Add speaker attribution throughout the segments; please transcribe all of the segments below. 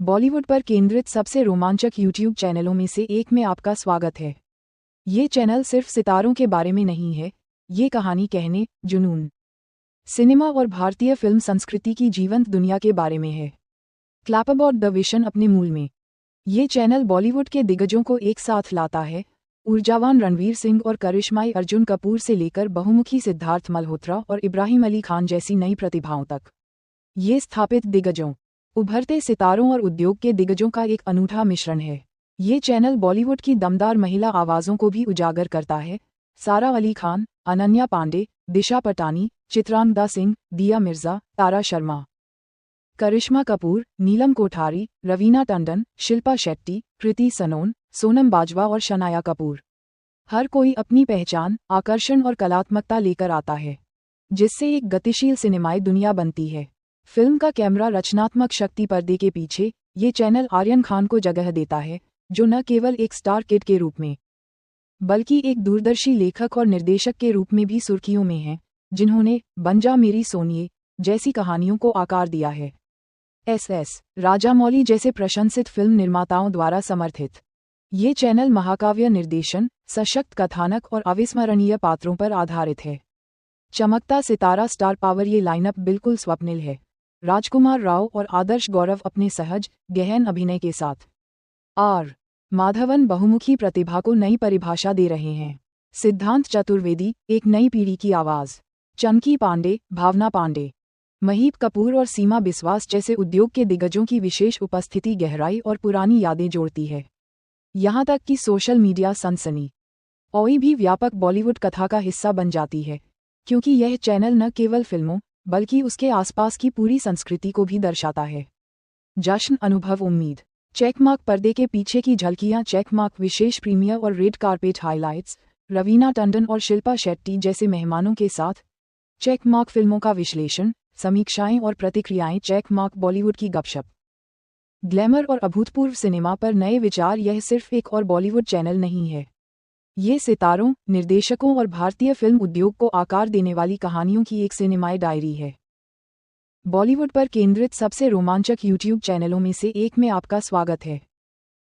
Speaker 1: बॉलीवुड पर केंद्रित सबसे रोमांचक यूट्यूब चैनलों में से एक में आपका स्वागत है। ये चैनल सिर्फ सितारों के बारे में नहीं है, ये कहानी कहने, जुनून, सिनेमा और भारतीय फिल्म संस्कृति की जीवंत दुनिया के बारे में है। क्लैप अबाउट द विशन अपने मूल में। ये चैनल बॉलीवुड के दिग्गजों को एक साथ लाता है, ऊर्जावान रणवीर सिंह और करिश्माई अर्जुन कपूर से लेकर बहुमुखी सिद्धार्थ मल्होत्रा और इब्राहिम अली खान जैसी नई प्रतिभाओं तक। ये स्थापित दिग्गजों, उभरते सितारों और उद्योग के दिग्गजों का एक अनूठा मिश्रण है। ये चैनल बॉलीवुड की दमदार महिला आवाज़ों को भी उजागर करता है। सारा अली खान, अनन्या पांडे, दिशा पटानी, चित्रांगदा सिंह, दिया मिर्जा, तारा शर्मा, करिश्मा कपूर, नीलम कोठारी, रवीना टंडन, शिल्पा शेट्टी, कृति सनोन, सोनम बाजवा और शनाया कपूर। हर कोई अपनी पहचान, आकर्षण और कलात्मकता लेकर आता है, जिससे एक गतिशील सिनेमाई दुनिया बनती है। फिल्म का कैमरा रचनात्मक शक्ति पर्दे के पीछे, ये चैनल आर्यन खान को जगह देता है, जो न केवल एक स्टार किड के रूप में, बल्कि एक दूरदर्शी लेखक और निर्देशक के रूप में भी सुर्खियों में हैं, जिन्होंने बन जा मेरी सोनिए जैसी कहानियों को आकार दिया है। एस राजामौली जैसे प्रशंसित फिल्म निर्माताओं द्वारा समर्थित। ये चैनल महाकाव्य निर्देशन, सशक्त कथानक और अविस्मरणीय पात्रों पर आधारित है। चमकता सितारा स्टार पावर। ये लाइनअप बिल्कुल स्वप्निल है। राजकुमार राव और आदर्श गौरव अपने सहज, गहन अभिनय के साथ आर माधवन बहुमुखी प्रतिभा को नई परिभाषा दे रहे हैं। सिद्धांत चतुर्वेदी एक नई पीढ़ी की आवाज़। चंकी पांडे, भावना पांडे, महीप कपूर और सीमा बिस्वास जैसे उद्योग के दिग्गजों की विशेष उपस्थिति गहराई और पुरानी यादें जोड़ती है। यहाँ तक कि सोशल मीडिया सनसनी औई भी व्यापक बॉलीवुड कथा का हिस्सा बन जाती है, क्योंकि यह चैनल न केवल फिल्मों बल्कि उसके आसपास की पूरी संस्कृति को भी दर्शाता है। जश्न, अनुभव, उम्मीद। चेकमार्क पर्दे के पीछे की झलकियां। चेकमार्क विशेष प्रीमियर और red carpet highlights, Raveena Tandon और शिल्पा शेट्टी जैसे मेहमानों के साथ। चेकमार्क फिल्मों का विश्लेषण, समीक्षाएं और प्रतिक्रियाएं। चेकमार्क बॉलीवुड की गपशप, ग्लैमर और अभूतपूर्व सिनेमा पर नए विचार। यह सिर्फ एक और बॉलीवुड चैनल नहीं है, ये सितारों, निर्देशकों और भारतीय फिल्म उद्योग को आकार देने वाली कहानियों की एक सिनेमाई डायरी है। बॉलीवुड पर केंद्रित सबसे रोमांचक यूट्यूब चैनलों में से एक में आपका स्वागत है।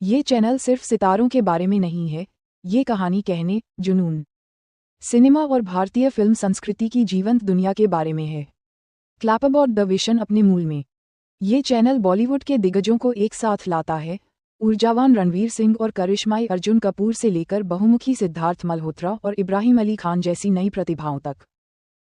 Speaker 1: ये चैनल सिर्फ सितारों के बारे में नहीं है, ये कहानी कहने, जुनून, सिनेमा और भारतीय फिल्म संस्कृति की जीवंत दुनिया के बारे में है। क्लैप अबाउट द विशन अपने मूल में। ये चैनल बॉलीवुड के दिग्गजों को एक साथ लाता है, ऊर्जावान रणवीर सिंह और करिश्माई अर्जुन कपूर से लेकर बहुमुखी सिद्धार्थ मल्होत्रा और इब्राहिम अली खान जैसी नई प्रतिभाओं तक।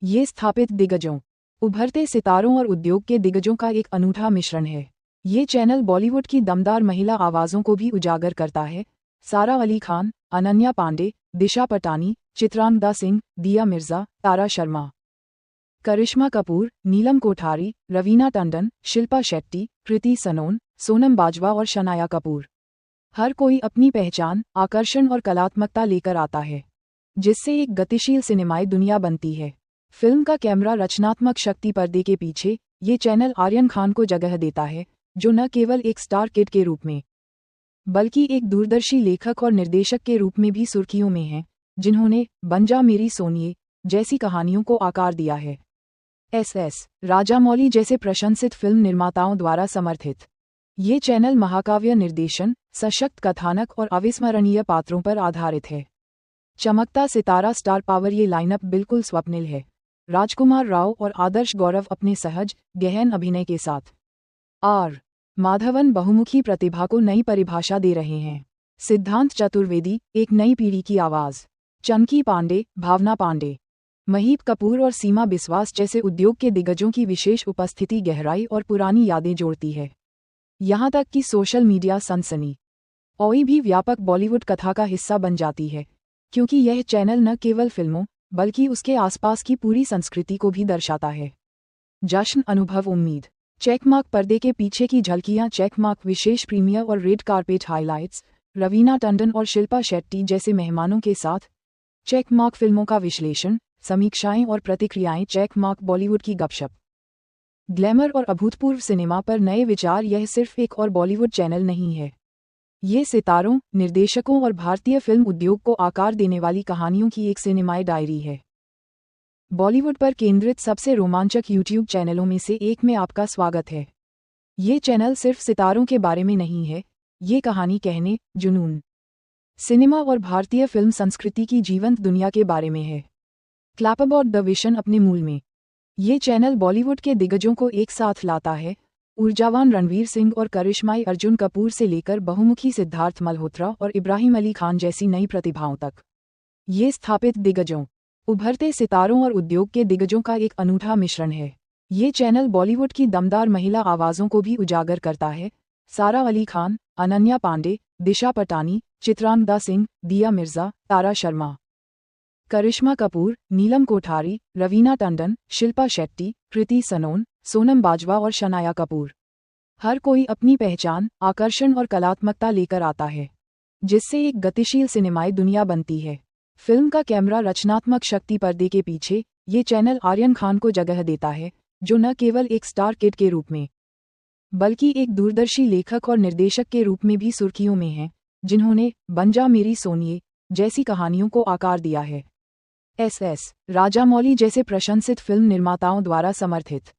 Speaker 1: ये स्थापित दिग्गजों, उभरते सितारों और उद्योग के दिग्गजों का एक अनूठा मिश्रण है। ये चैनल बॉलीवुड की दमदार महिला आवाज़ों को भी उजागर करता है। सारा अली खान, अनन्या पांडे, दिशा पटानी, चित्रांगदा सिंह, दिया मिर्जा, तारा शर्मा, करिश्मा कपूर, नीलम कोठारी, रवीना टंडन, शिल्पा शेट्टी, कृति सनोन, सोनम बाजवा और शनाया कपूर। हर कोई अपनी पहचान, आकर्षण और कलात्मकता लेकर आता है, जिससे एक गतिशील सिनेमाई दुनिया बनती है। फिल्म का कैमरा रचनात्मक शक्ति पर्दे के पीछे, ये चैनल आर्यन खान को जगह देता है, जो न केवल एक स्टार किड के रूप में, बल्कि एक दूरदर्शी लेखक और निर्देशक के रूप में भी सुर्खियों में हैं, जिन्होंने बन जा मेरी सोनिए जैसी कहानियों को आकार दिया है। एस राजामौली जैसे प्रशंसित फिल्म निर्माताओं द्वारा समर्थित। ये चैनल महाकाव्य निर्देशन, सशक्त कथानक और अविस्मरणीय पात्रों पर आधारित है। चमकता सितारा स्टार पावर। ये लाइनअप बिल्कुल स्वप्निल है। राजकुमार राव और आदर्श गौरव अपने सहज, गहन अभिनय के साथ आर माधवन बहुमुखी प्रतिभा को नई परिभाषा दे रहे हैं। सिद्धांत चतुर्वेदी एक नई पीढ़ी की आवाज़। चंकी पांडे, भावना पांडे, महीप कपूर और सीमा बिस्वास जैसे उद्योग के दिग्गजों की विशेष उपस्थिति गहराई और पुरानी यादें जोड़ती है। यहाँ तक कि सोशल मीडिया सनसनी औई भी व्यापक बॉलीवुड कथा का हिस्सा बन जाती है, क्योंकि यह चैनल न केवल फिल्मों बल्कि उसके आसपास की पूरी संस्कृति को भी दर्शाता है। जश्न, अनुभव, उम्मीद। चेकमार्क पर्दे के पीछे की झलकियां। चेकमार्क विशेष प्रीमियर और red carpet highlights, Raveena Tandon और शिल्पा शेट्टी जैसे मेहमानों के साथ। चेकमार्क फिल्मों का विश्लेषण, समीक्षाएं और प्रतिक्रियाएं। चेकमार्क बॉलीवुड की गपशप, ग्लैमर और अभूतपूर्व सिनेमा पर नए विचार। यह सिर्फ एक और बॉलीवुड चैनल नहीं है, ये सितारों, निर्देशकों और भारतीय फिल्म उद्योग को आकार देने वाली कहानियों की एक सिनेमाई डायरी है। बॉलीवुड पर केंद्रित सबसे रोमांचक यूट्यूब चैनलों में से एक में आपका स्वागत है। ये चैनल सिर्फ सितारों के बारे में नहीं है, ये कहानी कहने, जुनून, सिनेमा और भारतीय फिल्म संस्कृति की जीवंत दुनिया के बारे में है। क्लैप अबाउट द विशन अपने मूल में। ये चैनल बॉलीवुड के दिग्गजों को एक साथ लाता है, ऊर्जावान रणवीर सिंह और करिश्माई अर्जुन कपूर से लेकर बहुमुखी सिद्धार्थ मल्होत्रा और इब्राहिम अली खान जैसी नई प्रतिभाओं तक। ये स्थापित दिग्गजों, उभरते सितारों और उद्योग के दिग्गजों का एक अनूठा मिश्रण है। ये चैनल बॉलीवुड की दमदार महिला आवाज़ों को भी उजागर करता है। सारा अली खान, अनन्या पांडे, दिशा पटानी, चित्रांगदा सिंह, दिया मिर्जा, तारा शर्मा, करिश्मा कपूर, नीलम कोठारी, रवीना टंडन, शिल्पा शेट्टी, कृति सनोन, सोनम बाजवा और शनाया कपूर। हर कोई अपनी पहचान, आकर्षण और कलात्मकता लेकर आता है, जिससे एक गतिशील सिनेमाई दुनिया बनती है। फिल्म का कैमरा रचनात्मक शक्ति पर्दे के पीछे, ये चैनल आर्यन खान को जगह देता है, जो न केवल एक स्टार किड के रूप में, बल्कि एक दूरदर्शी लेखक और निर्देशक के रूप में भी सुर्खियों में हैं, जिन्होंने बन जा मेरी सोनिए जैसी कहानियों को आकार दिया है। एस राजामौली जैसे प्रशंसित फिल्म निर्माताओं द्वारा समर्थित।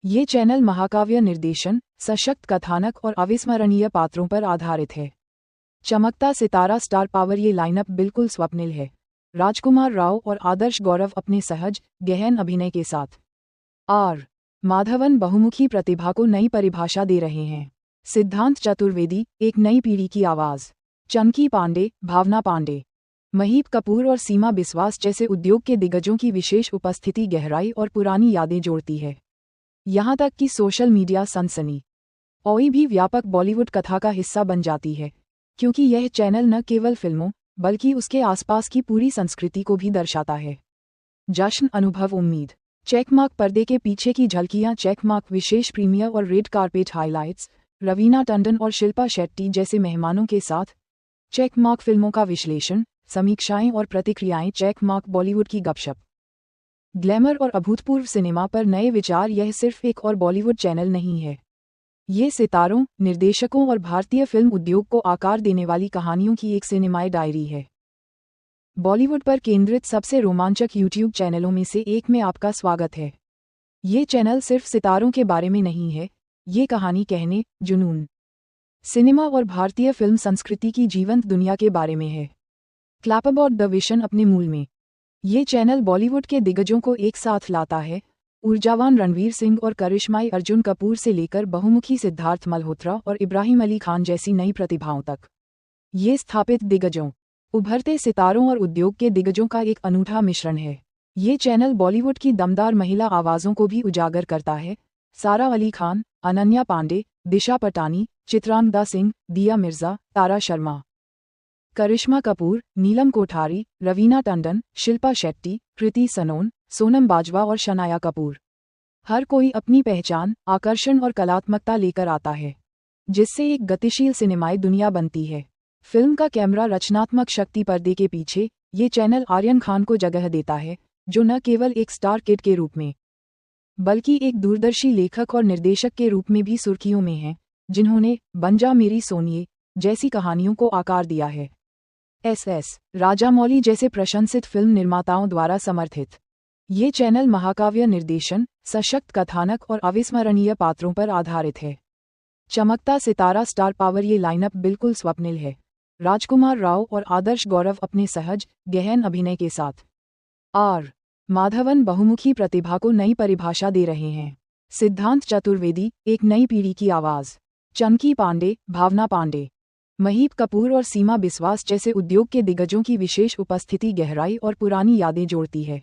Speaker 1: ये चैनल महाकाव्य निर्देशन, सशक्त कथानक और अविस्मरणीय पात्रों पर आधारित है। चमकता सितारा स्टार पावर। ये लाइनअप बिल्कुल स्वप्निल है। राजकुमार राव और आदर्श गौरव अपने सहज, गहन अभिनय के साथ आर माधवन बहुमुखी प्रतिभा को नई परिभाषा दे रहे हैं। सिद्धांत चतुर्वेदी, एक नई पीढ़ी की आवाज़। चंकी पांडे, भावना पांडे, महीप कपूर और सीमा बिस्वास जैसे उद्योग के दिग्गजों की विशेष उपस्थिति गहराई और पुरानी यादें जोड़ती है। यहाँ तक कि सोशल मीडिया सनसनी औई भी व्यापक बॉलीवुड कथा का हिस्सा बन जाती है, क्योंकि यह चैनल न केवल फिल्मों बल्कि उसके आसपास की पूरी संस्कृति को भी दर्शाता है। जश्न, अनुभव, उम्मीद। चेकमार्क पर्दे के पीछे की झलकियां। चेकमार्क विशेष प्रीमियर और red carpet highlights. Raveena Tandon और शिल्पा शेट्टी जैसे मेहमानों के साथ चेकमार्क फिल्मों का विश्लेषण, समीक्षाएं और प्रतिक्रियाएं। चेकमार्क बॉलीवुड की गपशप, ग्लैमर और अभूतपूर्व सिनेमा पर नए विचार। यह सिर्फ एक और बॉलीवुड चैनल नहीं है, ये सितारों, निर्देशकों और भारतीय फिल्म उद्योग को आकार देने वाली कहानियों की एक सिनेमाई डायरी है। बॉलीवुड पर केंद्रित सबसे रोमांचक यूट्यूब चैनलों में से एक में आपका स्वागत है। ये चैनल सिर्फ सितारों के बारे में नहीं है, ये कहानी कहने, जुनून, सिनेमा और भारतीय फिल्म संस्कृति की जीवंत दुनिया के बारे में है। क्लैप अबाउट द विशन अपने मूल में। ये चैनल बॉलीवुड के दिग्गजों को एक साथ लाता है, ऊर्जावान रणवीर सिंह और करिश्माई अर्जुन कपूर से लेकर बहुमुखी सिद्धार्थ मल्होत्रा और इब्राहिम अली खान जैसी नई प्रतिभाओं तक। ये स्थापित दिग्गजों, उभरते सितारों और उद्योग के दिग्गजों का एक अनूठा मिश्रण है। ये चैनल बॉलीवुड की दमदार महिला आवाज़ों को भी उजागर करता है। सारा अली खान, अनन्या पांडे, दिशा पटानी, चित्रांगदा सिंह, दिया मिर्जा, तारा शर्मा, करिश्मा कपूर, नीलम कोठारी, रवीना टंडन, शिल्पा शेट्टी, कृति सनोन, सोनम बाजवा और शनाया कपूर। हर कोई अपनी पहचान, आकर्षण और कलात्मकता लेकर आता है, जिससे एक गतिशील सिनेमाई दुनिया बनती है। फिल्म का कैमरा रचनात्मक शक्ति पर्दे के पीछे, ये चैनल आर्यन खान को जगह देता है, जो न केवल एक स्टार किड के रूप में, बल्कि एक दूरदर्शी लेखक और निर्देशक के रूप में भी सुर्खियों में हैं, जिन्होंने बन जा मेरी सोनिए जैसी कहानियों को आकार दिया है। एस राजामौली जैसे प्रशंसित फिल्म निर्माताओं द्वारा समर्थित। ये चैनल महाकाव्य निर्देशन, सशक्त कथानक और अविस्मरणीय पात्रों पर आधारित है। चमकता सितारा स्टार पावर। ये लाइनअप बिल्कुल स्वप्निल है। राजकुमार राव और आदर्श गौरव अपने सहज, गहन अभिनय के साथ आर माधवन बहुमुखी प्रतिभा को नई परिभाषा दे रहे हैं। सिद्धांत चतुर्वेदी, एक नई पीढ़ी की आवाज़। चंकी पांडे, भावना पांडे, महीप कपूर और सीमा बिस्वास जैसे उद्योग के दिग्गजों की विशेष उपस्थिति गहराई और पुरानी यादें जोड़ती है।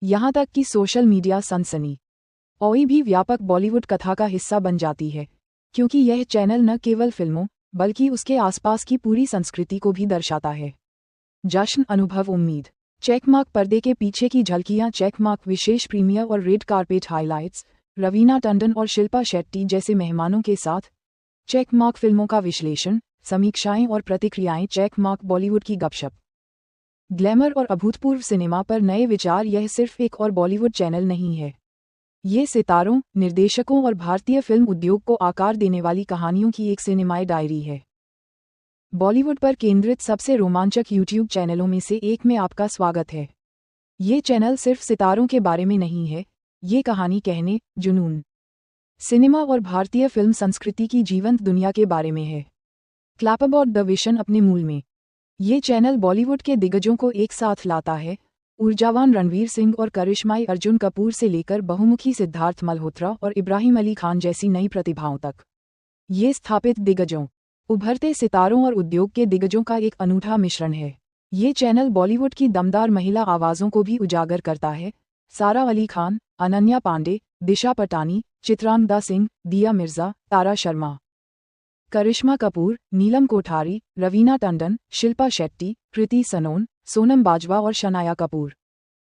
Speaker 1: यहाँ तक कि सोशल मीडिया सनसनी औई भी व्यापक बॉलीवुड कथा का हिस्सा बन जाती है, क्योंकि यह चैनल न केवल फिल्मों बल्कि उसके आसपास की पूरी संस्कृति को भी दर्शाता है। जश्न, अनुभव, उम्मीद। चेकमार्क पर्दे के पीछे की झलकियां। चेकमार्क विशेष प्रीमियर और red carpet highlights. Raveena Tandon और शिल्पा शेट्टी जैसे मेहमानों के साथ चेकमार्क फिल्मों का विश्लेषण, समीक्षाएं और प्रतिक्रियाएं। चेकमार्क बॉलीवुड की गपशप, ग्लैमर और अभूतपूर्व सिनेमा पर नए विचार। यह सिर्फ एक और बॉलीवुड चैनल नहीं है, ये सितारों, निर्देशकों और भारतीय फिल्म उद्योग को आकार देने वाली कहानियों की एक सिनेमाई डायरी है। बॉलीवुड पर केंद्रित सबसे रोमांचक यूट्यूब चैनलों में से एक में आपका स्वागत है। ये चैनल सिर्फ सितारों के बारे में नहीं है, ये कहानी कहने, जुनून, सिनेमा और भारतीय फिल्म संस्कृति की जीवंत दुनिया के बारे में है। क्लैप अबाउट द विशन अपने मूल में। ये चैनल बॉलीवुड के दिग्गजों को एक साथ लाता है, ऊर्जावान रणवीर सिंह और करिश्माई अर्जुन कपूर से लेकर बहुमुखी सिद्धार्थ मल्होत्रा और इब्राहिम अली खान जैसी नई प्रतिभाओं तक। ये स्थापित दिग्गजों, उभरते सितारों और उद्योग के दिग्गजों का एक अनूठा मिश्रण है। ये चैनल बॉलीवुड की दमदार महिला आवाज़ों को भी उजागर करता है। सारा अली खान, अनन्या पांडे, दिशा पटानी, चित्रांगदा सिंह, दिया मिर्जा, तारा शर्मा, करिश्मा कपूर, नीलम कोठारी, रवीना टंडन, शिल्पा शेट्टी, कृति सनोन, सोनम बाजवा और शनाया कपूर।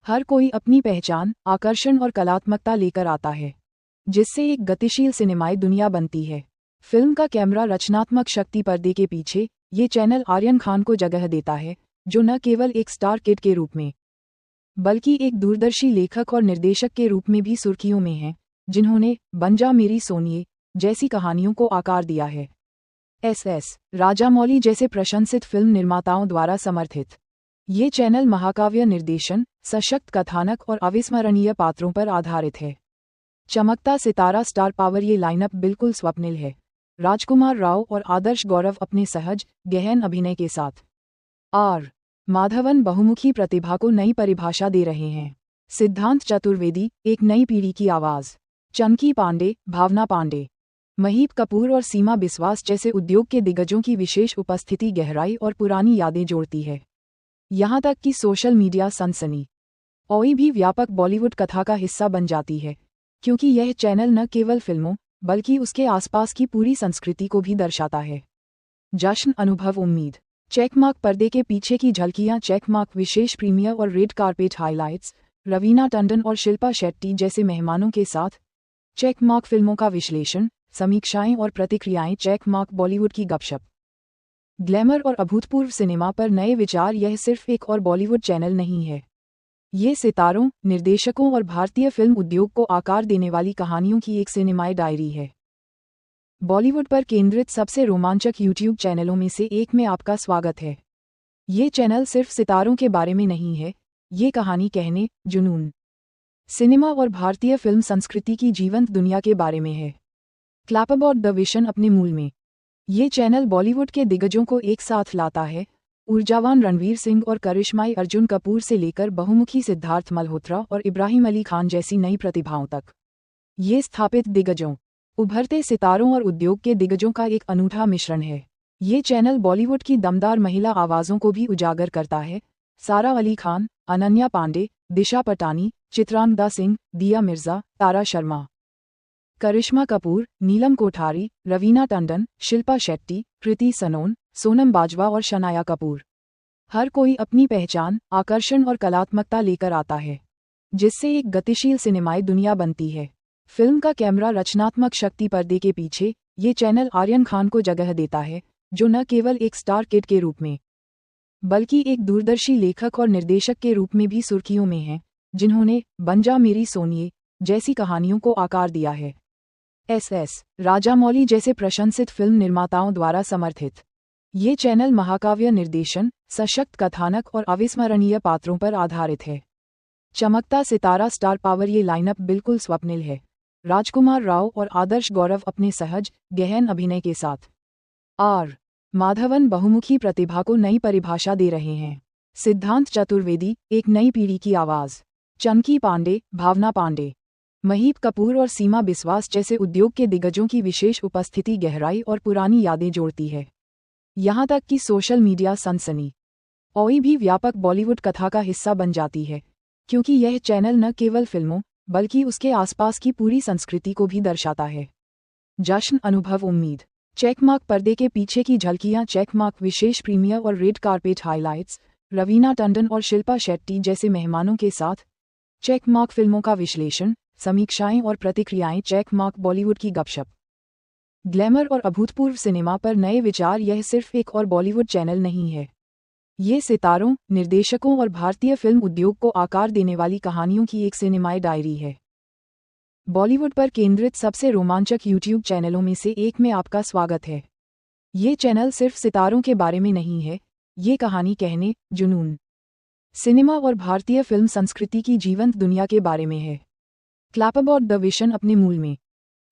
Speaker 1: हर कोई अपनी पहचान, आकर्षण और कलात्मकता लेकर आता है, जिससे एक गतिशील सिनेमाई दुनिया बनती है। फिल्म का कैमरा रचनात्मक शक्ति पर्दे के पीछे, ये चैनल आर्यन खान को जगह देता है, जो न केवल एक स्टार किड के रूप में, बल्कि एक दूरदर्शी लेखक और निर्देशक के रूप में भी सुर्खियों में हैं, जिन्होंने बन जा मेरी सोनिए जैसी कहानियों को आकार दिया है। एस राजामौली जैसे प्रशंसित फिल्म निर्माताओं द्वारा समर्थित ये चैनल महाकाव्य निर्देशन, सशक्त कथानक और अविस्मरणीय पात्रों पर आधारित है। चमकता सितारा स्टार पावर। ये लाइनअप बिल्कुल स्वप्निल है। राजकुमार राव और आदर्श गौरव अपने सहज, गहन अभिनय के साथ आर माधवन बहुमुखी प्रतिभा को नई परिभाषा दे रहे हैं। सिद्धांत चतुर्वेदी, एक नई पीढ़ी की आवाज़। चंकी पांडे, भावना पांडे, महीप कपूर और सीमा बिस्वास जैसे उद्योग के दिग्गजों की विशेष उपस्थिति गहराई और पुरानी यादें जोड़ती है। यहाँ तक कि सोशल मीडिया सनसनी ओई भी व्यापक बॉलीवुड कथा का हिस्सा बन जाती है, क्योंकि यह चैनल न केवल फिल्मों बल्कि उसके आसपास की पूरी संस्कृति को भी दर्शाता है। जश्न, अनुभव, उम्मीद। चेकमार्क पर्दे के पीछे की झलकियां। चेकमार्क विशेष प्रीमियर और red carpet highlights. Raveena Tandon और शिल्पा शेट्टी जैसे मेहमानों के साथ चेकमार्क फिल्मों का विश्लेषण, समीक्षाएं और प्रतिक्रियाएं। चेकमार्क बॉलीवुड की गपशप, ग्लैमर और अभूतपूर्व सिनेमा पर नए विचार। यह सिर्फ एक और बॉलीवुड चैनल नहीं है, ये सितारों, निर्देशकों और भारतीय फिल्म उद्योग को आकार देने वाली कहानियों की एक सिनेमाई डायरी है। बॉलीवुड पर केंद्रित सबसे रोमांचक यूट्यूब चैनलों में से एक में आपका स्वागत है। ये चैनल सिर्फ सितारों के बारे में नहीं है, ये कहानी कहने, जुनून, सिनेमा और भारतीय फिल्म संस्कृति की जीवंत दुनिया के बारे में है। क्लैप अबाउट द विशन अपने मूल में। ये चैनल बॉलीवुड के दिग्गजों को एक साथ लाता है, ऊर्जावान रणवीर सिंह और करिश्माई अर्जुन कपूर से लेकर बहुमुखी सिद्धार्थ मल्होत्रा और इब्राहिम अली खान जैसी नई प्रतिभाओं तक। ये स्थापित दिग्गजों, उभरते सितारों और उद्योग के दिग्गजों का एक अनूठा मिश्रण है। ये चैनल बॉलीवुड की दमदार महिला आवाज़ों को भी उजागर करता है। सारा अली खान, अनन्या पांडे, दिशा पटानी, चित्रांगदा सिंह, दिया मिर्जा, तारा शर्मा, करिश्मा कपूर, नीलम कोठारी, रवीना टंडन, शिल्पा शेट्टी, कृति सनोन, सोनम बाजवा और शनाया कपूर। हर कोई अपनी पहचान, आकर्षण और कलात्मकता लेकर आता है, जिससे एक गतिशील सिनेमाई दुनिया बनती है। फिल्म का कैमरा रचनात्मक शक्ति पर्दे के पीछे, ये चैनल आर्यन खान को जगह देता है, जो न केवल एक स्टार किड के रूप में, बल्कि एक दूरदर्शी लेखक और निर्देशक के रूप में भी सुर्खियों में हैं, जिन्होंने बन जा मेरी सोनिए जैसी कहानियों को आकार दिया है। एस राजामौली जैसे प्रशंसित फिल्म निर्माताओं द्वारा समर्थित ये चैनल महाकाव्य निर्देशन, सशक्त कथानक और अविस्मरणीय पात्रों पर आधारित है। चमकता सितारा स्टार पावर। ये लाइनअप बिल्कुल स्वप्निल है। राजकुमार राव और आदर्श गौरव अपने सहज, गहन अभिनय के साथ आर माधवन बहुमुखी प्रतिभा को नई परिभाषा दे रहे हैं। सिद्धांत चतुर्वेदी, एक नई पीढ़ी की आवाज़। चंकी पांडे, भावना पांडे, महीप कपूर और सीमा बिस्वास जैसे उद्योग के दिग्गजों की विशेष उपस्थिति गहराई और पुरानी यादें जोड़ती है। यहाँ तक कि सोशल मीडिया सनसनी ओई भी व्यापक बॉलीवुड कथा का हिस्सा बन जाती है, क्योंकि यह चैनल न केवल फिल्मों बल्कि उसके आसपास की पूरी संस्कृति को भी दर्शाता है। जश्न, अनुभव, उम्मीद। चेकमार्क पर्दे के पीछे की झलकियां। चेकमार्क विशेष प्रीमियर और red carpet highlights. Raveena Tandon और शिल्पा शेट्टी जैसे मेहमानों के साथ चेकमार्क फिल्मों का विश्लेषण, समीक्षाएं और प्रतिक्रियाएं। चेकमार्क बॉलीवुड की गपशप, ग्लैमर और अभूतपूर्व सिनेमा पर नए विचार। यह सिर्फ एक और बॉलीवुड चैनल नहीं है, ये सितारों, निर्देशकों और भारतीय फिल्म उद्योग को आकार देने वाली कहानियों की एक सिनेमाई डायरी है। बॉलीवुड पर केंद्रित सबसे रोमांचक यूट्यूब चैनलों में से एक में आपका स्वागत है। ये चैनल सिर्फ सितारों के बारे में नहीं है, ये कहानी कहने, जुनून, सिनेमा और भारतीय फिल्म संस्कृति की जीवंत दुनिया के बारे में है। क्लैप अबाउट द विशन अपने मूल में।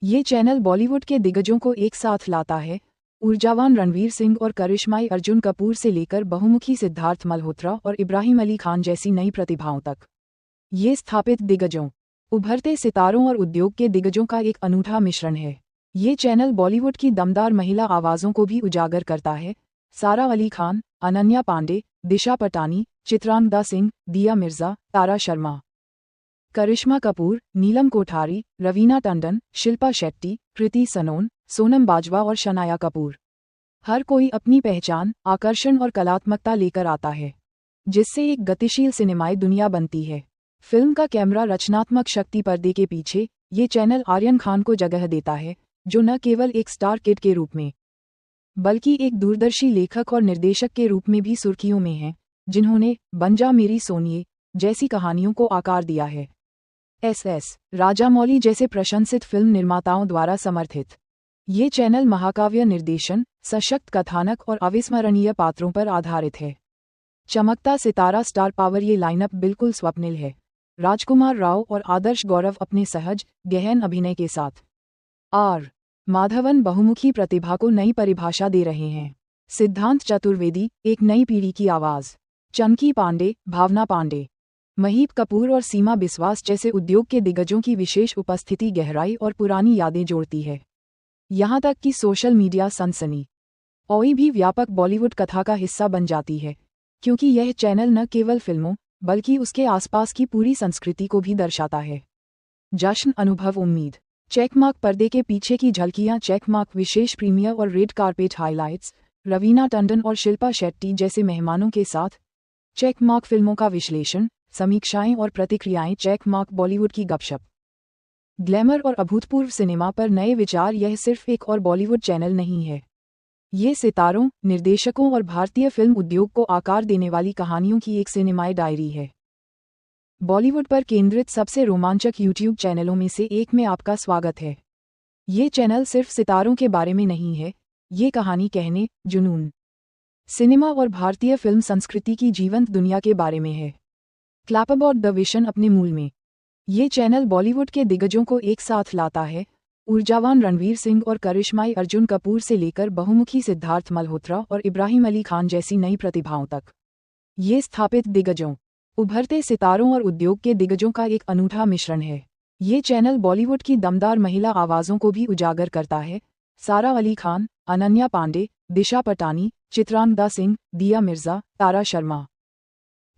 Speaker 1: ये चैनल बॉलीवुड के दिग्गजों को एक साथ लाता है, ऊर्जावान रणवीर सिंह और करिश्माई अर्जुन कपूर से लेकर बहुमुखी सिद्धार्थ मल्होत्रा और इब्राहिम अली खान जैसी नई प्रतिभाओं तक। ये स्थापित दिग्गजों, उभरते सितारों और उद्योग के दिग्गजों का एक अनूठा मिश्रण है। ये चैनल बॉलीवुड की दमदार महिला आवाज़ों को भी उजागर करता है। सारा अली खान, अनन्या पांडे, दिशा पटानी, चित्रांगदा सिंह, दिया मिर्जा, तारा शर्मा, करिश्मा कपूर, नीलम कोठारी, रवीना टंडन, शिल्पा शेट्टी, कृति सनोन, सोनम बाजवा और शनाया कपूर। हर कोई अपनी पहचान, आकर्षण और कलात्मकता लेकर आता है, जिससे एक गतिशील सिनेमाई दुनिया बनती है। फिल्म का कैमरा रचनात्मक शक्ति पर्दे के पीछे ये चैनल आर्यन खान को जगह देता है, जो न केवल एक स्टार किड के रूप में बल्कि एक दूरदर्शी लेखक और निर्देशक के रूप में भी सुर्खियों में हैं, जिन्होंने बन जा मेरी सोनिए जैसी कहानियों को आकार दिया है। एस राजामौली जैसे प्रशंसित फिल्म निर्माताओं द्वारा समर्थित ये चैनल महाकाव्य निर्देशन, सशक्त कथानक और अविस्मरणीय पात्रों पर आधारित है। चमकता सितारा स्टार पावर ये लाइनअप बिल्कुल स्वप्निल है। राजकुमार राव और आदर्श गौरव अपने सहज, गहन अभिनय के साथ आर माधवन बहुमुखी प्रतिभा को नई परिभाषा दे रहे हैं। सिद्धांत चतुर्वेदी एक नई पीढ़ी की आवाज़, चंकी पांडे, भावना पांडे, महीप कपूर और सीमा बिस्वास जैसे उद्योग के दिग्गजों की विशेष उपस्थिति गहराई और पुरानी यादें जोड़ती है। यहाँ तक कि सोशल मीडिया सनसनी ओई भी व्यापक बॉलीवुड कथा का हिस्सा बन जाती है, क्योंकि यह चैनल न केवल फिल्मों बल्कि उसके आसपास की पूरी संस्कृति को भी दर्शाता है। जश्न, अनुभव, उम्मीद, चेकमार्क पर्दे के पीछे की झलकियां, चेकमार्क विशेष प्रीमियर और red carpet highlights, Raveena Tandon और शिल्पा शेट्टी जैसे मेहमानों के साथ चेकमार्क फिल्मों का विश्लेषण, समीक्षाएं और प्रतिक्रियाएं, चेकमार्क बॉलीवुड की गपशप, ग्लैमर और अभूतपूर्व सिनेमा पर नए विचार। यह सिर्फ एक और बॉलीवुड चैनल नहीं है, ये सितारों, निर्देशकों और भारतीय फिल्म उद्योग को आकार देने वाली कहानियों की एक सिनेमाई डायरी है। बॉलीवुड पर केंद्रित सबसे रोमांचक यूट्यूब चैनलों में से एक में आपका स्वागत है। ये चैनल सिर्फ सितारों के बारे में नहीं है, ये कहानी कहने, जुनून, सिनेमा और भारतीय फिल्म संस्कृति की जीवंत दुनिया के बारे में है। क्लैप अबाउट द विशन अपने मूल में ये चैनल बॉलीवुड के दिग्गजों को एक साथ लाता है, ऊर्जावान रणवीर सिंह और करिश्माई अर्जुन कपूर से लेकर बहुमुखी सिद्धार्थ मल्होत्रा और इब्राहिम अली खान जैसी नई प्रतिभाओं तक। ये स्थापित दिग्गजों, उभरते सितारों और उद्योग के दिग्गजों का एक अनूठा मिश्रण है। ये चैनल बॉलीवुड की दमदार महिला आवाज़ों को भी उजागर करता है। सारा अली खान, अनन्या पांडे, दिशा पटानी, चित्रांगदा सिंह, दिया मिर्जा, तारा शर्मा,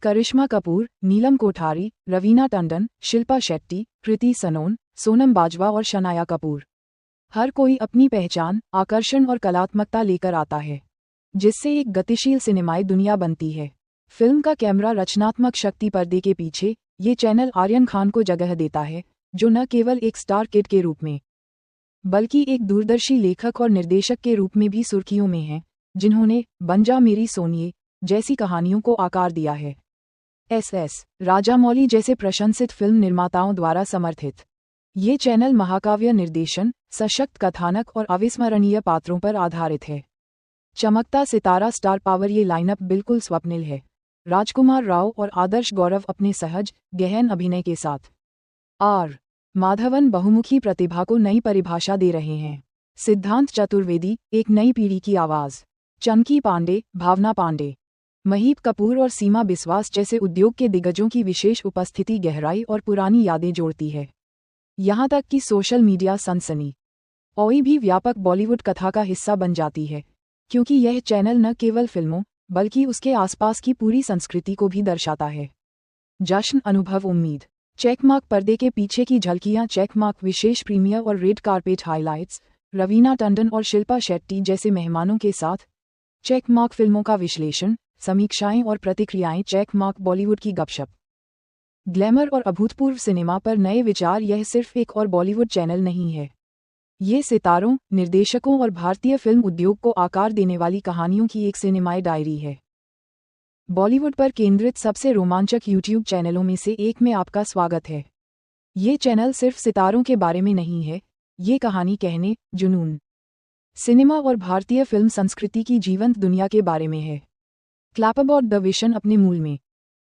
Speaker 1: करिश्मा कपूर, नीलम कोठारी, रवीना टंडन, शिल्पा शेट्टी, कृति सनोन, सोनम बाजवा और शनाया कपूर। हर कोई अपनी पहचान, आकर्षण और कलात्मकता लेकर आता है, जिससे एक गतिशील सिनेमाई दुनिया बनती है। फिल्म का कैमरा रचनात्मक शक्ति पर्दे के पीछे ये चैनल आर्यन खान को जगह देता है, जो न केवल एक स्टार किड के रूप में बल्कि एक दूरदर्शी लेखक और निर्देशक के रूप में भी सुर्खियों में हैं, जिन्होंने बन जा मेरी सोनिए जैसी कहानियों को आकार दिया है। एस राजामौली जैसे प्रशंसित फिल्म निर्माताओं द्वारा समर्थित ये चैनल महाकाव्य निर्देशन, सशक्त कथानक और अविस्मरणीय पात्रों पर आधारित है। चमकता सितारा स्टार पावर ये लाइनअप बिल्कुल स्वप्निल है। राजकुमार राव और आदर्श गौरव अपने सहज, गहन अभिनय के साथ आर माधवन बहुमुखी प्रतिभा को नई परिभाषा दे रहे हैं। सिद्धांत चतुर्वेदी एक नई पीढ़ी की आवाज़, चंकी पांडे, भावना पांडे, महीप कपूर और सीमा बिस्वास जैसे उद्योग के दिग्गजों की विशेष उपस्थिति गहराई और पुरानी यादें जोड़ती है। यहाँ तक कि सोशल मीडिया सनसनी ओई भी व्यापक बॉलीवुड कथा का हिस्सा बन जाती है, क्योंकि यह चैनल न केवल फिल्मों बल्कि उसके आसपास की पूरी संस्कृति को भी दर्शाता है। जश्न, अनुभव, उम्मीद, चेकमार्क पर्दे के पीछे की झलकियां, चेकमार्क विशेष प्रीमियर और red carpet highlights, Raveena Tandon और शिल्पा शेट्टी जैसे मेहमानों के साथ चेकमार्क फिल्मों का विश्लेषण, समीक्षाएं और प्रतिक्रियाएं, चेकमार्क बॉलीवुड की गपशप, ग्लैमर और अभूतपूर्व सिनेमा पर नए विचार। यह सिर्फ एक और बॉलीवुड चैनल नहीं है, ये सितारों, निर्देशकों और भारतीय फिल्म उद्योग को आकार देने वाली कहानियों की एक सिनेमाई डायरी है। बॉलीवुड पर केंद्रित सबसे रोमांचक यूट्यूब चैनलों में से एक में आपका स्वागत है। ये चैनल सिर्फ सितारों के बारे में नहीं है, ये कहानी कहने, जुनून, सिनेमा और भारतीय फिल्म संस्कृति की जीवंत दुनिया के बारे में है। क्लैप अबाउट द विशन अपने मूल में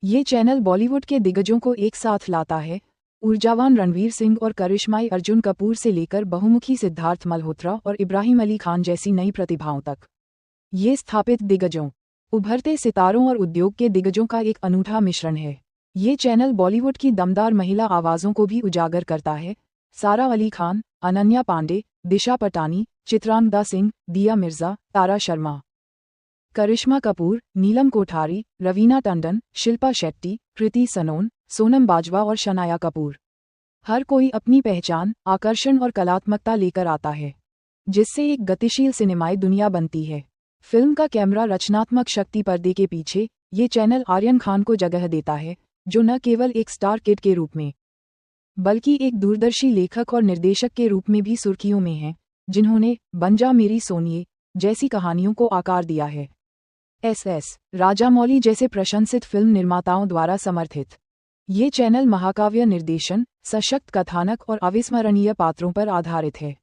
Speaker 1: ये चैनल बॉलीवुड के दिग्गजों को एक साथ लाता है, ऊर्जावान रणवीर सिंह और करिश्माई अर्जुन कपूर से लेकर बहुमुखी सिद्धार्थ मल्होत्रा और इब्राहिम अली खान जैसी नई प्रतिभाओं तक, ये स्थापित दिग्गजों, उभरते सितारों और उद्योग के दिग्गजों का एक अनूठा मिश्रण है। ये चैनल बॉलीवुड की दमदार महिला आवाज़ों को भी उजागर करता है। सारा अली खान, अनन्या पांडे, दिशा पटानी, चित्रांगदा सिंह, दिया मिर्जा, तारा शर्मा, करिश्मा कपूर, नीलम कोठारी, रवीना टंडन, शिल्पा शेट्टी, कृति सनोन, सोनम बाजवा और शनाया कपूर। हर कोई अपनी पहचान, आकर्षण और कलात्मकता लेकर आता है, जिससे एक गतिशील सिनेमाई दुनिया बनती है। फिल्म का कैमरा रचनात्मक शक्ति पर्दे के पीछे, ये चैनल आर्यन खान को जगह देता है, जो न केवल एक स्टार किड के रूप में, बल्कि एक दूरदर्शी लेखक और निर्देशक के रूप में भी सुर्खियों में हैं, जिन्होंने बन जा मेरी सोनिए जैसी कहानियों को आकार दिया है। एस राजामौली जैसे प्रशंसित फिल्म निर्माताओं द्वारा समर्थित ये चैनल महाकाव्य निर्देशन, सशक्त कथानक और अविस्मरणीय पात्रों पर आधारित है।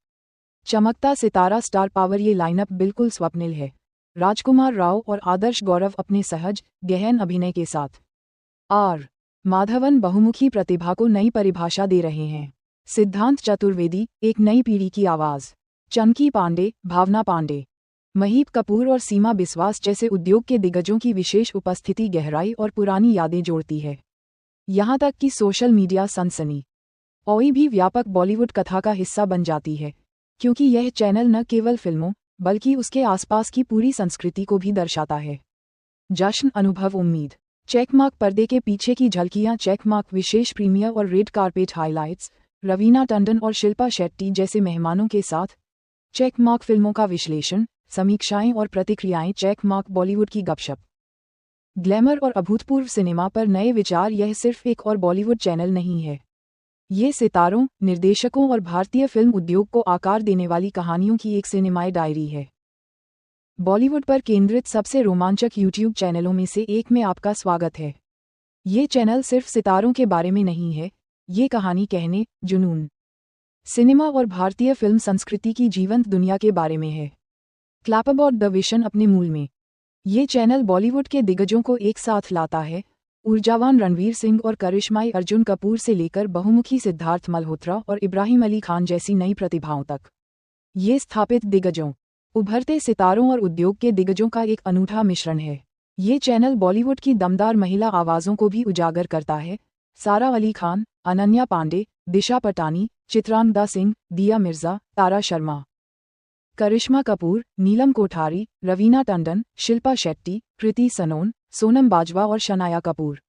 Speaker 1: चमकता सितारा स्टार पावर, ये लाइनअप बिल्कुल स्वप्निल है। राजकुमार राव और आदर्श गौरव अपने सहज, गहन अभिनय के साथ आर माधवन बहुमुखी प्रतिभा को नई परिभाषा दे रहे हैं। सिद्धांत चतुर्वेदी, एक नई पीढ़ी की आवाज़। चंकी पांडे, भावना पांडे, महीप कपूर और सीमा बिस्वास जैसे उद्योग के दिग्गजों की विशेष उपस्थिति गहराई और पुरानी यादें जोड़ती है। यहाँ तक कि सोशल मीडिया सनसनी ओई भी व्यापक बॉलीवुड कथा का हिस्सा बन जाती है, क्योंकि यह चैनल न केवल फिल्मों बल्कि उसके आसपास की पूरी संस्कृति को भी दर्शाता है। जश्न, अनुभव, उम्मीद। चेकमार्क पर्दे के पीछे की झलकियाँ, चेकमार्क विशेष प्रीमियर और red carpet highlights, Raveena Tandon और शिल्पा शेट्टी जैसे मेहमानों के साथ चेकमार्क फिल्मों का विश्लेषण, समीक्षाएं और प्रतिक्रियाएं, चेकमार्क बॉलीवुड की गपशप, ग्लैमर और अभूतपूर्व सिनेमा पर नए विचार। यह सिर्फ एक और बॉलीवुड चैनल नहीं है, ये सितारों, निर्देशकों और भारतीय फिल्म उद्योग को आकार देने वाली कहानियों की एक सिनेमाई डायरी है। बॉलीवुड पर केंद्रित सबसे रोमांचक यूट्यूब चैनलों में से एक में आपका स्वागत है। ये चैनल सिर्फ सितारों के बारे में नहीं है, ये कहानी कहने, जुनून, सिनेमा और भारतीय फिल्म संस्कृति की जीवंत दुनिया के बारे में है। क्लैप अबाउट द विशन अपने मूल में, ये चैनल बॉलीवुड के दिग्गजों को एक साथ लाता है। ऊर्जावान रणवीर सिंह और करिश्माई अर्जुन कपूर से लेकर बहुमुखी सिद्धार्थ मल्होत्रा और इब्राहिम अली खान जैसी नई प्रतिभाओं तक, ये स्थापित दिग्गजों, उभरते सितारों और उद्योग के दिग्गजों का एक अनूठा मिश्रण है। ये चैनल बॉलीवुड की दमदार महिला आवाज़ों को भी उजागर करता है। सारा अली खान, अनन्या पांडे, दिशा पटानी, चित्रांगदा सिंह, दिया मिर्जा, तारा शर्मा, करिश्मा कपूर, नीलम कोठारी, रवीना टंडन, शिल्पा शेट्टी, कृति सनोन, सोनम बाजवा और शनाया कपूर।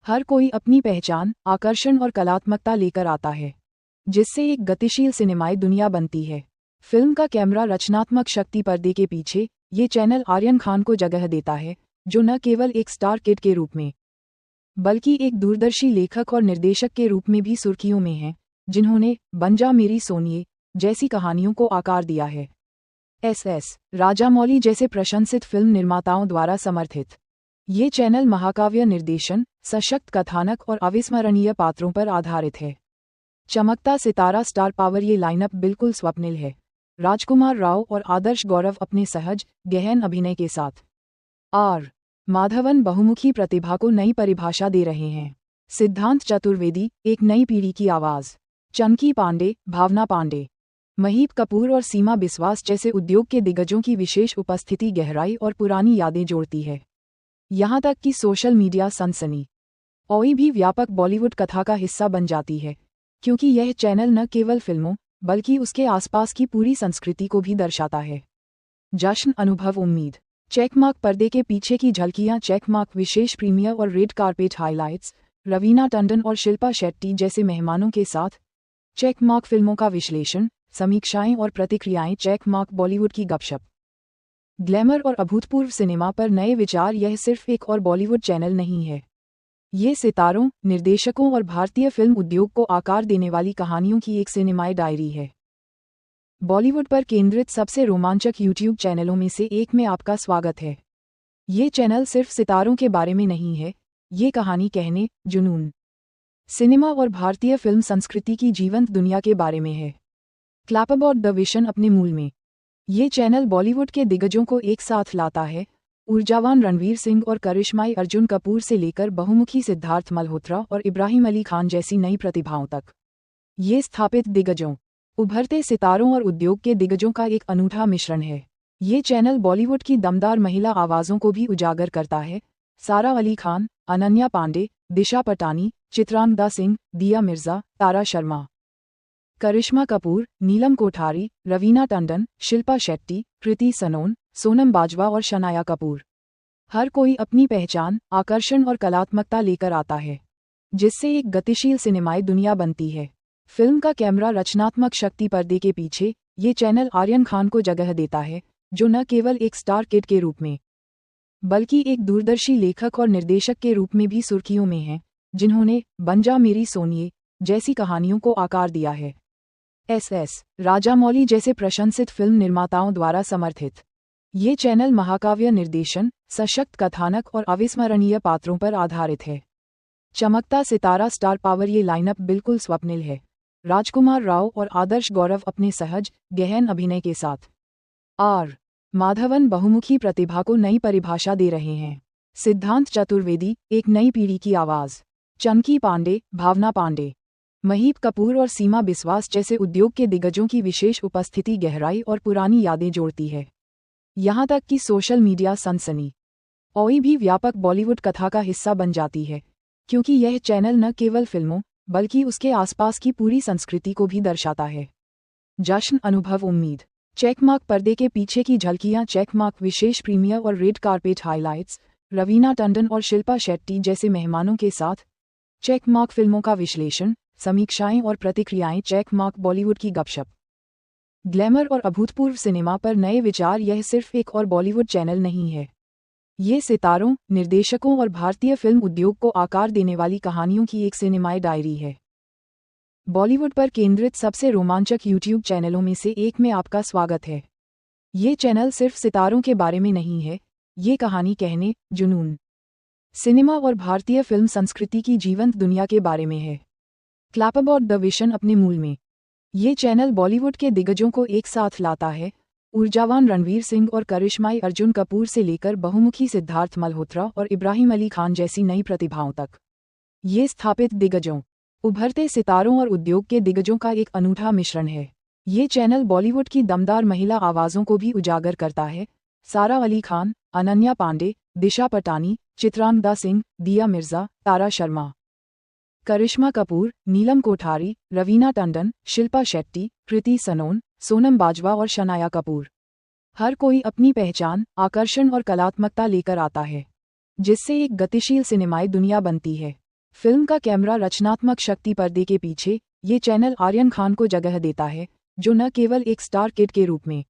Speaker 1: हर कोई अपनी पहचान, आकर्षण और कलात्मकता लेकर आता है, जिससे एक गतिशील सिनेमाई दुनिया बनती है। फिल्म का कैमरा रचनात्मक शक्ति पर्दे के पीछे, ये चैनल आर्यन खान को जगह देता है, जो न केवल एक स्टार किड के रूप में, बल्कि एक दूरदर्शी लेखक और निर्देशक के रूप में भी सुर्खियों में हैं, जिन्होंने बन जा मेरी सोनिए जैसी कहानियों को आकार दिया है। एस राजामौली जैसे प्रशंसित फिल्म निर्माताओं द्वारा समर्थित ये चैनल महाकाव्य निर्देशन, सशक्त कथानक और अविस्मरणीय पात्रों पर आधारित है। चमकता सितारा स्टार पावर, ये लाइनअप बिल्कुल स्वप्निल है। राजकुमार राव और आदर्श गौरव अपने सहज, गहन अभिनय के साथ आर माधवन बहुमुखी प्रतिभा को नई परिभाषा दे रहे हैं। सिद्धांत चतुर्वेदी, एक नई पीढ़ी की आवाज़। चंकी पांडे, भावना पांडे, महीप कपूर और सीमा बिस्वास जैसे उद्योग के दिग्गजों की विशेष उपस्थिति गहराई और पुरानी यादें जोड़ती है। यहाँ तक कि सोशल मीडिया सनसनी ओई भी व्यापक बॉलीवुड कथा का हिस्सा बन जाती है, क्योंकि यह चैनल न केवल फिल्मों बल्कि उसके आसपास की पूरी संस्कृति को भी दर्शाता है। जश्न, अनुभव, उम्मीद। चेकमार्क पर्दे के पीछे की झलकियाँ, चेकमार्क विशेष प्रीमियर और red carpet highlights, Raveena Tandon और शिल्पा शेट्टी जैसे मेहमानों के साथ चेकमार्क फिल्मों का विश्लेषण, समीक्षाएं और प्रतिक्रियाएं, चेकमार्क बॉलीवुड की गपशप, ग्लैमर और अभूतपूर्व सिनेमा पर नए विचार। यह सिर्फ एक और बॉलीवुड चैनल नहीं है, ये सितारों, निर्देशकों और भारतीय फिल्म उद्योग को आकार देने वाली कहानियों की एक सिनेमाई डायरी है। बॉलीवुड पर केंद्रित सबसे रोमांचक यूट्यूब चैनलों में से एक में आपका स्वागत है। ये चैनल सिर्फ सितारों के बारे में नहीं है, ये कहानी कहने, जुनून, सिनेमा और भारतीय फिल्म संस्कृति की जीवंत दुनिया के बारे में है। क्लैप अबाउट द विशन अपने मूल में, ये चैनल बॉलीवुड के दिग्गजों को एक साथ लाता है। ऊर्जावान रणवीर सिंह और करिश्माई अर्जुन कपूर से लेकर बहुमुखी सिद्धार्थ मल्होत्रा और इब्राहिम अली खान जैसी नई प्रतिभाओं तक, ये स्थापित दिग्गजों, उभरते सितारों और उद्योग के दिग्गजों का एक अनूठा मिश्रण है। ये चैनल बॉलीवुड की दमदार महिला आवाज़ों को भी उजागर करता है। सारा अली खान, अनन्या पांडे, दिशा पटानी, चित्रांगदा सिंह, दिया मिर्जा, तारा शर्मा, करिश्मा कपूर, नीलम कोठारी, रवीना टंडन, शिल्पा शेट्टी, कृति सनोन, सोनम बाजवा और शनाया कपूर। हर कोई अपनी पहचान, आकर्षण और कलात्मकता लेकर आता है, जिससे एक गतिशील सिनेमाई दुनिया बनती है। फिल्म का कैमरा रचनात्मक शक्ति पर्दे के पीछे, ये चैनल आर्यन खान को जगह देता है, जो न केवल एक स्टार किड के रूप में, बल्कि एक दूरदर्शी लेखक और निर्देशक के रूप में भी सुर्खियों में हैं, जिन्होंने बन जा मेरी सोनिए जैसी कहानियों को आकार दिया है। एस राजामौली जैसे प्रशंसित फिल्म निर्माताओं द्वारा समर्थित, ये चैनल महाकाव्य निर्देशन, सशक्त कथानक और अविस्मरणीय पात्रों पर आधारित है। चमकता सितारा स्टार पावर, ये लाइनअप बिल्कुल स्वप्निल है। राजकुमार राव और आदर्श गौरव अपने सहज, गहन अभिनय के साथ आर माधवन बहुमुखी प्रतिभा को नई परिभाषा दे रहे हैं। सिद्धांत चतुर्वेदी, एक नई पीढ़ी की आवाज़। चंकी पांडे, भावना पांडे, महीप कपूर और सीमा बिस्वास जैसे उद्योग के दिग्गजों की विशेष उपस्थिति गहराई और पुरानी यादें जोड़ती है। यहाँ तक कि सोशल मीडिया सनसनी ओई भी व्यापक बॉलीवुड कथा का हिस्सा बन जाती है, क्योंकि यह चैनल न केवल फिल्मों बल्कि उसके आसपास की पूरी संस्कृति को भी दर्शाता है। जश्न, अनुभव, उम्मीद। चेकमार्क पर्दे के पीछे की झलकियां, चेकमार्क विशेष प्रीमियर और red carpet highlights, Raveena Tandon और शिल्पा शेट्टी जैसे मेहमानों के साथ। चेकमार्क फिल्मों का विश्लेषण, समीक्षाएं और प्रतिक्रियाएं। चेकमार्क बॉलीवुड की गपशप, ग्लैमर और अभूतपूर्व सिनेमा पर नए विचार। यह सिर्फ एक और बॉलीवुड चैनल नहीं है, ये सितारों, निर्देशकों और भारतीय फिल्म उद्योग को आकार देने वाली कहानियों की एक सिनेमाई डायरी है। बॉलीवुड पर केंद्रित सबसे रोमांचक यूट्यूब चैनलों में से एक में आपका स्वागत है। ये चैनल सिर्फ सितारों के बारे में नहीं है, ये कहानी कहने, जुनून, सिनेमा और भारतीय फिल्म संस्कृति की जीवंत दुनिया के बारे में है। क्लैप अबाउट द विशन अपने मूल में, ये चैनल बॉलीवुड के दिग्गजों को एक साथ लाता है। ऊर्जावान रणवीर सिंह और करिश्माई अर्जुन कपूर से लेकर बहुमुखी सिद्धार्थ मल्होत्रा और इब्राहिम अली खान जैसी नई प्रतिभाओं तक, ये स्थापित दिग्गजों, उभरते सितारों और उद्योग के दिग्गजों का एक अनूठा मिश्रण है। ये चैनल बॉलीवुड की दमदार महिला आवाज़ों को भी उजागर करता है। सारा अली खान, अनन्या पांडे, दिशा पटानी, चित्रांगदा सिंह, दिया मिर्जा, तारा शर्मा, करिश्मा कपूर, नीलम कोठारी, रवीना टंडन, शिल्पा शेट्टी, कृति सनोन, सोनम बाजवा और शनाया कपूर। हर कोई अपनी पहचान, आकर्षण और कलात्मकता लेकर आता है, जिससे एक गतिशील सिनेमाई दुनिया बनती है। फिल्म का कैमरा रचनात्मक शक्ति पर्दे के पीछे, ये चैनल आर्यन खान को जगह देता है, जो न केवल एक स्टार किड के रूप में,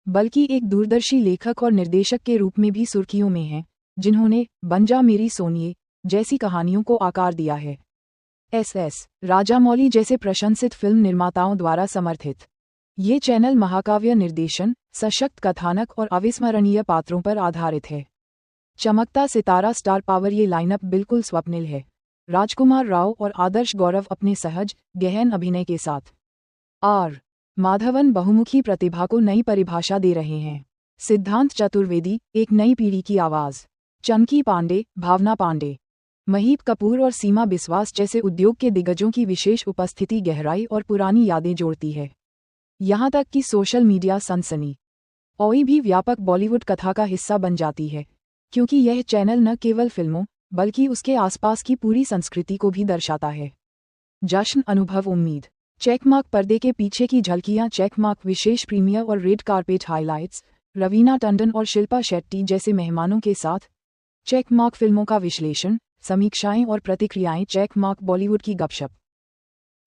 Speaker 1: बल्कि एक दूरदर्शी लेखक और निर्देशक के रूप में भी सुर्खियों में हैं, जिन्होंने बन जा मेरी सोनिए जैसी कहानियों को आकार दिया है। एस राजामौली जैसे प्रशंसित फिल्म निर्माताओं द्वारा समर्थित, ये चैनल महाकाव्य निर्देशन, सशक्त कथानक और अविस्मरणीय पात्रों पर आधारित है। चमकता सितारा स्टार पावर, ये लाइनअप बिल्कुल स्वप्निल है। राजकुमार राव और आदर्श गौरव अपने सहज, गहन अभिनय के साथ आर माधवन बहुमुखी प्रतिभा को नई परिभाषा दे रहे हैं। सिद्धांत चतुर्वेदी, एक नई पीढ़ी की आवाज़। चंकी पांडे, भावना पांडे, महीप कपूर और सीमा बिस्वास जैसे उद्योग के दिग्गजों की विशेष उपस्थिति गहराई और पुरानी यादें जोड़ती है। यहाँ तक कि सोशल मीडिया सनसनी ओई भी व्यापक बॉलीवुड कथा का हिस्सा बन जाती है, क्योंकि यह चैनल न केवल फिल्मों बल्कि उसके आसपास की पूरी संस्कृति को भी दर्शाता है। जश्न, अनुभव, उम्मीद। चेकमार्क पर्दे के पीछे की झलकियां, चेकमार्क विशेष प्रीमियर और red carpet highlights, Raveena Tandon और शिल्पा शेट्टी जैसे मेहमानों के साथ। चेकमार्क फिल्मों का विश्लेषण, समीक्षाएं और प्रतिक्रियाएं। चेकमार्क बॉलीवुड की गपशप,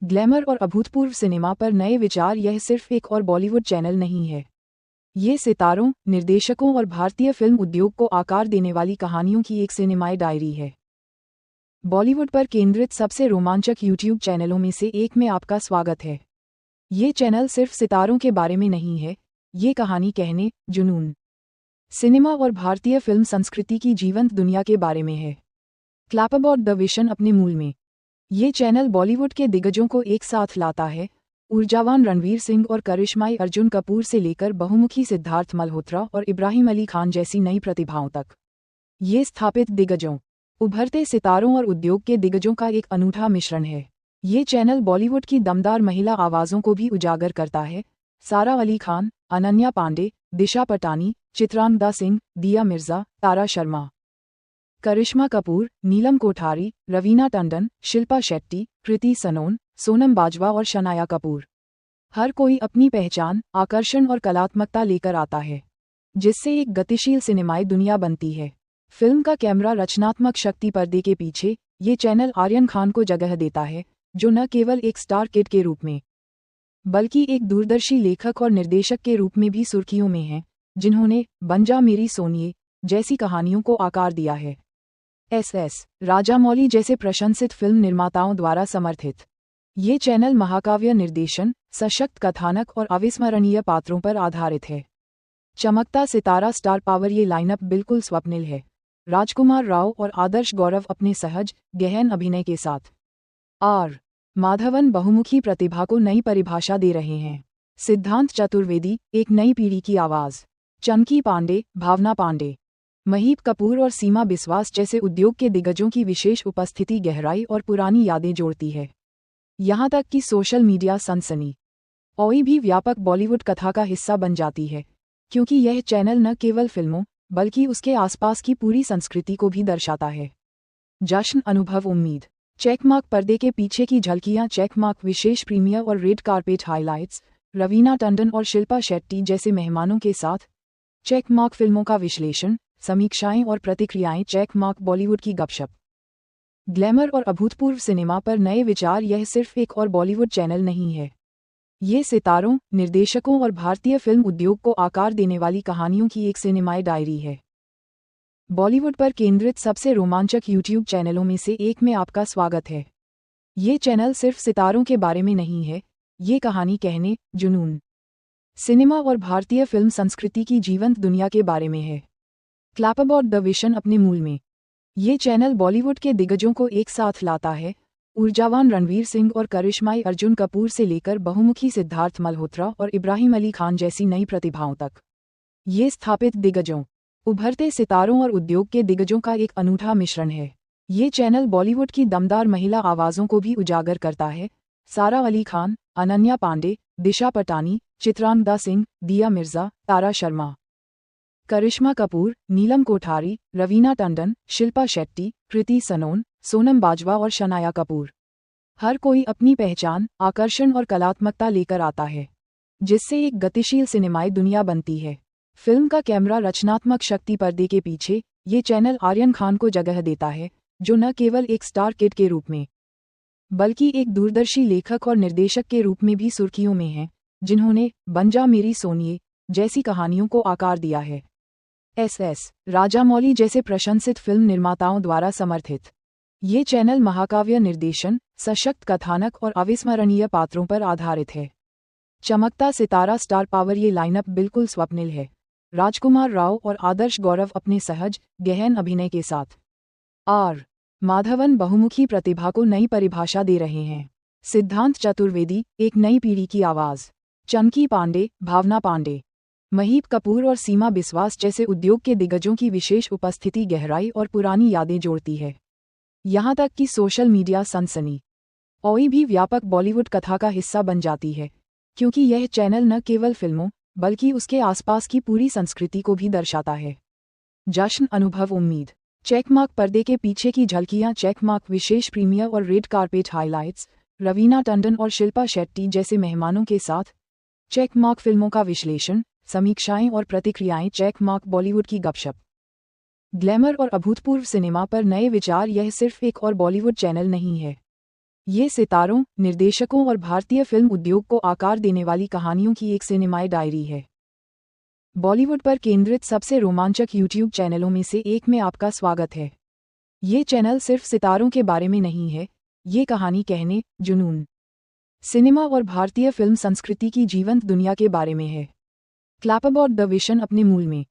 Speaker 1: ग्लैमर और अभूतपूर्व सिनेमा पर नए विचार। यह सिर्फ एक और बॉलीवुड चैनल नहीं है, ये सितारों, निर्देशकों और भारतीय फिल्म उद्योग को आकार देने वाली कहानियों की एक सिनेमाई डायरी है। बॉलीवुड पर केंद्रित सबसे रोमांचक यूट्यूब चैनलों में से एक में आपका स्वागत है। ये चैनल सिर्फ सितारों के बारे में नहीं है, ये कहानी कहने, जुनून, सिनेमा और भारतीय फिल्म संस्कृति की जीवंत दुनिया के बारे में है। क्लैप अबाउट द विशन अपने मूल में, ये चैनल बॉलीवुड के दिग्गजों को एक साथ लाता है। ऊर्जावान रणवीर सिंह और करिश्माई अर्जुन कपूर से लेकर बहुमुखी सिद्धार्थ मल्होत्रा और इब्राहिम अली खान जैसी नई प्रतिभाओं तक, ये स्थापित दिग्गजों, उभरते सितारों और उद्योग के दिग्गजों का एक अनूठा मिश्रण है। ये चैनल बॉलीवुड की दमदार महिला आवाज़ों को भी उजागर करता है। सारा अली खान, अनन्या पांडे, दिशा पटानी, चित्रांगदा सिंह, दिया मिर्जा, तारा शर्मा, करिश्मा कपूर, नीलम कोठारी, रवीना टंडन, शिल्पा शेट्टी, कृति सनोन, सोनम बाजवा और शनाया कपूर। हर कोई अपनी पहचान, आकर्षण और कलात्मकता लेकर आता है, जिससे एक गतिशील सिनेमाई दुनिया बनती है। फिल्म का कैमरा रचनात्मक शक्ति पर्दे के पीछे, ये चैनल आर्यन खान को जगह देता है, जो न केवल एक स्टार किड के रूप में, बल्कि एक दूरदर्शी लेखक और निर्देशक के रूप में भी सुर्खियों में हैं, जिन्होंने बन जा मेरी सोनिए जैसी कहानियों को आकार दिया है। एस राजामौली जैसे प्रशंसित फिल्म निर्माताओं द्वारा समर्थित, ये चैनल महाकाव्य निर्देशन, सशक्त कथानक और अविस्मरणीय पात्रों पर आधारित है। चमकता सितारा स्टार पावर, ये लाइनअप बिल्कुल स्वप्निल है। राजकुमार राव और आदर्श गौरव अपने सहज, गहन अभिनय के साथ आर माधवन बहुमुखी प्रतिभा को नई परिभाषा दे रहे हैं। सिद्धांत चतुर्वेदी, एक नई पीढ़ी की आवाज़। चंकी पांडे, भावना पांडे, महीप कपूर और सीमा बिस्वास जैसे उद्योग के दिग्गजों की विशेष उपस्थिति गहराई और पुरानी यादें जोड़ती है। यहाँ तक कि सोशल मीडिया सनसनी औई भी व्यापक बॉलीवुड कथा का हिस्सा बन जाती है, क्योंकि यह चैनल न केवल फिल्मों बल्कि उसके आसपास की पूरी संस्कृति को भी दर्शाता है। जश्न, अनुभव, उम्मीद। चेकमार्क, पर्दे के पीछे की झलकियां। चेकमार्क विशेष प्रीमियर और red carpet highlights, Raveena Tandon और शिल्पा शेट्टी जैसे मेहमानों के साथ। चेकमार्क फिल्मों का विश्लेषण, समीक्षाएं और प्रतिक्रियाएं। चेकमार्क बॉलीवुड की गपशप, ग्लैमर और अभूतपूर्व सिनेमा पर नए विचार। यह सिर्फ एक और बॉलीवुड चैनल नहीं है, ये सितारों, निर्देशकों और भारतीय फिल्म उद्योग को आकार देने वाली कहानियों की एक सिनेमाई डायरी है। बॉलीवुड पर केंद्रित सबसे रोमांचक यूट्यूब चैनलों में से एक में आपका स्वागत है। ये चैनल सिर्फ सितारों के बारे में नहीं है, ये कहानी कहने, जुनून, सिनेमा और भारतीय फिल्म संस्कृति की जीवंत दुनिया के बारे में है। क्लैप अबाउट द विशन अपने मूल में, ये चैनल बॉलीवुड के दिग्गजों को एक साथ लाता है। ऊर्जावान रणवीर सिंह और करिश्माई अर्जुन कपूर से लेकर बहुमुखी सिद्धार्थ मल्होत्रा और इब्राहिम अली खान जैसी नई प्रतिभाओं तक, ये स्थापित दिग्गजों, उभरते सितारों और उद्योग के दिग्गजों का एक अनूठा मिश्रण है। ये चैनल बॉलीवुड की दमदार महिला आवाज़ों को भी उजागर करता है। सारा अली खान, अनन्या पांडे, दिशा पटानी, चित्रांगदा सिंह, दिया मिर्जा, तारा शर्मा, करिश्मा कपूर, नीलम कोठारी, रवीना टंडन, शिल्पा शेट्टी, कृति सनोन, सोनम बाजवा और शनाया कपूर। हर कोई अपनी पहचान, आकर्षण और कलात्मकता लेकर आता है, जिससे एक गतिशील सिनेमाई दुनिया बनती है। फिल्म का कैमरा रचनात्मक शक्ति पर्दे के पीछे, ये चैनल आर्यन खान को जगह देता है, जो न केवल एक स्टार किड के रूप में, बल्कि एक दूरदर्शी लेखक और निर्देशक के रूप में भी सुर्खियों में हैं, जिन्होंने बन जा मेरी सोनिए जैसी कहानियों को आकार दिया है। एस राजामौली जैसे प्रशंसित फिल्म निर्माताओं द्वारा समर्थित, ये चैनल महाकाव्य निर्देशन, सशक्त कथानक और अविस्मरणीय पात्रों पर आधारित है। चमकता सितारा स्टार पावर, ये लाइनअप बिल्कुल स्वप्निल है। राजकुमार राव और आदर्श गौरव अपने सहज, गहन अभिनय के साथ आर माधवन बहुमुखी प्रतिभा को नई परिभाषा दे रहे हैं। सिद्धांत चतुर्वेदी, एक नई पीढ़ी की आवाज़। चंकी पांडे, भावना पांडे, महीप कपूर और सीमा बिस्वास जैसे उद्योग के दिग्गजों की विशेष उपस्थिति गहराई और पुरानी यादें जोड़ती है। यहाँ तक कि सोशल मीडिया सनसनी औई भी व्यापक बॉलीवुड कथा का हिस्सा बन जाती है, क्योंकि यह चैनल न केवल फिल्मों बल्कि उसके आसपास की पूरी संस्कृति को भी दर्शाता है। जश्न, अनुभव, उम्मीद। चेकमार्क, पर्दे के पीछे की झलकियां। चेकमार्क विशेष प्रीमियर और red carpet highlights, Raveena Tandon और शिल्पा शेट्टी जैसे मेहमानों के साथ। चेकमार्क फिल्मों का विश्लेषण, समीक्षाएं और प्रतिक्रियाएं। चेकमार्क बॉलीवुड की गपशप, ग्लैमर और अभूतपूर्व सिनेमा पर नए विचार। यह सिर्फ एक और बॉलीवुड चैनल नहीं है, ये सितारों, निर्देशकों और भारतीय फिल्म उद्योग को आकार देने वाली कहानियों की एक सिनेमाई डायरी है। बॉलीवुड पर केंद्रित सबसे रोमांचक यूट्यूब चैनलों में से एक में आपका स्वागत है। ये चैनल सिर्फ सितारों के बारे में नहीं है, ये कहानी कहने, जुनून, सिनेमा और भारतीय फिल्म संस्कृति की जीवंत दुनिया के बारे में है। क्लैप अबाउट द विशन अपने मूल में,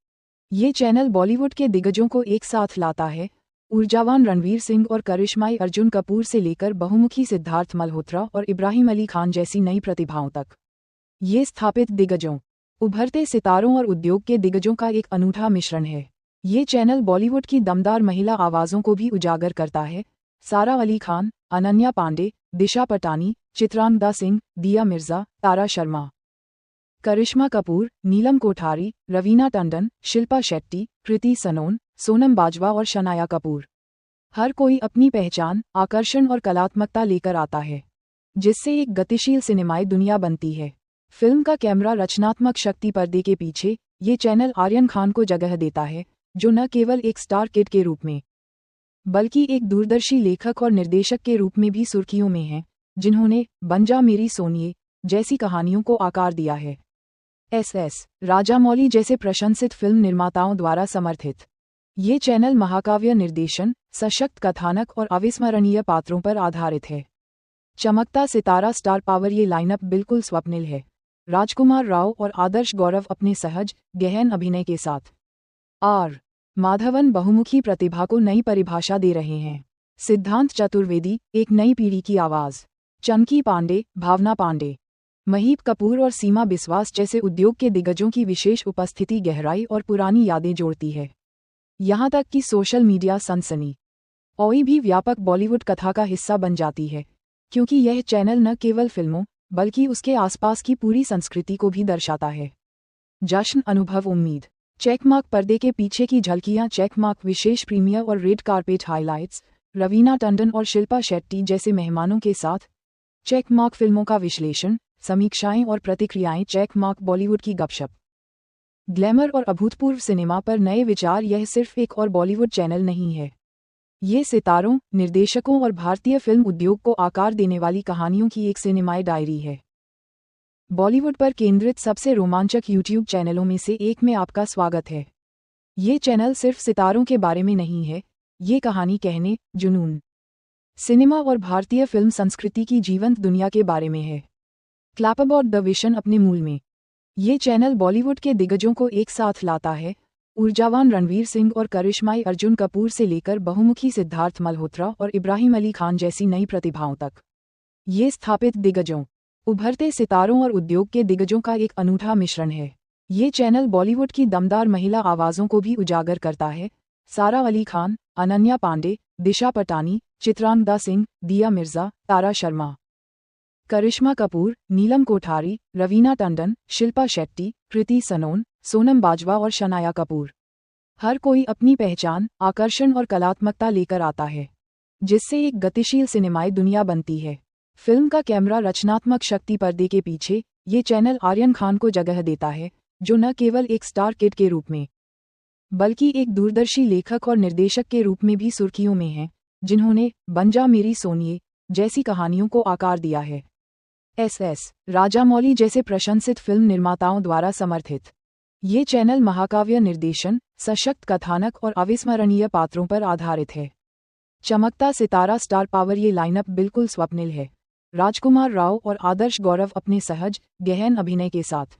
Speaker 1: ये चैनल बॉलीवुड के दिग्गजों को एक साथ लाता है। ऊर्जावान रणवीर सिंह और करिश्माई अर्जुन कपूर से लेकर बहुमुखी सिद्धार्थ मल्होत्रा और इब्राहिम अली खान जैसी नई प्रतिभाओं तक। ये स्थापित दिग्गजों, उभरते सितारों और उद्योग के दिग्गजों का एक अनूठा मिश्रण है। ये चैनल बॉलीवुड की दमदार महिला आवाज़ों को भी उजागर करता है। सारा अली खान, अनन्या पांडे, दिशा पटानी, चित्रांगदा सिंह, दिया मिर्जा, तारा शर्मा, करिश्मा कपूर, नीलम कोठारी, रवीना टंडन, शिल्पा शेट्टी, कृति सनोन, सोनम बाजवा और शनाया कपूर। हर कोई अपनी पहचान, आकर्षण और कलात्मकता लेकर आता है, जिससे एक गतिशील सिनेमाई दुनिया बनती है। फिल्म का कैमरा रचनात्मक शक्ति पर्दे के पीछे, ये चैनल आर्यन खान को जगह देता है, जो न केवल एक स्टार किड के रूप में, बल्कि एक दूरदर्शी लेखक और निर्देशक के रूप में भी सुर्खियों में हैं, जिन्होंने बन जा मेरी सोनिए जैसी कहानियों को आकार दिया है। एस राजामौली जैसे प्रशंसित फिल्म निर्माताओं द्वारा समर्थित, ये चैनल महाकाव्य निर्देशन, सशक्त कथानक और अविस्मरणीय पात्रों पर आधारित है। चमकता सितारा स्टार पावर, ये लाइनअप बिल्कुल स्वप्निल है। राजकुमार राव और आदर्श गौरव अपने सहज, गहन अभिनय के साथ आर माधवन बहुमुखी प्रतिभा को नई परिभाषा दे रहे हैं। सिद्धांत चतुर्वेदी, एक नई पीढ़ी की आवाज़। चंकी पांडे, भावना पांडे, महीप कपूर और सीमा बिस्वास जैसे उद्योग के दिग्गजों की विशेष उपस्थिति गहराई और पुरानी यादें जोड़ती है। यहाँ तक कि सोशल मीडिया सनसनी औई भी व्यापक बॉलीवुड कथा का हिस्सा बन जाती है, क्योंकि यह चैनल न केवल फिल्मों बल्कि उसके आसपास की पूरी संस्कृति को भी दर्शाता है। जश्न, अनुभव, उम्मीद। चेकमार्क, पर्दे के पीछे की झलकियां। चेकमार्क विशेष प्रीमियर और red carpet highlights, Raveena Tandon और शिल्पा शेट्टी जैसे मेहमानों के साथ। चेकमार्क फिल्मों का विश्लेषण, समीक्षाएं और प्रतिक्रियाएं। चेकमार्क बॉलीवुड की गपशप, ग्लैमर और अभूतपूर्व सिनेमा पर नए विचार। यह सिर्फ एक और बॉलीवुड चैनल नहीं है, ये सितारों, निर्देशकों और भारतीय फिल्म उद्योग को आकार देने वाली कहानियों की एक सिनेमाई डायरी है। बॉलीवुड पर केंद्रित सबसे रोमांचक यूट्यूब चैनलों में से एक में आपका स्वागत है। ये चैनल सिर्फ सितारों के बारे में नहीं है, ये कहानी कहने, जुनून, सिनेमा और भारतीय फिल्म संस्कृति की जीवंत दुनिया के बारे में है। क्लैप अबाउट द विशन अपने मूल में, ये चैनल बॉलीवुड के दिग्गजों को एक साथ लाता है। ऊर्जावान रणवीर सिंह और करिश्माई अर्जुन कपूर से लेकर बहुमुखी सिद्धार्थ मल्होत्रा और इब्राहिम अली खान जैसी नई प्रतिभाओं तक। ये स्थापित दिग्गजों, उभरते सितारों और उद्योग के दिग्गजों का एक अनूठा मिश्रण है। ये चैनल बॉलीवुड की दमदार महिला आवाज़ों को भी उजागर करता है। सारा अली खान, अनन्या पांडे, दिशा पटानी, चित्रांगदा सिंह, दिया मिर्जा, तारा शर्मा, करिश्मा कपूर, नीलम कोठारी, रवीना टंडन, शिल्पा शेट्टी, कृति सनोन, सोनम बाजवा और शनाया कपूर। हर कोई अपनी पहचान, आकर्षण और कलात्मकता लेकर आता है, जिससे एक गतिशील सिनेमाई दुनिया बनती है। फिल्म का कैमरा रचनात्मक शक्ति पर्दे के पीछे, ये चैनल आर्यन खान को जगह देता है, जो न केवल एक स्टार किड के रूप में, बल्कि एक दूरदर्शी लेखक और निर्देशक के रूप में भी सुर्खियों में हैं, जिन्होंने बन जा मेरी सोनिए जैसी कहानियों को आकार दिया है। एस राजामौली जैसे प्रशंसित फिल्म निर्माताओं द्वारा समर्थित, ये चैनल महाकाव्य निर्देशन, सशक्त कथानक और अविस्मरणीय पात्रों पर आधारित है। चमकता सितारा स्टार पावर, ये लाइनअप बिल्कुल स्वप्निल है। राजकुमार राव और आदर्श गौरव अपने सहज, गहन अभिनय के साथ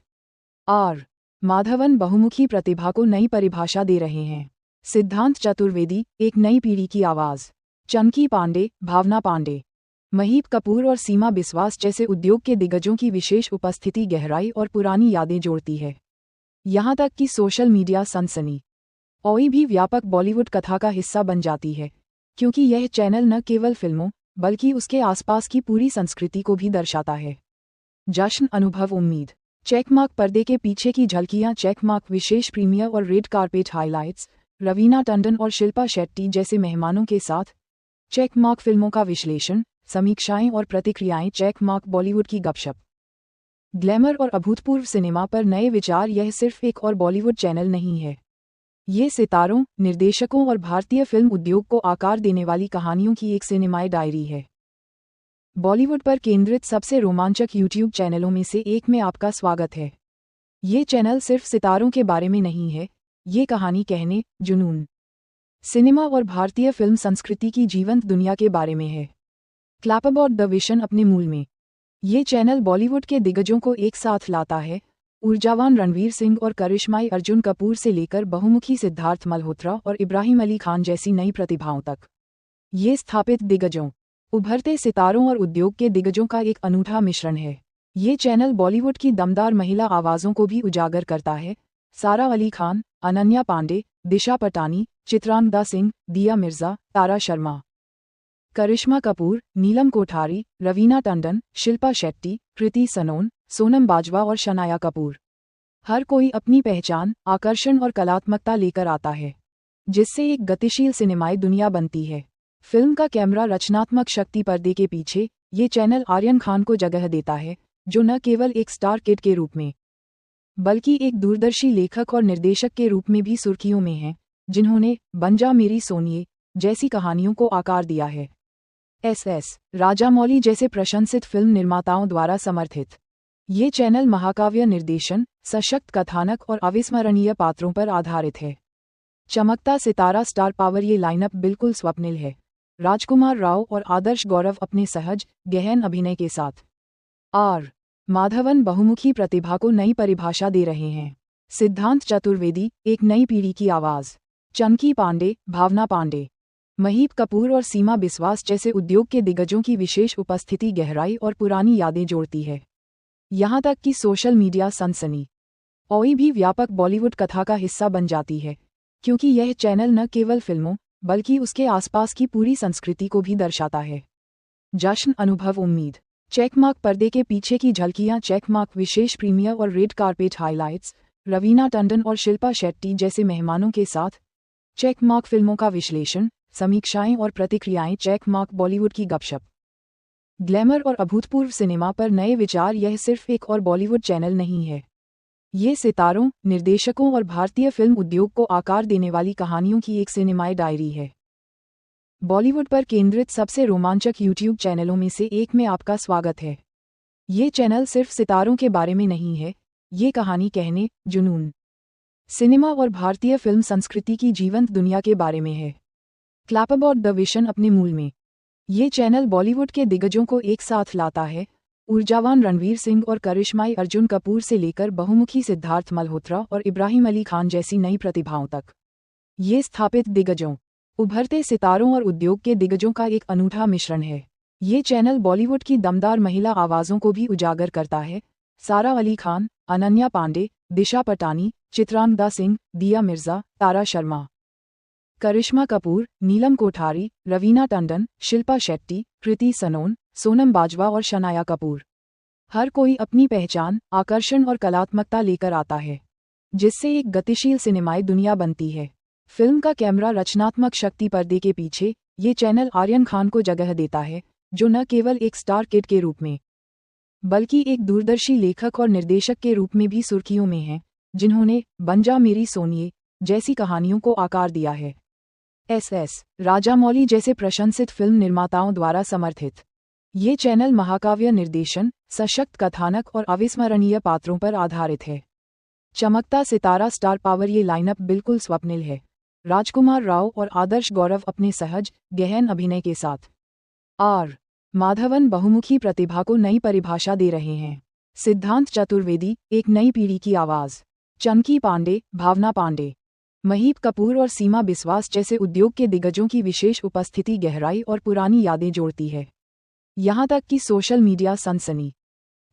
Speaker 1: आर माधवन बहुमुखी प्रतिभा को नई परिभाषा दे रहे हैं। सिद्धांत चतुर्वेदी, एक नई पीढ़ी की आवाज़। चंकी पांडे, भावना पांडे, महीप कपूर और सीमा बिस्वास जैसे उद्योग के दिग्गजों की विशेष उपस्थिति गहराई और पुरानी यादें जोड़ती है। यहाँ तक कि सोशल मीडिया सनसनी औई भी व्यापक बॉलीवुड कथा का हिस्सा बन जाती है, क्योंकि यह चैनल न केवल फिल्मों बल्कि उसके आसपास की पूरी संस्कृति को भी दर्शाता है। जश्न, अनुभव, उम्मीद। चेकमार्क, पर्दे के पीछे की झलकियां। चेकमार्क विशेष प्रीमियर और red carpet highlights, Raveena Tandon और शिल्पा शेट्टी जैसे मेहमानों के साथ। चेकमार्क फिल्मों का विश्लेषण, समीक्षाएं और प्रतिक्रियाएं। चेकमार्क बॉलीवुड की गपशप, ग्लैमर और अभूतपूर्व सिनेमा पर नए विचार। यह सिर्फ एक और बॉलीवुड चैनल नहीं है, ये सितारों, निर्देशकों और भारतीय फिल्म उद्योग को आकार देने वाली कहानियों की एक सिनेमाई डायरी है। बॉलीवुड पर केंद्रित सबसे रोमांचक यूट्यूब चैनलों में से एक में आपका स्वागत है। ये चैनल सिर्फ सितारों के बारे में नहीं है, ये कहानी कहने, जुनून, सिनेमा और भारतीय फिल्म संस्कृति की जीवंत दुनिया के बारे में है। क्लैप अबाउट द विशन अपने मूल में, ये चैनल बॉलीवुड के दिग्गजों को एक साथ लाता है। ऊर्जावान रणवीर सिंह और करिश्माई अर्जुन कपूर से लेकर बहुमुखी सिद्धार्थ मल्होत्रा और इब्राहिम अली खान जैसी नई प्रतिभाओं तक, ये स्थापित दिग्गजों, उभरते सितारों और उद्योग के दिग्गजों का एक अनूठा मिश्रण है। ये चैनल बॉलीवुड की दमदार महिला आवाज़ों को भी उजागर करता है। सारा अली खान, अनन्या पांडे, दिशा पटानी, चित्रांगदा सिंह, दिया मिर्जा, तारा शर्मा, करिश्मा कपूर, नीलम कोठारी, रवीना टंडन, शिल्पा शेट्टी, कृति सनोन, सोनम बाजवा और शनाया कपूर। हर कोई अपनी पहचान, आकर्षण और कलात्मकता लेकर आता है, जिससे एक गतिशील सिनेमाई दुनिया बनती है। फिल्म का कैमरा रचनात्मक शक्ति पर्दे के पीछे, ये चैनल आर्यन खान को जगह देता है, जो न केवल एक स्टार किड के रूप में, बल्कि एक दूरदर्शी लेखक और निर्देशक के रूप में भी सुर्खियों में हैं, जिन्होंने बन जा मेरी सोनिए जैसी कहानियों को आकार दिया है। एस राजामौली जैसे प्रशंसित फिल्म निर्माताओं द्वारा समर्थित, ये चैनल महाकाव्य निर्देशन, सशक्त कथानक और अविस्मरणीय पात्रों पर आधारित है। चमकता सितारा स्टार पावर, ये लाइनअप बिल्कुल स्वप्निल है। राजकुमार राव और आदर्श गौरव अपने सहज, गहन अभिनय के साथ आर माधवन बहुमुखी प्रतिभा को नई परिभाषा दे रहे हैं। सिद्धांत चतुर्वेदी, एक नई पीढ़ी की आवाज़। चंकी पांडे, भावना पांडे, महीप कपूर और सीमा बिस्वास जैसे उद्योग के दिग्गजों की विशेष उपस्थिति गहराई और पुरानी यादें जोड़ती है। यहाँ तक कि सोशल मीडिया सनसनी औई भी व्यापक बॉलीवुड कथा का हिस्सा बन जाती है, क्योंकि यह चैनल न केवल फिल्मों बल्कि उसके आसपास की पूरी संस्कृति को भी दर्शाता है। जश्न, अनुभव, उम्मीद। चेकमार्क पर्दे के पीछे की झलकियाँ, चेकमार्क विशेष प्रीमियर और red carpet highlights, Raveena Tandon और शिल्पा शेट्टी जैसे मेहमानों के साथ। चेकमार्क फिल्मों का विश्लेषण, समीक्षाएं और प्रतिक्रियाएं। चेकमार्क बॉलीवुड की गपशप, ग्लैमर और अभूतपूर्व सिनेमा पर नए विचार। यह सिर्फ एक और बॉलीवुड चैनल नहीं है, ये सितारों, निर्देशकों और भारतीय फिल्म उद्योग को आकार देने वाली कहानियों की एक सिनेमाई डायरी है। बॉलीवुड पर केंद्रित सबसे रोमांचक यूट्यूब चैनलों में से एक में आपका स्वागत है। ये चैनल सिर्फ सितारों के बारे में नहीं है, ये कहानी कहने, जुनून, सिनेमा और भारतीय फिल्म संस्कृति की जीवंत दुनिया के बारे में है। क्लैप अबाउट द विशन अपने मूल में, ये चैनल बॉलीवुड के दिग्गजों को एक साथ लाता है। ऊर्जावान रणवीर सिंह और करिश्माई अर्जुन कपूर से लेकर बहुमुखी सिद्धार्थ मल्होत्रा और इब्राहिम अली खान जैसी नई प्रतिभाओं तक, ये स्थापित दिग्गजों, उभरते सितारों और उद्योग के दिग्गजों का एक अनूठा मिश्रण है। ये चैनल बॉलीवुड की दमदार महिला आवाज़ों को भी उजागर करता है। सारा अली खान, अनन्या पांडे, दिशा पटानी, चित्रांगदा सिंह, दिया मिर्जा, तारा शर्मा, करिश्मा कपूर, नीलम कोठारी, रवीना टंडन, शिल्पा शेट्टी, कृति सनोन, सोनम बाजवा और शनाया कपूर। हर कोई अपनी पहचान, आकर्षण और कलात्मकता लेकर आता है, जिससे एक गतिशील सिनेमाई दुनिया बनती है। फिल्म का कैमरा रचनात्मक शक्ति पर्दे के पीछे, ये चैनल आर्यन खान को जगह देता है, जो न केवल एक स्टार किड के रूप में, बल्कि एक दूरदर्शी लेखक और निर्देशक के रूप में भी सुर्खियों में हैं, जिन्होंने बन जा मेरी सोनिए जैसी कहानियों को आकार दिया है। एस राजामौली जैसे प्रशंसित फिल्म निर्माताओं द्वारा समर्थित, ये चैनल महाकाव्य निर्देशन, सशक्त कथानक और अविस्मरणीय पात्रों पर आधारित है। चमकता सितारा स्टार पावर, ये लाइनअप बिल्कुल स्वप्निल है। राजकुमार राव और आदर्श गौरव अपने सहज, गहन अभिनय के साथ आर माधवन बहुमुखी प्रतिभा को नई परिभाषा दे रहे हैं। सिद्धांत चतुर्वेदी, एक नई पीढ़ी की आवाज़। चंकी पांडे, भावना पांडे, महीप कपूर और सीमा बिस्वास जैसे उद्योग के दिग्गजों की विशेष उपस्थिति गहराई और पुरानी यादें जोड़ती है। यहाँ तक कि सोशल मीडिया सनसनी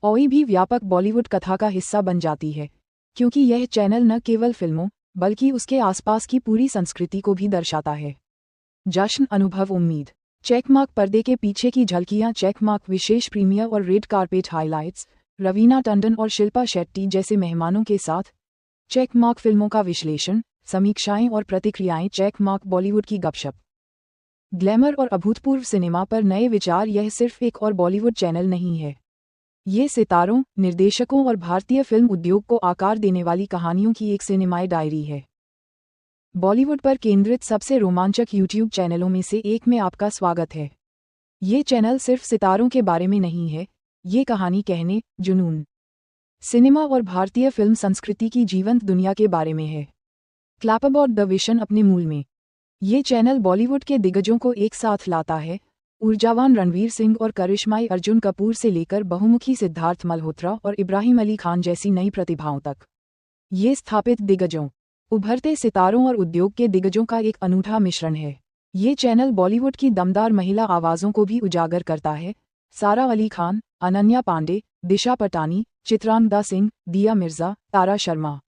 Speaker 1: औई भी व्यापक बॉलीवुड कथा का हिस्सा बन जाती है, क्योंकि यह चैनल न केवल फिल्मों बल्कि उसके आसपास की पूरी संस्कृति को भी दर्शाता है। जश्न, अनुभव, उम्मीद। चेकमार्क पर्दे के पीछे की झलकियाँ, चेकमार्क विशेष प्रीमियर और red carpet highlights, Raveena Tandon और शिल्पा शेट्टी जैसे मेहमानों के साथ। चेकमार्क फिल्मों का विश्लेषण, समीक्षाएं और प्रतिक्रियाएं। चेकमार्क बॉलीवुड की गपशप, ग्लैमर और अभूतपूर्व सिनेमा पर नए विचार। यह सिर्फ एक और बॉलीवुड चैनल नहीं है, ये सितारों, निर्देशकों और भारतीय फिल्म उद्योग को आकार देने वाली कहानियों की एक सिनेमाई डायरी है। बॉलीवुड पर केंद्रित सबसे रोमांचक यूट्यूब चैनलों में से एक में आपका स्वागत है। ये चैनल सिर्फ सितारों के बारे में नहीं है, ये कहानी कहने, जुनून, सिनेमा और भारतीय फिल्म संस्कृति की जीवंत दुनिया के बारे में है। क्लैप अबाउट द विशन अपने मूल में, ये चैनल बॉलीवुड के दिग्गजों को एक साथ लाता है। ऊर्जावान रणवीर सिंह और करिश्माई अर्जुन कपूर से लेकर बहुमुखी सिद्धार्थ मल्होत्रा और इब्राहिम अली खान जैसी नई प्रतिभाओं तक, ये स्थापित दिग्गजों, उभरते सितारों और उद्योग के दिग्गजों का एक अनूठा मिश्रण है। ये चैनल बॉलीवुड की दमदार महिला आवाज़ों को भी उजागर करता है। सारा अली खान, अनन्या पांडे, दिशा पटानी, चित्रांगदा सिंह, दिया मिर्जा, तारा शर्मा,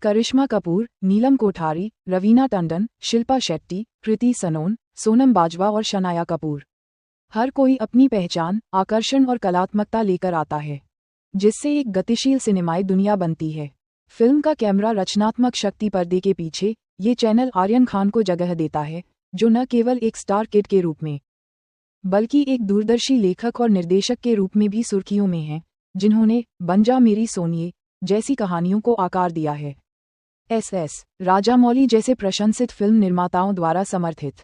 Speaker 1: करिश्मा कपूर, नीलम कोठारी, रवीना टंडन, शिल्पा शेट्टी, कृति सनोन, सोनम बाजवा और शनाया कपूर। हर कोई अपनी पहचान, आकर्षण और कलात्मकता लेकर आता है, जिससे एक गतिशील सिनेमाई दुनिया बनती है। फिल्म का कैमरा रचनात्मक शक्ति पर्दे के पीछे, ये चैनल आर्यन खान को जगह देता है, जो न केवल एक स्टार किड के रूप में, बल्कि एक दूरदर्शी लेखक और निर्देशक के रूप में भी सुर्खियों में हैं, जिन्होंने बन जा मेरी सोनिए जैसी कहानियों को आकार दिया है। एस राजामौली जैसे प्रशंसित फिल्म निर्माताओं द्वारा समर्थित,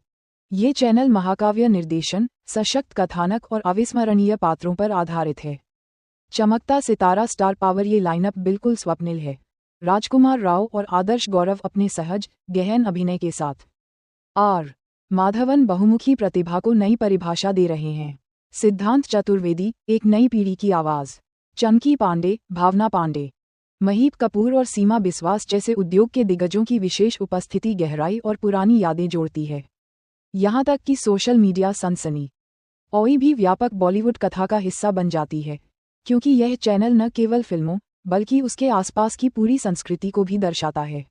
Speaker 1: ये चैनल महाकाव्य निर्देशन, सशक्त कथानक और अविस्मरणीय पात्रों पर आधारित है। चमकता सितारा स्टार पावर, ये लाइनअप बिल्कुल स्वप्निल है। राजकुमार राव और आदर्श गौरव अपने सहज, गहन अभिनय के साथ आर माधवन बहुमुखी प्रतिभा को नई परिभाषा दे रहे हैं। सिद्धांत चतुर्वेदी, एक नई पीढ़ी की आवाज़। चंकी पांडे, भावना पांडे, महीप कपूर और सीमा बिस्वास जैसे उद्योग के दिग्गजों की विशेष उपस्थिति गहराई और पुरानी यादें जोड़ती है। यहाँ तक कि सोशल मीडिया सनसनी ओई भी व्यापक बॉलीवुड कथा का हिस्सा बन जाती है, क्योंकि यह चैनल न केवल फिल्मों बल्कि उसके आसपास की पूरी संस्कृति को भी दर्शाता है।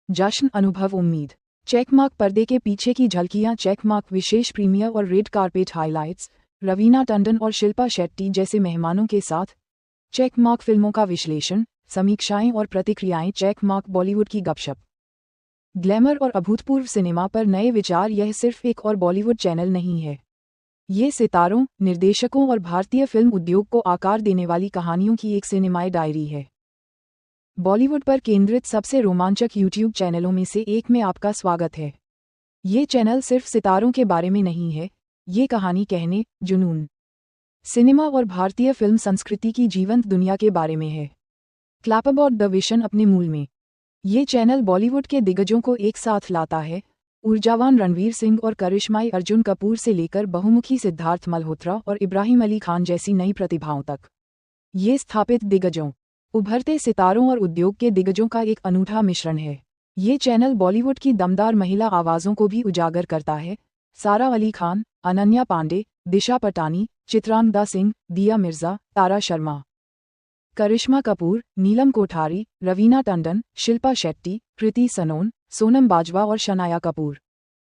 Speaker 1: जश्न, अनुभव, उम्मीद, चेकमार्क, पर्दे के पीछे की झलकियां, चेकमार्क, विशेष प्रीमियर और red carpet highlights, Raveena Tandon और शिल्पा शेट्टी जैसे मेहमानों के साथ चेकमार्क, फिल्मों का विश्लेषण, समीक्षाएं और प्रतिक्रियाएं, चेकमार्क, बॉलीवुड की गपशप, ग्लैमर और अभूतपूर्व सिनेमा पर नए विचार। यह सिर्फ एक और बॉलीवुड चैनल नहीं है, ये सितारों, निर्देशकों और भारतीय फिल्म उद्योग को आकार देने वाली कहानियों की एक सिनेमाई डायरी है। बॉलीवुड पर केंद्रित सबसे रोमांचक यूट्यूब चैनलों में से एक में आपका स्वागत है। ये चैनल सिर्फ सितारों के बारे में नहीं है, ये कहानी कहने, जुनून, सिनेमा और भारतीय फिल्म संस्कृति की जीवंत दुनिया के बारे में है। क्लैप अबाउट द विशन अपने मूल में, ये चैनल बॉलीवुड के दिग्गजों को एक साथ लाता है। ऊर्जावान रणवीर सिंह और करिश्माई अर्जुन कपूर से लेकर बहुमुखी सिद्धार्थ मल्होत्रा और इब्राहिम अली खान जैसी नई प्रतिभाओं तक, ये स्थापित दिग्गजों, उभरते सितारों और उद्योग के दिग्गजों का एक अनूठा मिश्रण है। ये चैनल बॉलीवुड की दमदार महिला आवाज़ों को भी उजागर करता है। सारा अली खान, अनन्या पांडे, दिशा पटानी, चित्रांगदा सिंह, दिया मिर्जा, तारा शर्मा, करिश्मा कपूर, नीलम कोठारी, रवीना टंडन, शिल्पा शेट्टी, कृति सनोन, सोनम बाजवा और शनाया कपूर।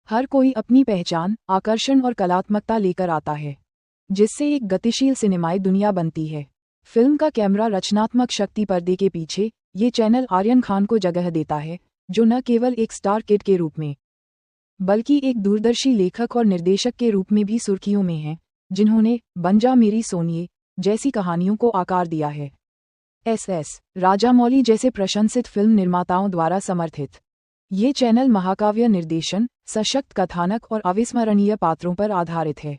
Speaker 1: हर कोई अपनी पहचान, आकर्षण और कलात्मकता लेकर आता है, जिससे एक गतिशील सिनेमाई दुनिया बनती है। फिल्म का कैमरा रचनात्मक शक्ति पर्दे के पीछे, ये चैनल आर्यन खान को जगह देता है, जो न केवल एक स्टार किड के रूप में, बल्कि एक दूरदर्शी लेखक और निर्देशक के रूप में भी सुर्खियों में हैं, जिन्होंने बन जा मेरी सोनिए जैसी कहानियों को आकार दिया है। एस राजामौली जैसे प्रशंसित फिल्म निर्माताओं द्वारा समर्थित, ये चैनल महाकाव्य निर्देशन, सशक्त कथानक और अविस्मरणीय पात्रों पर आधारित है।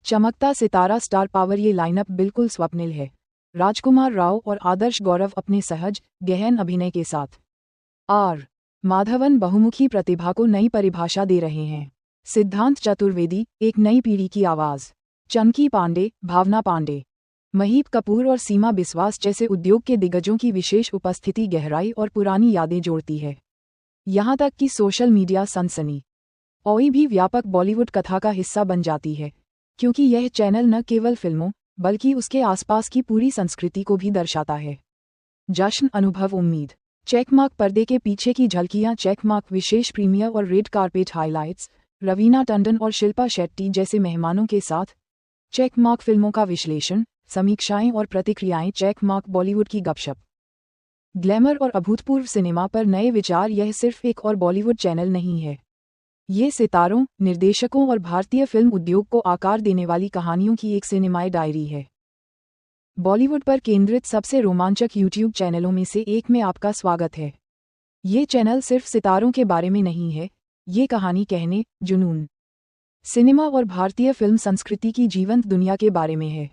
Speaker 1: चमकता सितारा स्टार पावर, ये लाइनअप बिल्कुल स्वप्निल है। राजकुमार राव और आदर्श गौरव अपने सहज, गहन अभिनय के साथ आर माधवन बहुमुखी प्रतिभा को नई परिभाषा दे रहे हैं। सिद्धांत चतुर्वेदी, एक नई पीढ़ी की आवाज़। चंकी पांडे, भावना पांडे, महीप कपूर और सीमा बिस्वास जैसे उद्योग के दिग्गजों की विशेष उपस्थिति गहराई और पुरानी यादें जोड़ती है। यहाँ तक कि सोशल मीडिया सनसनी ओई भी व्यापक बॉलीवुड कथा का हिस्सा बन जाती है, क्योंकि यह चैनल न केवल फिल्मों बल्कि उसके आसपास की पूरी संस्कृति को भी दर्शाता है। जश्न, अनुभव, उम्मीद, चेकमार्क, पर्दे के पीछे की झलकियां, चेकमार्क, विशेष प्रीमियर और red carpet highlights, Raveena Tandon और शिल्पा शेट्टी जैसे मेहमानों के साथ चेकमार्क, फिल्मों का विश्लेषण, समीक्षाएं और प्रतिक्रियाएं, चेकमार्क, बॉलीवुड की गपशप, ग्लैमर और अभूतपूर्व सिनेमा पर नए विचार। यह सिर्फ एक और बॉलीवुड चैनल नहीं है, ये सितारों, निर्देशकों और भारतीय फिल्म उद्योग को आकार देने वाली कहानियों की एक सिनेमाई डायरी है। बॉलीवुड पर केंद्रित सबसे रोमांचक यूट्यूब चैनलों में से एक में आपका स्वागत है। ये चैनल सिर्फ सितारों के बारे में नहीं है, ये कहानी कहने, जुनून, सिनेमा और भारतीय फिल्म संस्कृति की जीवंत दुनिया के बारे में है।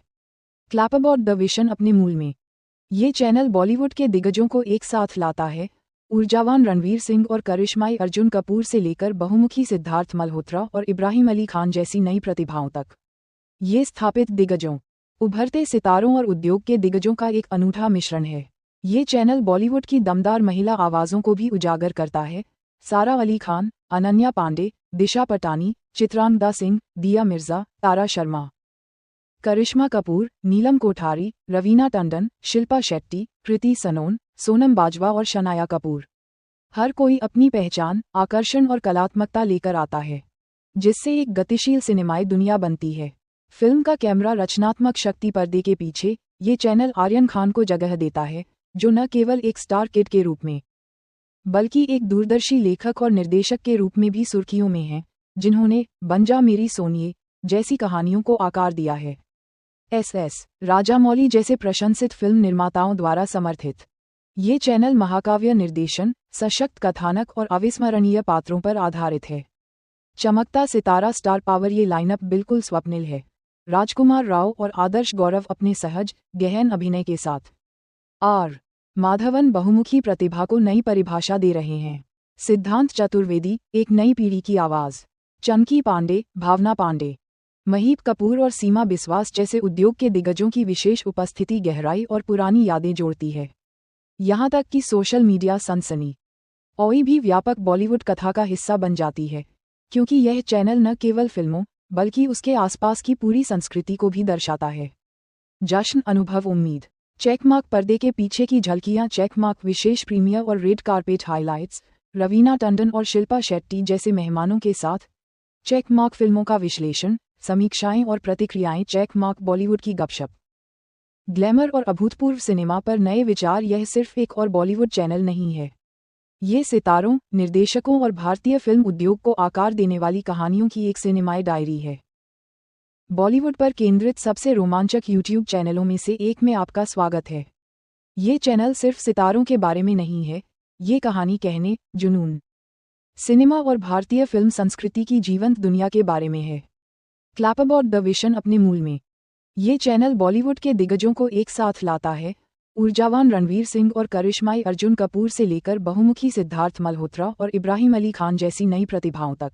Speaker 1: क्लैप अबाउट द विशन अपने मूल में, ये चैनल बॉलीवुड के दिग्गजों को एक साथ लाता है। ऊर्जावान रणवीर सिंह और करिश्माई अर्जुन कपूर से लेकर बहुमुखी सिद्धार्थ मल्होत्रा और इब्राहिम अली खान जैसी नई प्रतिभाओं तक, ये स्थापित दिग्गजों, उभरते सितारों और उद्योग के दिग्गजों का एक अनूठा मिश्रण है। ये चैनल बॉलीवुड की दमदार महिला आवाज़ों को भी उजागर करता है। सारा अली खान, अनन्या पांडे, दिशा पटानी, चित्रांगदा सिंह, दिया मिर्जा, तारा शर्मा, करिश्मा कपूर, नीलम कोठारी, रवीना टंडन, शिल्पा शेट्टी, कृति सनोन, सोनम बाजवा और शनाया कपूर। हर कोई अपनी पहचान, आकर्षण और कलात्मकता लेकर आता है, जिससे एक गतिशील सिनेमाई दुनिया बनती है। फिल्म का कैमरा रचनात्मक शक्ति पर्दे के पीछे, ये चैनल आर्यन खान को जगह देता है, जो न केवल एक स्टार किड के रूप में, बल्कि एक दूरदर्शी लेखक और निर्देशक के रूप में भी सुर्खियों में हैं, जिन्होंने बन जा मेरी सोनिए जैसी कहानियों को आकार दिया है। एस राजामौली जैसे प्रशंसित फिल्म निर्माताओं द्वारा समर्थित, ये चैनल महाकाव्य निर्देशन, सशक्त कथानक और अविस्मरणीय पात्रों पर आधारित है। चमकता सितारा स्टार पावर, ये लाइनअप बिल्कुल स्वप्निल है। राजकुमार राव और आदर्श गौरव अपने सहज, गहन अभिनय के साथ आर माधवन बहुमुखी प्रतिभा को नई परिभाषा दे रहे हैं। सिद्धांत चतुर्वेदी, एक नई पीढ़ी की आवाज़। चंकी पांडे, भावना पांडे, महीप कपूर और सीमा बिस्वास जैसे उद्योग के दिग्गजों की विशेष उपस्थिति गहराई और पुरानी यादें जोड़ती है। यहाँ तक कि सोशल मीडिया सनसनी ओई भी व्यापक बॉलीवुड कथा का हिस्सा बन जाती है, क्योंकि यह चैनल न केवल फिल्मों बल्कि उसके आसपास की पूरी संस्कृति को भी दर्शाता है। जश्न, अनुभव, उम्मीद। चेकमार्क पर्दे के पीछे की झलकियां, चेकमार्क विशेष प्रीमियर और red carpet highlights, Raveena Tandon और शिल्पा शेट्टी जैसे मेहमानों के साथ। चेकमार्क फिल्मों का विश्लेषण, समीक्षाएं और प्रतिक्रियाएं। चेकमार्क बॉलीवुड की गपशप, ग्लैमर और अभूतपूर्व सिनेमा पर नए विचार। यह सिर्फ एक और बॉलीवुड चैनल नहीं है, ये सितारों, निर्देशकों और भारतीय फिल्म उद्योग को आकार देने वाली कहानियों की एक सिनेमाई डायरी है। बॉलीवुड पर केंद्रित सबसे रोमांचक यूट्यूब चैनलों में से एक में आपका स्वागत है। ये चैनल सिर्फ सितारों के बारे में नहीं है, ये कहानी कहने, जुनून, सिनेमा और भारतीय फिल्म संस्कृति की जीवंत दुनिया के बारे में है। क्लैप अबाउट द विशन अपने मूल में, ये चैनल बॉलीवुड के दिग्गजों को एक साथ लाता है। ऊर्जावान रणवीर सिंह और करिश्माई अर्जुन कपूर से लेकर बहुमुखी सिद्धार्थ मल्होत्रा और इब्राहिम अली खान जैसी नई प्रतिभाओं तक,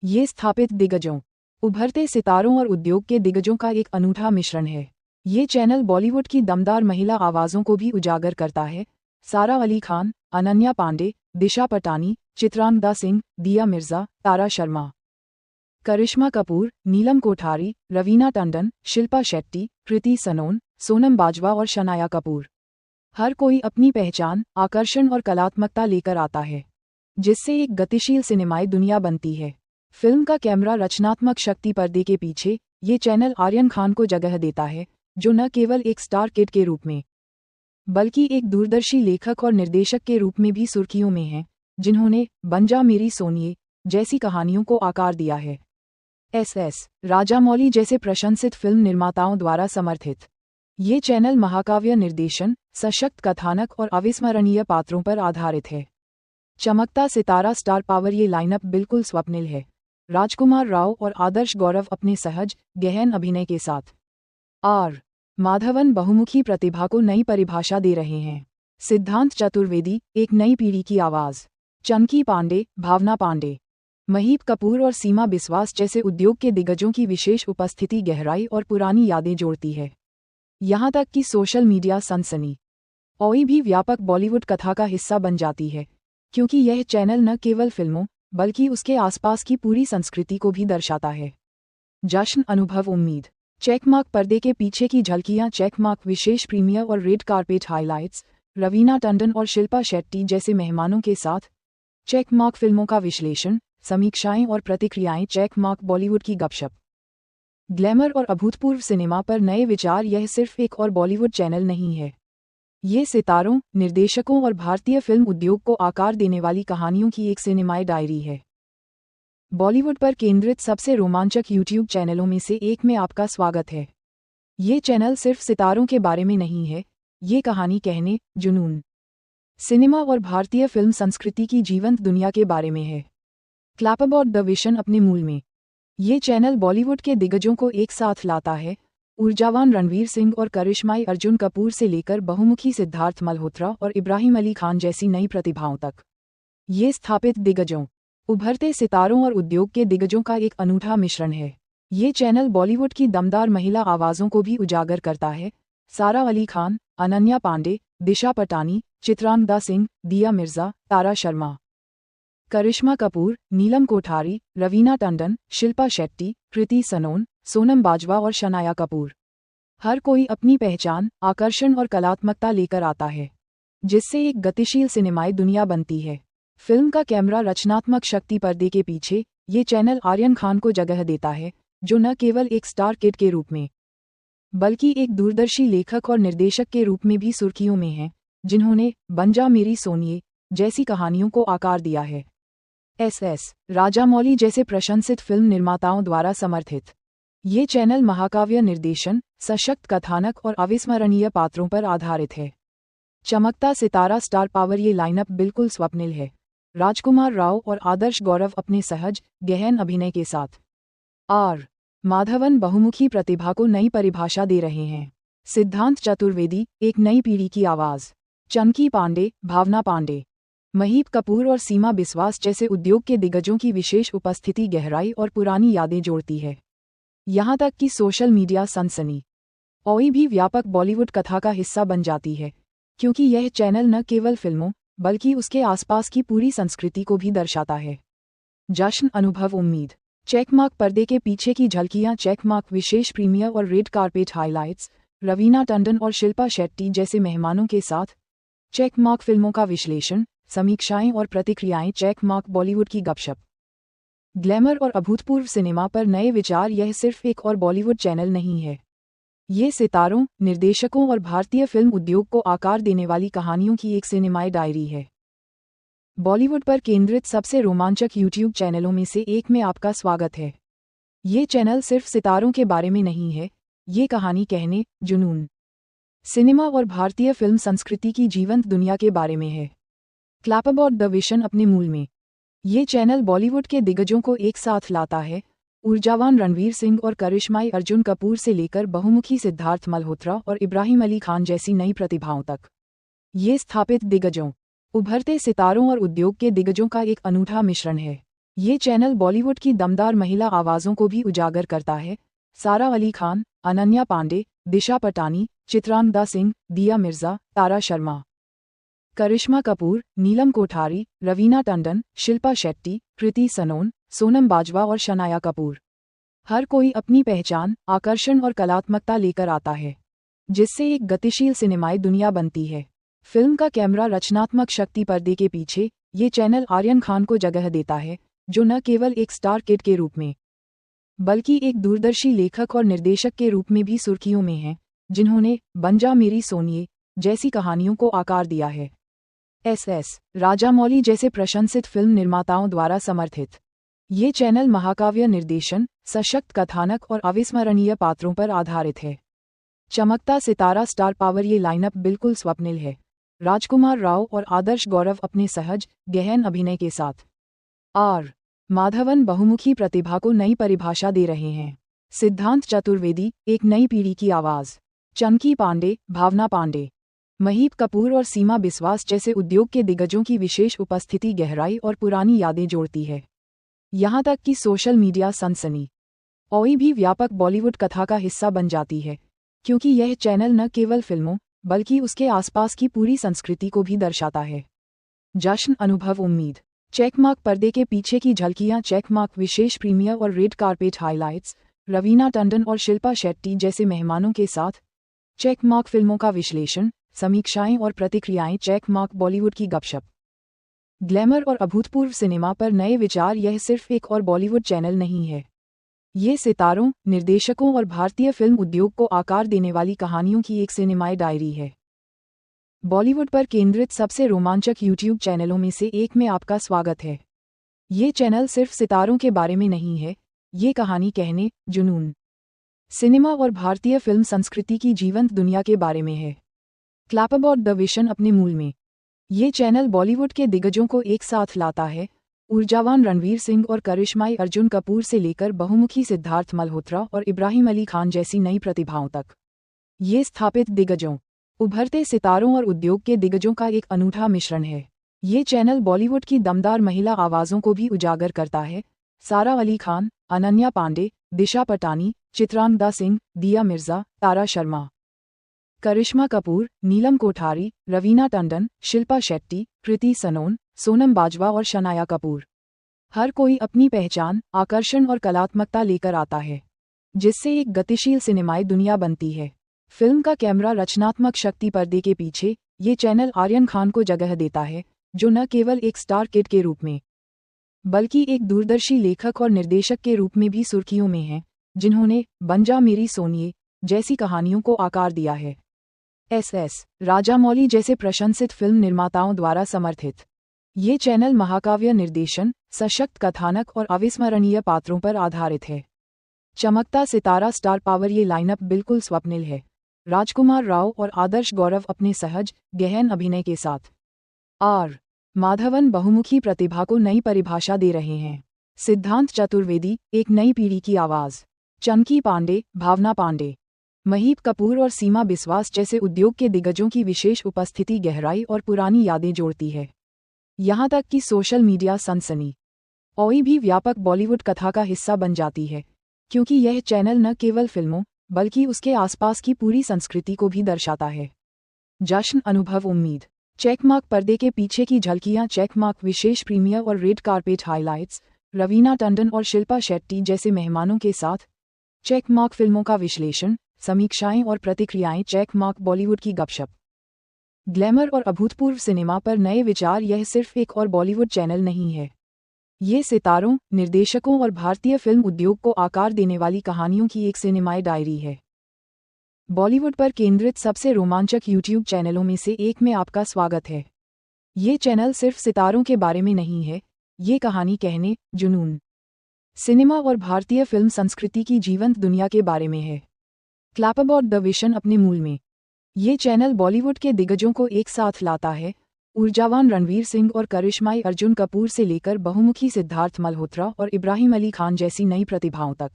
Speaker 1: ये स्थापित दिग्गजों, उभरते सितारों और उद्योग के दिग्गजों का एक अनूठा मिश्रण है। ये चैनल बॉलीवुड की दमदार महिला आवाज़ों को भी उजागर करता है। सारा अली खान, अनन्या पांडे, दिशा पटानी, चित्रांगदा सिंह, दिया मिर्जा, तारा शर्मा, करिश्मा कपूर, नीलम कोठारी, रवीना टंडन, शिल्पा शेट्टी, कृति सनोन, सोनम बाजवा और शनाया कपूर। हर कोई अपनी पहचान, आकर्षण और कलात्मकता लेकर आता है, जिससे एक गतिशील सिनेमाई दुनिया बनती है। फिल्म का कैमरा रचनात्मक शक्ति पर्दे के पीछे, ये चैनल आर्यन खान को जगह देता है, जो न केवल एक स्टार किड के रूप में, बल्कि एक दूरदर्शी लेखक और निर्देशक के रूप में भी सुर्खियों में हैं, जिन्होंने बन जा मेरी सोनिए जैसी कहानियों को आकार दिया है। एस राजामौली जैसे प्रशंसित फिल्म निर्माताओं द्वारा समर्थित, ये चैनल महाकाव्य निर्देशन, सशक्त कथानक और अविस्मरणीय पात्रों पर आधारित है। चमकता सितारा स्टार पावर, ये लाइनअप बिल्कुल स्वप्निल है। राजकुमार राव और आदर्श गौरव अपने सहज, गहन अभिनय के साथ आर माधवन बहुमुखी प्रतिभा को नई परिभाषा दे रहे हैं। सिद्धांत चतुर्वेदी, एक नई पीढ़ी की आवाज़। चंकी पांडे, भावना पांडे, महीप कपूर और सीमा बिस्वास जैसे उद्योग के दिग्गजों की विशेष उपस्थिति गहराई और पुरानी यादें जोड़ती है। यहाँ तक कि सोशल मीडिया सनसनी ओई भी व्यापक बॉलीवुड कथा का हिस्सा बन जाती है, क्योंकि यह चैनल न केवल फिल्मों बल्कि उसके आसपास की पूरी संस्कृति को भी दर्शाता है। जश्न, अनुभव, उम्मीद। चेकमार्क पर्दे के पीछे की झलकियां, चेकमार्क विशेष प्रीमियर और red carpet highlights, Raveena Tandon और शिल्पा शेट्टी जैसे मेहमानों के साथ। चेकमार्क फिल्मों का विश्लेषण, समीक्षाएं और प्रतिक्रियाएं। चेकमार्क बॉलीवुड की गपशप, ग्लैमर और अभूतपूर्व सिनेमा पर नए विचार। यह सिर्फ एक और बॉलीवुड चैनल नहीं है, ये सितारों, निर्देशकों और भारतीय फिल्म उद्योग को आकार देने वाली कहानियों की एक सिनेमाई डायरी है। बॉलीवुड पर केंद्रित सबसे रोमांचक यूट्यूब चैनलों में से एक में आपका स्वागत है। ये चैनल सिर्फ सितारों के बारे में नहीं है, ये कहानी कहने, जुनून, सिनेमा और भारतीय फिल्म संस्कृति की जीवंत दुनिया के बारे में है। क्लैप अबाउट द विशन अपने मूल में, ये चैनल बॉलीवुड के दिग्गजों को एक साथ लाता है। ऊर्जावान रणवीर सिंह और करिश्माई अर्जुन कपूर से लेकर बहुमुखी सिद्धार्थ मल्होत्रा और इब्राहिम अली खान जैसी नई प्रतिभाओं तक, ये स्थापित दिग्गजों, उभरते सितारों और उद्योग के दिग्गजों का एक अनूठा मिश्रण है। ये चैनल बॉलीवुड की दमदार महिला आवाज़ों को भी उजागर करता है। सारा अली खान, अनन्या पांडे, दिशा पटानी, चित्रांगदा सिंह, दिया मिर्जा, तारा शर्मा, करिश्मा कपूर, नीलम कोठारी, रवीना टंडन, शिल्पा शेट्टी, कृति सनोन, सोनम बाजवा और शनाया कपूर। हर कोई अपनी पहचान, आकर्षण और कलात्मकता लेकर आता है, जिससे एक गतिशील सिनेमाई दुनिया बनती है। फिल्म का कैमरा रचनात्मक शक्ति पर्दे के पीछे, ये चैनल आर्यन खान को जगह देता है, जो न केवल एक स्टार किड के रूप में, बल्कि एक दूरदर्शी लेखक और निर्देशक के रूप में भी सुर्खियों में हैं, जिन्होंने बन जा मेरी सोनिए जैसी कहानियों को आकार दिया है। एस राजामौली जैसे प्रशंसित फिल्म निर्माताओं द्वारा समर्थित ये चैनल महाकाव्य निर्देशन, सशक्त कथानक और अविस्मरणीय पात्रों पर आधारित है। चमकता सितारा स्टार पावर, ये लाइनअप बिल्कुल स्वप्निल है। राजकुमार राव और आदर्श गौरव अपने सहज, गहन अभिनय के साथ आर माधवन बहुमुखी प्रतिभा को नई परिभाषा दे रहे हैं। सिद्धांत चतुर्वेदी, एक नई पीढ़ी की आवाज़। चंकी पांडे, भावना पांडे, महीप कपूर और सीमा बिस्वास जैसे उद्योग के दिग्गजों की विशेष उपस्थिति गहराई और पुरानी यादें जोड़ती है। यहाँ तक कि सोशल मीडिया सनसनी ओई भी व्यापक बॉलीवुड कथा का हिस्सा बन जाती है, क्योंकि यह चैनल न केवल फिल्मों बल्कि उसके आसपास की पूरी संस्कृति को भी दर्शाता है। जश्न, अनुभव, उम्मीद। चेकमार्क पर्दे के पीछे की झलकियां, चेकमार्क विशेष प्रीमियर और red carpet highlights, Raveena Tandon और शिल्पा शेट्टी जैसे मेहमानों के साथ चेकमार्क फिल्मों का विश्लेषण, समीक्षाएं और प्रतिक्रियाएं, चेकमार्क बॉलीवुड की गपशप, ग्लैमर और अभूतपूर्व सिनेमा पर नए विचार। यह सिर्फ एक और बॉलीवुड चैनल नहीं है, ये सितारों, निर्देशकों और भारतीय फिल्म उद्योग को आकार देने वाली कहानियों की एक सिनेमाई डायरी है। बॉलीवुड पर केंद्रित सबसे रोमांचक यूट्यूब चैनलों में से एक में आपका स्वागत है। ये चैनल सिर्फ सितारों के बारे में नहीं है, ये कहानी कहने, जुनून, सिनेमा और भारतीय फिल्म संस्कृति की जीवंत दुनिया के बारे में है। क्लैप अबाउट द विशन अपने मूल में, ये चैनल बॉलीवुड के दिग्गजों को एक साथ लाता है। ऊर्जावान रणवीर सिंह और करिश्माई अर्जुन कपूर से लेकर बहुमुखी सिद्धार्थ मल्होत्रा और इब्राहिम अली खान जैसी नई प्रतिभाओं तक, ये स्थापित दिग्गजों, उभरते सितारों और उद्योग के दिग्गजों का एक अनूठा मिश्रण है। ये चैनल बॉलीवुड की दमदार महिला आवाज़ों को भी उजागर करता है। सारा अली खान, अनन्या पांडे, दिशा पटानी, चित्रांगदा सिंह, दिया मिर्जा, तारा शर्मा, करिश्मा कपूर, नीलम कोठारी, रवीना टंडन, शिल्पा शेट्टी, कृति सनोन, सोनम बाजवा और शनाया कपूर। हर कोई अपनी पहचान, आकर्षण और कलात्मकता लेकर आता है, जिससे एक गतिशील सिनेमाई दुनिया बनती है। फिल्म का कैमरा रचनात्मक शक्ति पर्दे के पीछे, ये चैनल आर्यन खान को जगह देता है, जो न केवल एक स्टार किड के रूप में, बल्कि एक दूरदर्शी लेखक और निर्देशक के रूप में भी सुर्खियों में हैं, जिन्होंने बन जा मेरी सोनिए जैसी कहानियों को आकार दिया है। एस राजामौली जैसे प्रशंसित फिल्म निर्माताओं द्वारा समर्थित ये चैनल महाकाव्य निर्देशन, सशक्त कथानक और अविस्मरणीय पात्रों पर आधारित है। चमकता सितारा स्टार पावर, ये लाइनअप बिल्कुल स्वप्निल है। राजकुमार राव और आदर्श गौरव अपने सहज, गहन अभिनय के साथ आर माधवन बहुमुखी प्रतिभा को नई परिभाषा दे रहे हैं। सिद्धांत चतुर्वेदी, एक नई पीढ़ी की आवाज़। चंकी पांडे, भावना पांडे, महीप कपूर और सीमा बिस्वास जैसे उद्योग के दिग्गजों की विशेष उपस्थिति गहराई और पुरानी यादें जोड़ती है। यहाँ तक कि सोशल मीडिया सनसनी ओई भी व्यापक बॉलीवुड कथा का हिस्सा बन जाती है, क्योंकि यह चैनल न केवल फिल्मों बल्कि उसके आसपास की पूरी संस्कृति को भी दर्शाता है। जश्न, अनुभव, उम्मीद। चेकमार्क पर्दे के पीछे की झलकियां, चेकमार्क विशेष प्रीमियर और red carpet highlights, Raveena Tandon और शिल्पा शेट्टी जैसे मेहमानों के साथ चेकमार्क फिल्मों का विश्लेषण, समीक्षाएं और प्रतिक्रियाएं, चेकमार्क बॉलीवुड की गपशप, ग्लैमर और अभूतपूर्व सिनेमा पर नए विचार। यह सिर्फ एक और बॉलीवुड चैनल नहीं है, ये सितारों, निर्देशकों और भारतीय फिल्म उद्योग को आकार देने वाली कहानियों की एक सिनेमाई डायरी है। बॉलीवुड पर केंद्रित सबसे रोमांचक यूट्यूब चैनलों में से एक में आपका स्वागत है। ये चैनल सिर्फ सितारों के बारे में नहीं है, ये कहानी कहने, जुनून, सिनेमा और भारतीय फिल्म संस्कृति की जीवंत दुनिया के बारे में है। क्लैप अबाउट द विशन अपने मूल में, ये चैनल बॉलीवुड के दिग्गजों को एक साथ लाता है। ऊर्जावान रणवीर सिंह और करिश्माई अर्जुन कपूर से लेकर बहुमुखी सिद्धार्थ मल्होत्रा और इब्राहिम अली खान जैसी नई प्रतिभाओं तक, ये स्थापित दिग्गजों, उभरते सितारों और उद्योग के दिग्गजों का एक अनूठा मिश्रण है। ये चैनल बॉलीवुड की दमदार महिला आवाज़ों को भी उजागर करता है। सारा अली खान, अनन्या पांडे, दिशा पटानी, चित्रांगदा सिंह, दिया मिर्जा, तारा शर्मा, करिश्मा कपूर, नीलम कोठारी, रवीना टंडन, शिल्पा शेट्टी, कृति सनोन, सोनम बाजवा और शनाया कपूर। हर कोई अपनी पहचान, आकर्षण और कलात्मकता लेकर आता है, जिससे एक गतिशील सिनेमाई दुनिया बनती है। फिल्म का कैमरा रचनात्मक शक्ति पर्दे के पीछे, ये चैनल आर्यन खान को जगह देता है, जो न केवल एक स्टार किड के रूप में, बल्कि एक दूरदर्शी लेखक और निर्देशक के रूप में भी सुर्खियों में हैं, जिन्होंने बन जा मेरी सोनिए जैसी कहानियों को आकार दिया है। एस राजामौली जैसे प्रशंसित फिल्म निर्माताओं द्वारा समर्थित, ये चैनल महाकाव्य निर्देशन, सशक्त कथानक और अविस्मरणीय पात्रों पर आधारित है। चमकता सितारा स्टार पावर, ये लाइनअप बिल्कुल स्वप्निल है। राजकुमार राव और आदर्श गौरव अपने सहज, गहन अभिनय के साथ, आर माधवन बहुमुखी प्रतिभा को नई परिभाषा दे रहे हैं। सिद्धांत चतुर्वेदी, एक नई पीढ़ी की आवाज़, चंकी पांडे, भावना पांडे, महीप कपूर और सीमा बिस्वास जैसे उद्योग के दिग्गजों की विशेष उपस्थिति गहराई और पुरानी यादें जोड़ती है। यहाँ तक कि सोशल मीडिया सनसनी औई भी व्यापक बॉलीवुड कथा का हिस्सा बन जाती है, क्योंकि यह चैनल न केवल फिल्मों बल्कि उसके आसपास की पूरी संस्कृति को भी दर्शाता है। जश्न, अनुभव, उम्मीद, चेकमार्क, पर्दे के पीछे की झलकियां, चेकमार्क, विशेष प्रीमियर और red carpet highlights, Raveena Tandon और शिल्पा शेट्टी जैसे मेहमानों के साथ, चेकमार्क, फिल्मों का विश्लेषण, समीक्षाएं और प्रतिक्रियाएं, चेकमार्क, बॉलीवुड की गपशप, ग्लैमर और अभूतपूर्व सिनेमा पर नए विचार। यह सिर्फ एक और बॉलीवुड चैनल नहीं है, ये सितारों, निर्देशकों और भारतीय फिल्म उद्योग को आकार देने वाली कहानियों की एक सिनेमाई डायरी है। बॉलीवुड पर केंद्रित सबसे रोमांचक यूट्यूब चैनलों में से एक में आपका स्वागत है। ये चैनल सिर्फ सितारों के बारे में नहीं है, ये कहानी कहने, जुनून, सिनेमा और भारतीय फिल्म संस्कृति की जीवंत दुनिया के बारे में है। क्लैप अबाउट द विशन अपने मूल में, ये चैनल बॉलीवुड के दिग्गजों को एक साथ लाता है। ऊर्जावान रणवीर सिंह और करिश्माई अर्जुन कपूर से लेकर बहुमुखी सिद्धार्थ मल्होत्रा और इब्राहिम अली खान जैसी नई प्रतिभाओं तक,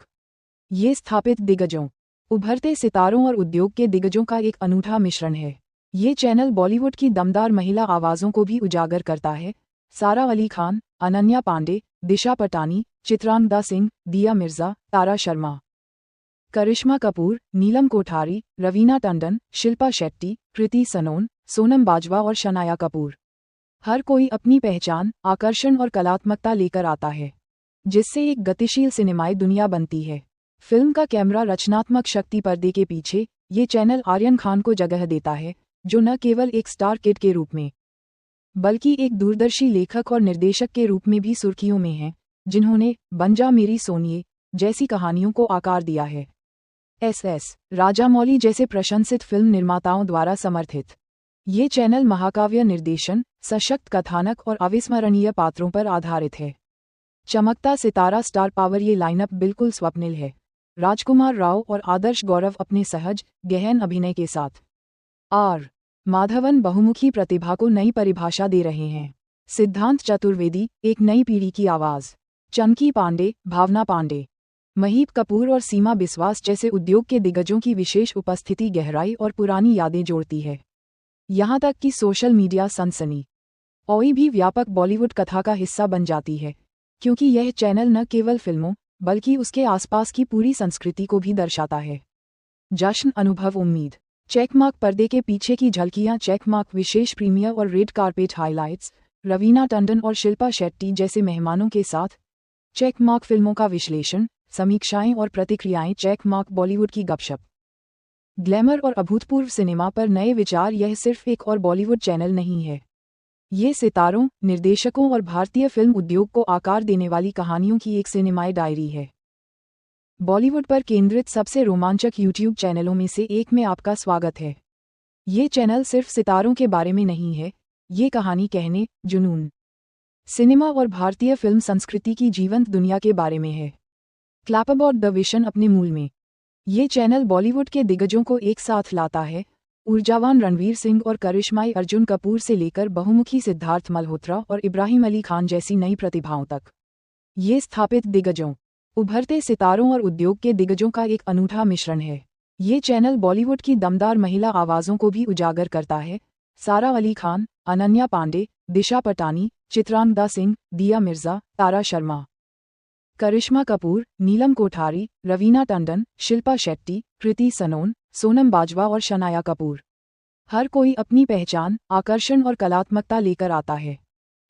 Speaker 1: ये स्थापित दिग्गजों, उभरते सितारों और उद्योग के दिग्गजों का एक अनूठा मिश्रण है। ये चैनल बॉलीवुड की दमदार महिला आवाज़ों को भी उजागर करता है। सारा अली खान, अनन्या पांडे, दिशा पटानी, चित्रांगदा सिंह, दिया मिर्जा, तारा शर्मा, करिश्मा कपूर, नीलम कोठारी, रवीना टंडन, शिल्पा शेट्टी, कृति सनोन, सोनम बाजवा और शनाया कपूर। हर कोई अपनी पहचान, आकर्षण और कलात्मकता लेकर आता है, जिससे एक गतिशील सिनेमाई दुनिया बनती है। फिल्म का कैमरा रचनात्मक शक्ति पर्दे के पीछे, ये चैनल आर्यन खान को जगह देता है, जो न केवल एक स्टार किड के रूप में, बल्कि एक दूरदर्शी लेखक और निर्देशक के रूप में भी सुर्खियों में हैं, जिन्होंने बन जा मेरी सोनिए जैसी कहानियों को आकार दिया है। एस राजामौली जैसे प्रशंसित फिल्म निर्माताओं द्वारा समर्थित, ये चैनल महाकाव्य निर्देशन, सशक्त कथानक और अविस्मरणीय पात्रों पर आधारित है। चमकता सितारा स्टार पावर, ये लाइनअप बिल्कुल स्वप्निल है। राजकुमार राव और आदर्श गौरव अपने सहज, गहन अभिनय के साथ, आर माधवन बहुमुखी प्रतिभा को नई परिभाषा दे रहे हैं। सिद्धांत चतुर्वेदी, एक नई पीढ़ी की आवाज़, चंकी पांडे, भावना पांडे, महीप कपूर और सीमा बिस्वास जैसे उद्योग के दिग्गजों की विशेष उपस्थिति गहराई और पुरानी यादें जोड़ती है। यहाँ तक कि सोशल मीडिया सनसनी औई भी व्यापक बॉलीवुड कथा का हिस्सा बन जाती है, क्योंकि यह चैनल न केवल फिल्मों बल्कि उसके आसपास की पूरी संस्कृति को भी दर्शाता है। जश्न, अनुभव, उम्मीद, चेकमार्क, पर्दे के पीछे की झलकियां, चेकमार्क, विशेष प्रीमियर और red carpet highlights, Raveena Tandon और शिल्पा शेट्टी जैसे मेहमानों के साथ, चेकमार्क, फिल्मों का विश्लेषण, समीक्षाएं और प्रतिक्रियाएं, चेकमार्क, बॉलीवुड की गपशप, ग्लैमर और अभूतपूर्व सिनेमा पर नए विचार। यह सिर्फ एक और बॉलीवुड चैनल नहीं है, ये सितारों, निर्देशकों और भारतीय फिल्म उद्योग को आकार देने वाली कहानियों की एक सिनेमाई डायरी है। बॉलीवुड पर केंद्रित सबसे रोमांचक यूट्यूब चैनलों में से एक में आपका स्वागत है। ये चैनल सिर्फ सितारों के बारे में नहीं है, ये कहानी कहने, जुनून, सिनेमा और भारतीय फिल्म संस्कृति की जीवंत दुनिया के बारे में है। क्लैप अबाउट द विशन अपने मूल में, ये चैनल बॉलीवुड के दिग्गजों को एक साथ लाता है। ऊर्जावान रणवीर सिंह और करिश्माई अर्जुन कपूर से लेकर बहुमुखी सिद्धार्थ मल्होत्रा और इब्राहिम अली खान जैसी नई प्रतिभाओं तक। ये स्थापित दिग्गजों, उभरते सितारों और उद्योग के दिग्गजों का एक अनूठा मिश्रण है। ये चैनल बॉलीवुड की दमदार महिला आवाज़ों को भी उजागर करता है। सारा अली खान, अनन्या पांडे, दिशा पटानी, चित्रांगदा सिंह, दिया मिर्जा, तारा शर्मा, करिश्मा कपूर, नीलम कोठारी, रवीना टंडन, शिल्पा शेट्टी, कृति सनोन, सोनम बाजवा और शनाया कपूर। हर कोई अपनी पहचान, आकर्षण और कलात्मकता लेकर आता है,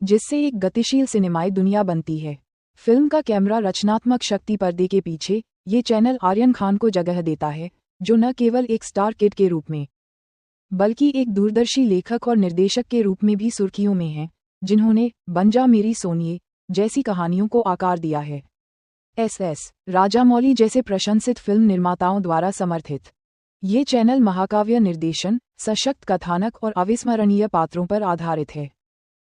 Speaker 1: जिससे एक गतिशील सिनेमाई दुनिया बनती है। फिल्म का कैमरा रचनात्मक शक्ति पर्दे के पीछे ये चैनल आर्यन खान को जगह देता है, जो न केवल एक स्टार किड के रूप में बल्कि एक दूरदर्शी लेखक और निर्देशक के रूप में भी सुर्खियों में हैं, जिन्होंने बन जा मेरी सोनिए जैसी कहानियों को आकार दिया है। एस राजामौली जैसे प्रशंसित फिल्म निर्माताओं द्वारा समर्थित ये चैनल महाकाव्य निर्देशन, सशक्त कथानक और अविस्मरणीय पात्रों पर आधारित है।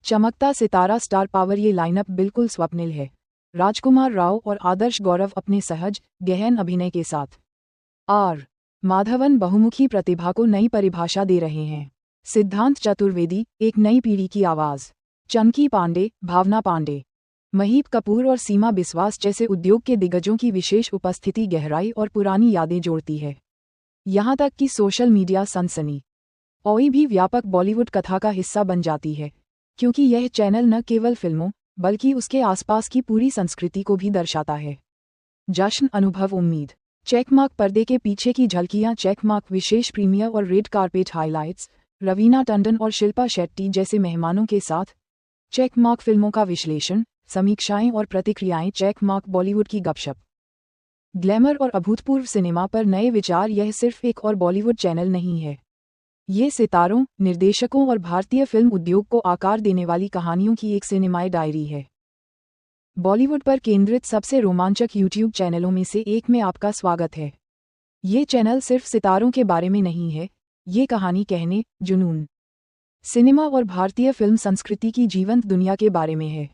Speaker 1: चमकता सितारा स्टार पावर ये लाइनअप बिल्कुल स्वप्निल है। राजकुमार राव और आदर्श गौरव अपने सहज, गहन अभिनय के साथ आर माधवन बहुमुखी प्रतिभा को नई परिभाषा दे रहे हैं। सिद्धांत चतुर्वेदी एक नई पीढ़ी की आवाज़, चंकी पांडे, भावना पांडे, महीप कपूर और सीमा बिस्वास जैसे उद्योग के दिग्गजों की विशेष उपस्थिति गहराई और पुरानी यादें जोड़ती है। यहाँ तक कि सोशल मीडिया सनसनी औई भी व्यापक बॉलीवुड कथा का हिस्सा बन जाती है, क्योंकि यह चैनल न केवल फिल्मों बल्कि उसके आसपास की पूरी संस्कृति को भी दर्शाता है। जश्न, अनुभव, उम्मीद, चेकमार्क पर्दे के पीछे की झलकियाँ, चेकमार्क विशेष प्रीमियर और red carpet highlights, Raveena Tandon और शिल्पा शेट्टी जैसे मेहमानों के साथ चेकमार्क फिल्मों का विश्लेषण, समीक्षाएं और प्रतिक्रियाएं, चेकमार्क बॉलीवुड की गपशप, ग्लैमर और अभूतपूर्व सिनेमा पर नए विचार। यह सिर्फ एक और बॉलीवुड चैनल नहीं है, ये सितारों, निर्देशकों और भारतीय फिल्म उद्योग को आकार देने वाली कहानियों की एक सिनेमाई डायरी है। बॉलीवुड पर केंद्रित सबसे रोमांचक यूट्यूब चैनलों में से एक में आपका स्वागत है। ये चैनल सिर्फ सितारों के बारे में नहीं है, ये कहानी कहने, जुनून, सिनेमा और भारतीय फिल्म संस्कृति की जीवंत दुनिया के बारे में है।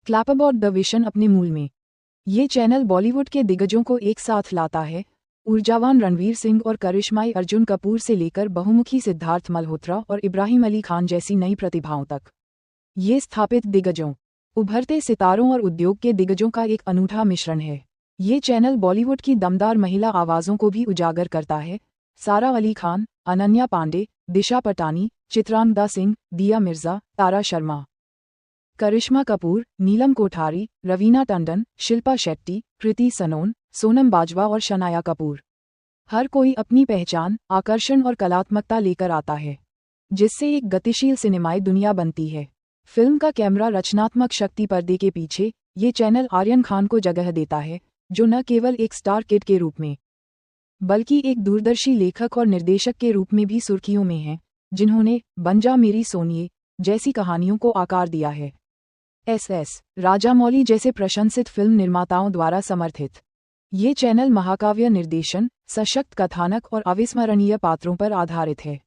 Speaker 1: क्लैप अबाउट द विशन अपने मूल में ये चैनल बॉलीवुड के दिग्गजों को एक साथ लाता है। ऊर्जावान रणवीर सिंह और करिश्माई अर्जुन कपूर से लेकर बहुमुखी सिद्धार्थ मल्होत्रा और इब्राहिम अली खान जैसी नई प्रतिभाओं तक। ये स्थापित दिग्गजों, उभरते सितारों और उद्योग के दिग्गजों का एक अनूठा मिश्रण है। ये चैनल बॉलीवुड की दमदार महिला आवाज़ों को भी उजागर करता है। सारा अली खान, अनन्या पांडे, दिशा पटानी, चित्रांगदा सिंह, दिया मिर्जा, तारा शर्मा, करिश्मा कपूर, नीलम कोठारी, रवीना टंडन, शिल्पा शेट्टी, कृति सनोन, सोनम बाजवा और शनाया कपूर। हर कोई अपनी पहचान, आकर्षण और कलात्मकता लेकर आता है, जिससे एक गतिशील सिनेमाई दुनिया बनती है। फिल्म का कैमरा रचनात्मक शक्ति पर्दे के पीछे ये चैनल आर्यन खान को जगह देता है, जो न केवल एक स्टार किड के रूप में बल्कि एक दूरदर्शी लेखक और निर्देशक के रूप में भी सुर्खियों में हैं, जिन्होंने बन जा मेरी सोनिए जैसी कहानियों को आकार दिया है। एस राजामौली जैसे प्रशंसित फिल्म निर्माताओं द्वारा समर्थित ये चैनल महाकाव्य निर्देशन, सशक्त कथानक और अविस्मरणीय पात्रों पर आधारित है।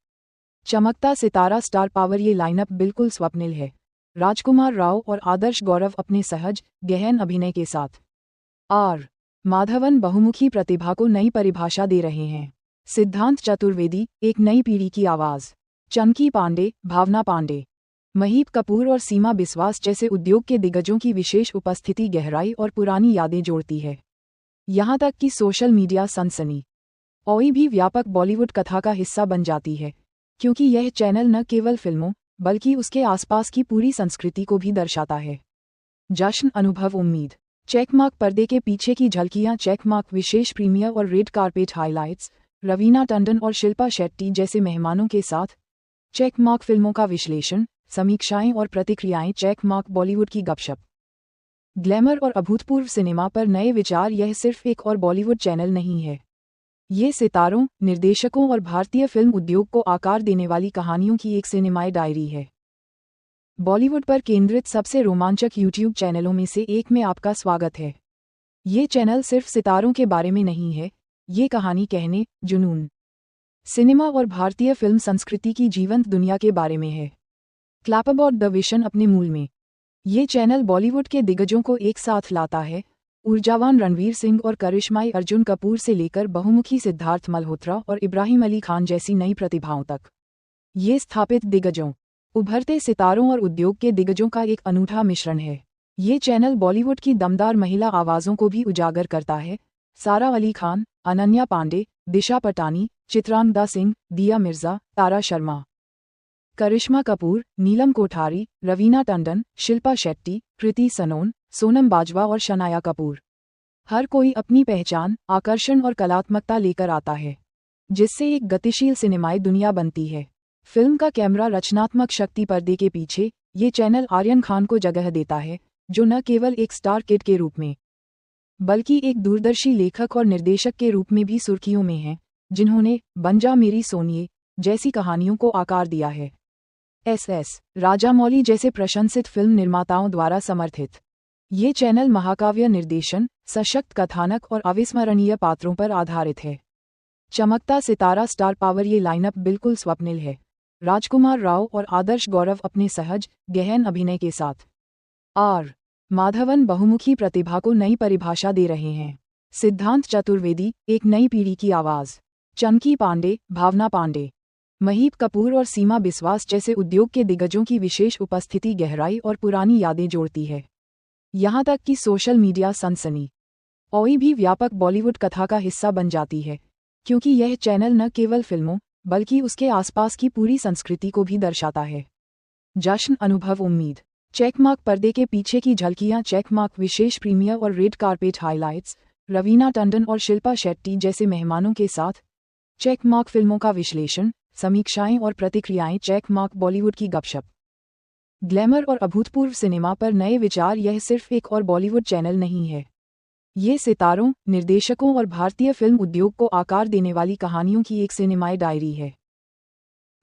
Speaker 1: चमकता सितारा स्टार पावर ये लाइनअप बिल्कुल स्वप्निल है। राजकुमार राव और आदर्श गौरव अपने सहज, गहन अभिनय के साथ आर माधवन बहुमुखी प्रतिभा को नई परिभाषा दे रहे हैं। सिद्धांत चतुर्वेदी एक नई पीढ़ी की आवाज़, चंकी पांडे, भावना पांडे, महीप कपूर और सीमा बिस्वास जैसे उद्योग के दिग्गजों की विशेष उपस्थिति गहराई और पुरानी यादें जोड़ती है। यहाँ तक कि सोशल मीडिया सनसनी औई भी व्यापक बॉलीवुड कथा का हिस्सा बन जाती है, क्योंकि यह चैनल न केवल फिल्मों बल्कि उसके आसपास की पूरी संस्कृति को भी दर्शाता है। जश्न, अनुभव, उम्मीद, चेकमार्क पर्दे के पीछे की झलकियाँ, चेकमार्क विशेष प्रीमियर और red carpet highlights, Raveena Tandon और शिल्पा शेट्टी जैसे मेहमानों के साथ चेकमार्क फिल्मों का विश्लेषण, समीक्षाएं और प्रतिक्रियाएं, चेकमार्क बॉलीवुड की गपशप, ग्लैमर और अभूतपूर्व सिनेमा पर नए विचार। यह सिर्फ एक और बॉलीवुड चैनल नहीं है, ये सितारों, निर्देशकों और भारतीय फिल्म उद्योग को आकार देने वाली कहानियों की एक सिनेमाई डायरी है। बॉलीवुड पर केंद्रित सबसे रोमांचक यूट्यूब चैनलों में से एक में आपका स्वागत है। ये चैनल सिर्फ सितारों के बारे में नहीं है, ये कहानी कहने, जुनून, सिनेमा और भारतीय फिल्म संस्कृति की जीवंत दुनिया के बारे में है। क्लैप अबाउट द विशन अपने मूल में ये चैनल बॉलीवुड के दिग्गजों को एक साथ लाता है। ऊर्जावान रणवीर सिंह और करिश्माई अर्जुन कपूर से लेकर बहुमुखी सिद्धार्थ मल्होत्रा और इब्राहिम अली खान जैसी नई प्रतिभाओं तक, ये स्थापित दिग्गजों, उभरते सितारों और उद्योग के दिग्गजों का एक अनूठा मिश्रण है। ये चैनल बॉलीवुड की दमदार महिला आवाज़ों को भी उजागर करता है। सारा अली खान, अनन्या पांडे, दिशा पटानी, चित्रांगदा सिंह, दिया मिर्जा, तारा शर्मा, करिश्मा कपूर, नीलम कोठारी, रवीना टंडन, शिल्पा शेट्टी, कृति सनोन, सोनम बाजवा और शनाया कपूर। हर कोई अपनी पहचान, आकर्षण और कलात्मकता लेकर आता है, जिससे एक गतिशील सिनेमाई दुनिया बनती है। फिल्म का कैमरा रचनात्मक शक्ति पर्दे के पीछे, ये चैनल आर्यन खान को जगह देता है, जो न केवल एक स्टार किड के रूप में, बल्कि एक दूरदर्शी लेखक और निर्देशक के रूप में भी सुर्खियों में हैं, जिन्होंने बन जा मेरी सोनिए जैसी कहानियों को आकार दिया है। एस राजामौली जैसे प्रशंसित फिल्म निर्माताओं द्वारा समर्थित, ये चैनल महाकाव्य निर्देशन, सशक्त कथानक और अविस्मरणीय पात्रों पर आधारित है। चमकता सितारा स्टार पावर, ये लाइनअप बिल्कुल स्वप्निल है। राजकुमार राव और आदर्श गौरव अपने सहज, गहन अभिनय के साथ आर माधवन बहुमुखी प्रतिभा को नई परिभाषा दे रहे हैं। सिद्धांत चतुर्वेदी, एक नई पीढ़ी की आवाज़। चंकी पांडे, भावना पांडे, महीप कपूर और सीमा बिस्वास जैसे उद्योग के दिग्गजों की विशेष उपस्थिति गहराई और पुरानी यादें जोड़ती है। यहाँ तक कि सोशल मीडिया सनसनी और भी व्यापक बॉलीवुड कथा का हिस्सा बन जाती है, क्योंकि यह चैनल न केवल फिल्मों बल्कि उसके आसपास की पूरी संस्कृति को भी दर्शाता है। जश्न, अनुभव, उम्मीद। चेकमार्क पर्दे के पीछे की झलकियाँ, चेकमार्क विशेष प्रीमियर और red carpet highlights, Raveena Tandon और शिल्पा शेट्टी जैसे मेहमानों के साथ चेकमार्क फिल्मों का विश्लेषण, समीक्षाएं और प्रतिक्रियाएं, चेकमार्क बॉलीवुड की गपशप, ग्लैमर और अभूतपूर्व सिनेमा पर नए विचार। यह सिर्फ एक और बॉलीवुड चैनल नहीं है, ये सितारों, निर्देशकों और भारतीय फिल्म उद्योग को आकार देने वाली कहानियों की एक सिनेमाई डायरी है।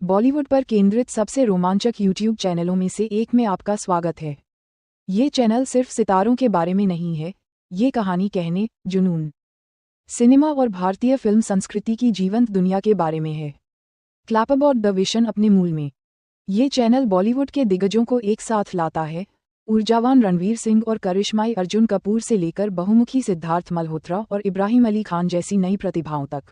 Speaker 1: बॉलीवुड पर केंद्रित सबसे रोमांचक यूट्यूब चैनलों में से एक में आपका स्वागत है। ये चैनल सिर्फ सितारों के बारे में नहीं है, ये कहानी कहने, जुनून, सिनेमा और भारतीय फिल्म संस्कृति की जीवंत दुनिया के बारे में है। क्लैप अबाउट द विशन अपने मूल में, ये चैनल बॉलीवुड के दिग्गजों को एक साथ लाता है। ऊर्जावान रणवीर सिंह और करिश्माई अर्जुन कपूर से लेकर बहुमुखी सिद्धार्थ मल्होत्रा और इब्राहिम अली खान जैसी नई प्रतिभाओं तक,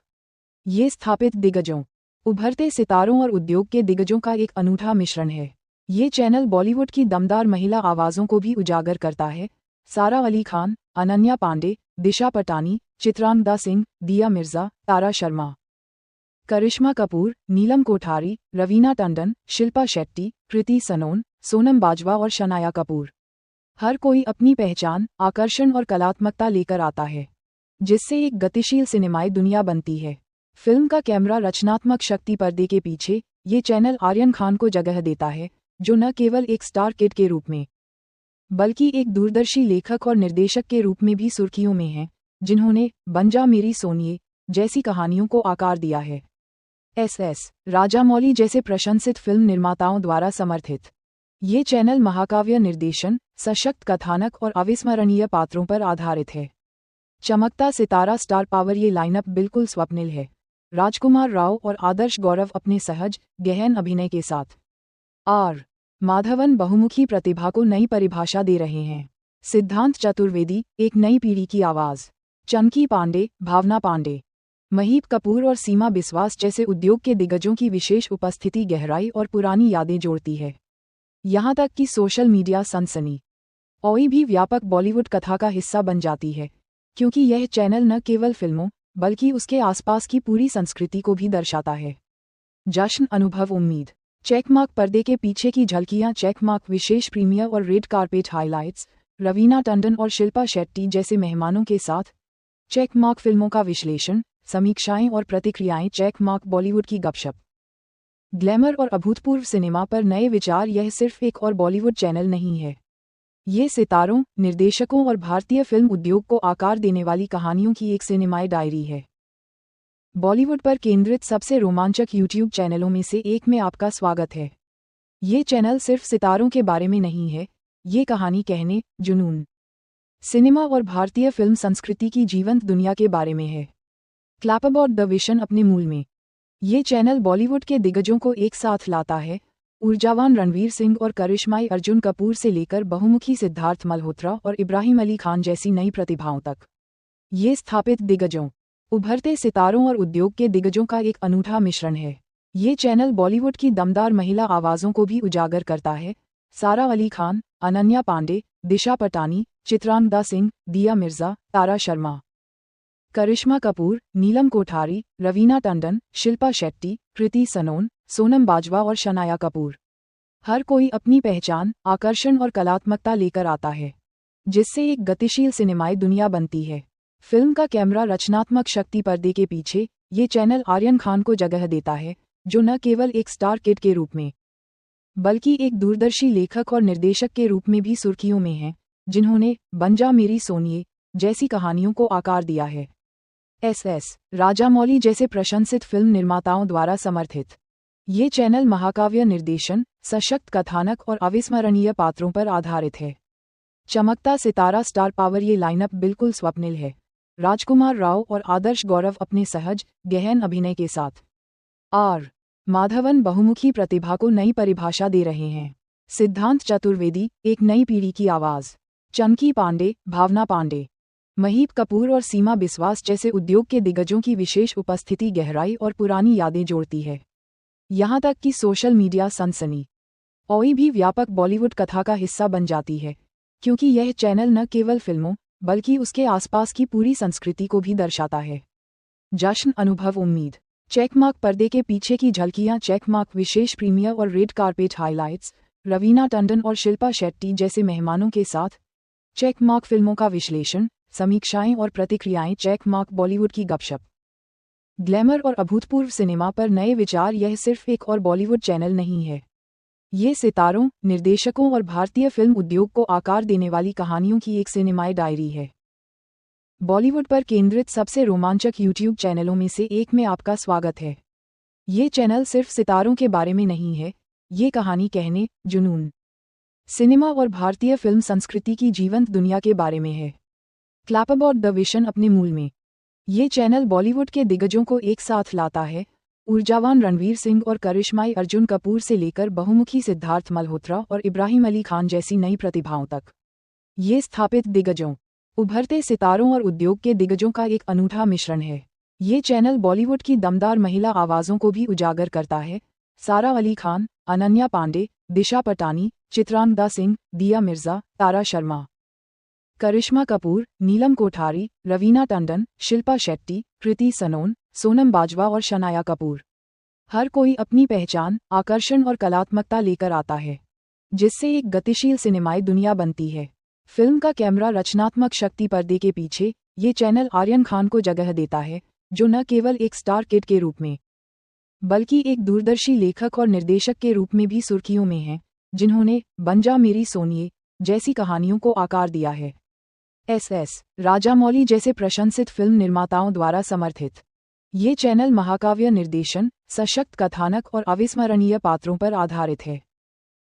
Speaker 1: ये स्थापित दिग्गजों, उभरते सितारों और उद्योग के दिग्गजों का एक अनूठा मिश्रण है। ये चैनल बॉलीवुड की दमदार महिला आवाज़ों को भी उजागर करता है। सारा अली खान, अनन्या पांडे, दिशा पटानी, चित्रांगदा सिंह, दिया मिर्जा, तारा शर्मा, करिश्मा कपूर, नीलम कोठारी, रवीना टंडन, शिल्पा शेट्टी, कृति सनोन, सोनम बाजवा और शनाया कपूर। हर कोई अपनी पहचान, आकर्षण और कलात्मकता लेकर आता है, जिससे एक गतिशील सिनेमाई दुनिया बनती है। फिल्म का कैमरा रचनात्मक शक्ति पर्दे के पीछे, ये चैनल आर्यन खान को जगह देता है, जो न केवल एक स्टार किड के रूप में, बल्कि एक दूरदर्शी लेखक और निर्देशक के रूप में भी सुर्खियों में हैं, जिन्होंने बन जा मेरी सोनिए जैसी कहानियों को आकार दिया है। एस राजामौली जैसे प्रशंसित फिल्म निर्माताओं द्वारा समर्थित, ये चैनल महाकाव्य निर्देशन, सशक्त कथानक और अविस्मरणीय पात्रों पर आधारित है। चमकता सितारा स्टार पावर, ये लाइनअप बिल्कुल स्वप्निल है। राजकुमार राव और आदर्श गौरव अपने सहज, गहन अभिनय के साथ आर माधवन बहुमुखी प्रतिभा को नई परिभाषा दे रहे हैं। सिद्धांत चतुर्वेदी, एक नई पीढ़ी की आवाज़। चंकी पांडे, भावना पांडे, महीप कपूर और सीमा बिस्वास जैसे उद्योग के दिग्गजों की विशेष उपस्थिति गहराई और पुरानी यादें जोड़ती है। यहाँ तक कि सोशल मीडिया सनसनी और भी व्यापक बॉलीवुड कथा का हिस्सा बन जाती है, क्योंकि यह चैनल न केवल फिल्मों बल्कि उसके आसपास की पूरी संस्कृति को भी दर्शाता है। जश्न, अनुभव, उम्मीद। चेकमार्क पर्दे के पीछे की झलकियाँ, चेकमार्क विशेष प्रीमियर और red carpet highlights, Raveena Tandon और शिल्पा शेट्टी जैसे मेहमानों के साथ चेकमार्क फिल्मों का विश्लेषण, समीक्षाएं और प्रतिक्रियाएं, चेकमार्क बॉलीवुड की गपशप, ग्लैमर और अभूतपूर्व सिनेमा पर नए विचार। यह सिर्फ एक और बॉलीवुड चैनल नहीं है, ये सितारों, निर्देशकों और भारतीय फिल्म उद्योग को आकार देने वाली कहानियों की एक सिनेमाई डायरी है। बॉलीवुड पर केंद्रित सबसे रोमांचक यूट्यूब चैनलों में से एक में आपका स्वागत है। ये चैनल सिर्फ सितारों के बारे में नहीं है, ये कहानी कहने, जुनून, सिनेमा और भारतीय फिल्म संस्कृति की जीवंत दुनिया के बारे में है। क्लैप अबाउट द विशन अपने मूल में, ये चैनल बॉलीवुड के दिग्गजों को एक साथ लाता है। ऊर्जावान रणवीर सिंह और करिश्माई अर्जुन कपूर से लेकर बहुमुखी सिद्धार्थ मल्होत्रा और इब्राहिम अली खान जैसी नई प्रतिभाओं तक, ये स्थापित दिग्गजों, उभरते सितारों और उद्योग के दिग्गजों का एक अनूठा मिश्रण है। ये चैनल बॉलीवुड की दमदार महिला आवाज़ों को भी उजागर करता है। सारा अली खान, अनन्या पांडे, दिशा पटानी, चित्रांगदा सिंह, दिया मिर्जा, तारा शर्मा, करिश्मा कपूर, नीलम कोठारी, रवीना टंडन, शिल्पा शेट्टी, कृति सनोन, सोनम बाजवा और शनाया कपूर। हर कोई अपनी पहचान, आकर्षण और कलात्मकता लेकर आता है, जिससे एक गतिशील सिनेमाई दुनिया बनती है। फिल्म का कैमरा रचनात्मक शक्ति पर्दे के पीछे, ये चैनल आर्यन खान को जगह देता है, जो न केवल एक स्टार किड के रूप में, बल्कि एक दूरदर्शी लेखक और निर्देशक के रूप में भी सुर्खियों में हैं, जिन्होंने बन जा मेरी सोनिए जैसी कहानियों को आकार दिया है। एस राजामौली जैसे प्रशंसित फिल्म निर्माताओं द्वारा समर्थित, ये चैनल महाकाव्य निर्देशन, सशक्त कथानक और अविस्मरणीय पात्रों पर आधारित है। चमकता सितारा स्टार पावर, ये लाइनअप बिल्कुल स्वप्निल है। राजकुमार राव और आदर्श गौरव अपने सहज, गहन अभिनय के साथ आर माधवन बहुमुखी प्रतिभा को नई परिभाषा दे रहे हैं। सिद्धांत चतुर्वेदी, एक नई पीढ़ी की आवाज़। चंकी पांडे, भावना पांडे, महीप कपूर और सीमा बिस्वास जैसे उद्योग के दिग्गजों की विशेष उपस्थिति गहराई और पुरानी यादें जोड़ती है। यहाँ तक कि सोशल मीडिया सनसनी ओई भी व्यापक बॉलीवुड कथा का हिस्सा बन जाती है, क्योंकि यह चैनल न केवल फिल्मों बल्कि उसके आसपास की पूरी संस्कृति को भी दर्शाता है। जश्न, अनुभव, उम्मीद, चेकमार्क, पर्दे के पीछे की झलकियां, चेकमार्क, विशेष प्रीमियर और red carpet highlights, Raveena Tandon और शिल्पा शेट्टी जैसे मेहमानों के साथ चेकमार्क, फिल्मों का विश्लेषण, समीक्षाएं और प्रतिक्रियाएं, चेकमार्क, बॉलीवुड की गपशप, ग्लैमर और अभूतपूर्व सिनेमा पर नए विचार। यह सिर्फ एक और बॉलीवुड चैनल नहीं है, ये सितारों, निर्देशकों और भारतीय फिल्म उद्योग को आकार देने वाली कहानियों की एक सिनेमाई डायरी है। बॉलीवुड पर केंद्रित सबसे रोमांचक यूट्यूब चैनलों में से एक में आपका स्वागत है। ये चैनल सिर्फ सितारों के बारे में नहीं है, ये कहानी कहने, जुनून, सिनेमा और भारतीय फिल्म संस्कृति की जीवंत दुनिया के बारे में है। क्लैप अबाउट द विशन अपने मूल में, ये चैनल बॉलीवुड के दिग्गजों को एक साथ लाता है। ऊर्जावान रणवीर सिंह और करिश्माई अर्जुन कपूर से लेकर बहुमुखी सिद्धार्थ मल्होत्रा और इब्राहिम अली खान जैसी नई प्रतिभाओं तक, ये स्थापित दिग्गजों, उभरते सितारों और उद्योग के दिग्गजों का एक अनूठा मिश्रण है। ये चैनल बॉलीवुड की दमदार महिला आवाज़ों को भी उजागर करता है। सारा अली खान, अनन्या पांडे, दिशा पटानी, चित्रांगदा सिंह, दिया मिर्जा, तारा शर्मा, करिश्मा कपूर, नीलम कोठारी, रवीना टंडन, शिल्पा शेट्टी, कृति सनोन, सोनम बाजवा और शनाया कपूर। हर कोई अपनी पहचान, आकर्षण और कलात्मकता लेकर आता है, जिससे एक गतिशील सिनेमाई दुनिया बनती है। फिल्म का कैमरा रचनात्मक शक्ति पर्दे के पीछे, ये चैनल आर्यन खान को जगह देता है, जो न केवल एक स्टार किड के रूप में, बल्कि एक दूरदर्शी लेखक और निर्देशक के रूप में भी सुर्खियों में हैं, जिन्होंने बन जा मेरी सोनिए जैसी कहानियों को आकार दिया है। एस राजामौली जैसे प्रशंसित फिल्म निर्माताओं द्वारा समर्थित, ये चैनल महाकाव्य निर्देशन, सशक्त कथानक और अविस्मरणीय पात्रों पर आधारित है।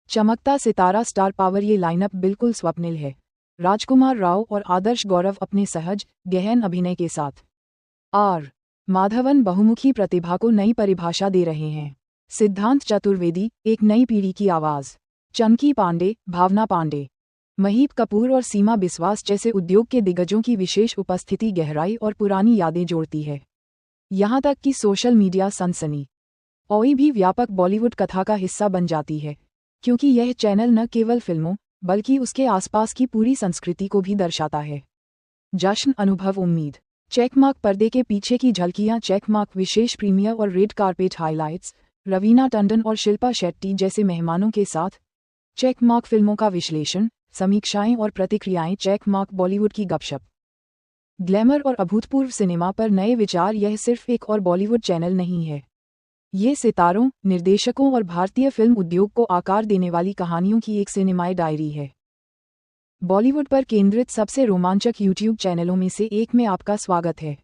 Speaker 1: चमकता सितारा स्टार पावर, ये लाइनअप बिल्कुल स्वप्निल है। राजकुमार राव और आदर्श गौरव अपने सहज, गहन अभिनय के साथ आर माधवन बहुमुखी प्रतिभा को नई परिभाषा दे रहे हैं। सिद्धांत चतुर्वेदी, एक नई पीढ़ी की आवाज़। चंकी पांडे, भावना पांडे, महीप कपूर और सीमा बिस्वास जैसे उद्योग के दिग्गजों की विशेष उपस्थिति गहराई और पुरानी यादें जोड़ती है। यहाँ तक कि सोशल मीडिया सनसनी ओई भी व्यापक बॉलीवुड कथा का हिस्सा बन जाती है, क्योंकि यह चैनल न केवल फिल्मों बल्कि उसके आसपास की पूरी संस्कृति को भी दर्शाता है। जश्न, अनुभव, उम्मीद, चेकमार्क, पर्दे के पीछे की झलकियां, चेकमार्क, विशेष प्रीमियर और red carpet highlights, Raveena Tandon और शिल्पा शेट्टी जैसे मेहमानों के साथ चेकमार्क, फिल्मों का विश्लेषण, समीक्षाएं और प्रतिक्रियाएं, चेकमार्क, बॉलीवुड की गपशप, ग्लैमर और अभूतपूर्व सिनेमा पर नए विचार। यह सिर्फ एक और बॉलीवुड चैनल नहीं है, ये सितारों, निर्देशकों और भारतीय फिल्म उद्योग को आकार देने वाली कहानियों की एक सिनेमाई डायरी है। बॉलीवुड पर केंद्रित सबसे रोमांचक यूट्यूब चैनलों में से एक में आपका स्वागत है।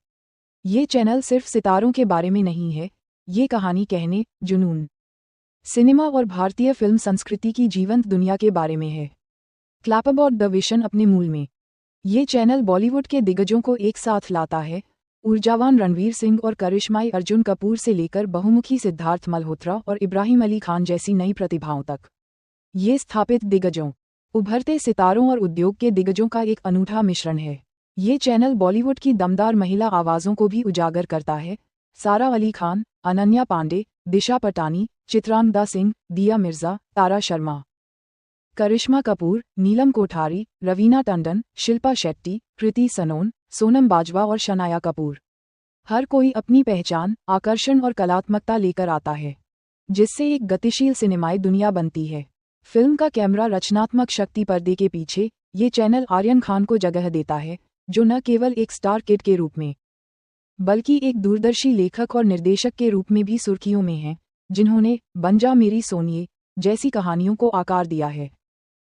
Speaker 1: ये चैनल सिर्फ सितारों के बारे में नहीं है, ये कहानी कहने, जुनून, सिनेमा और भारतीय फिल्म संस्कृति की जीवंत दुनिया के बारे में है। क्लैप अबाउट द विशन अपने मूल में, ये चैनल बॉलीवुड के दिग्गजों को एक साथ लाता है। ऊर्जावान रणवीर सिंह और करिश्माई अर्जुन कपूर से लेकर बहुमुखी सिद्धार्थ मल्होत्रा और इब्राहिम अली खान जैसी नई प्रतिभाओं तक, ये स्थापित दिग्गजों, उभरते सितारों और उद्योग के दिग्गजों का एक अनूठा मिश्रण है। ये चैनल बॉलीवुड की दमदार महिला आवाज़ों को भी उजागर करता है। सारा अली खान, अनन्या पांडे, दिशा पटानी, चित्रांगदा सिंह, दिया मिर्जा, तारा शर्मा, करिश्मा कपूर, नीलम कोठारी, रवीना टंडन, शिल्पा शेट्टी, कृति सनोन, सोनम बाजवा और शनाया कपूर। हर कोई अपनी पहचान, आकर्षण और कलात्मकता लेकर आता है, जिससे एक गतिशील सिनेमाई दुनिया बनती है। फिल्म का कैमरा रचनात्मक शक्ति पर्दे के पीछे, ये चैनल आर्यन खान को जगह देता है, जो न केवल एक स्टार किड के रूप में, बल्कि एक दूरदर्शी लेखक और निर्देशक के रूप में भी सुर्खियों में हैं, जिन्होंने बन जा मेरी सोनिए जैसी कहानियों को आकार दिया है।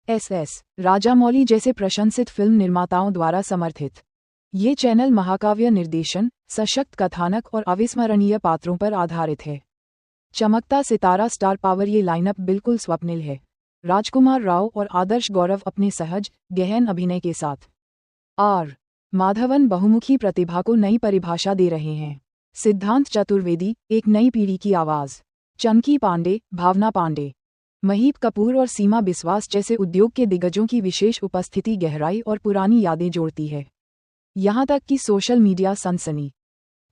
Speaker 1: एस राजामौली जैसे प्रशंसित फिल्म निर्माताओं द्वारा समर्थित, ये चैनल महाकाव्य निर्देशन, सशक्त कथानक और अविस्मरणीय पात्रों पर आधारित है। चमकता सितारा स्टार पावर, ये लाइनअप बिल्कुल स्वप्निल है। राजकुमार राव और आदर्श गौरव अपने सहज, गहन अभिनय के साथ आर माधवन बहुमुखी प्रतिभा को नई परिभाषा दे रहे हैं। सिद्धांत चतुर्वेदी, एक नई पीढ़ी की आवाज़। चंकी पांडे, भावना पांडे, महीप कपूर और सीमा बिस्वास जैसे उद्योग के दिग्गजों की विशेष उपस्थिति गहराई और पुरानी यादें जोड़ती है। यहाँ तक कि सोशल मीडिया सनसनी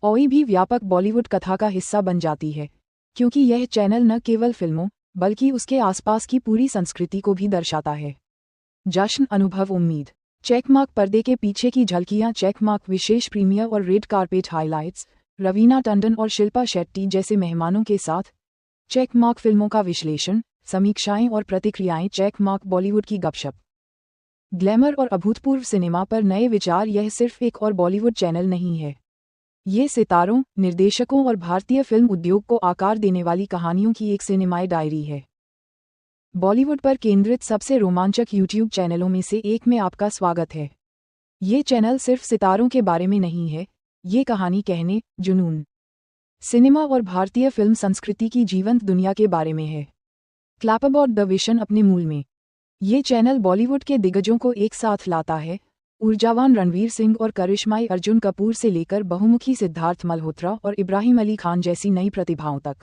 Speaker 1: ओई भी व्यापक बॉलीवुड कथा का हिस्सा बन जाती है, क्योंकि यह चैनल न केवल फिल्मों बल्कि उसके आसपास की पूरी संस्कृति को भी दर्शाता है। जश्न, अनुभव, उम्मीद। चेकमार्क पर्दे के पीछे की झलकियां, चेकमार्क विशेष प्रीमियर और red carpet highlights, Raveena Tandon और शिल्पा शेट्टी जैसे मेहमानों के साथ। चेकमार्क फिल्मों का विश्लेषण, समीक्षाएं और प्रतिक्रियाएं। चेकमार्क बॉलीवुड की गपशप, ग्लैमर और अभूतपूर्व सिनेमा पर नए विचार। यह सिर्फ एक और बॉलीवुड चैनल नहीं है, ये सितारों, निर्देशकों और भारतीय फिल्म उद्योग को आकार देने वाली कहानियों की एक सिनेमाई डायरी है। बॉलीवुड पर केंद्रित सबसे रोमांचक यूट्यूब चैनलों में से एक में आपका स्वागत है। ये चैनल सिर्फ सितारों के बारे में नहीं है, ये कहानी कहने, जुनून, सिनेमा और भारतीय फिल्म संस्कृति की जीवंत दुनिया के बारे में है। क्लैप अबाउट द विशन अपने मूल में, ये चैनल बॉलीवुड के दिग्गजों को एक साथ लाता है। ऊर्जावान रणवीर सिंह और करिश्माई अर्जुन कपूर से लेकर बहुमुखी सिद्धार्थ मल्होत्रा और इब्राहिम अली खान जैसी नई प्रतिभाओं तक,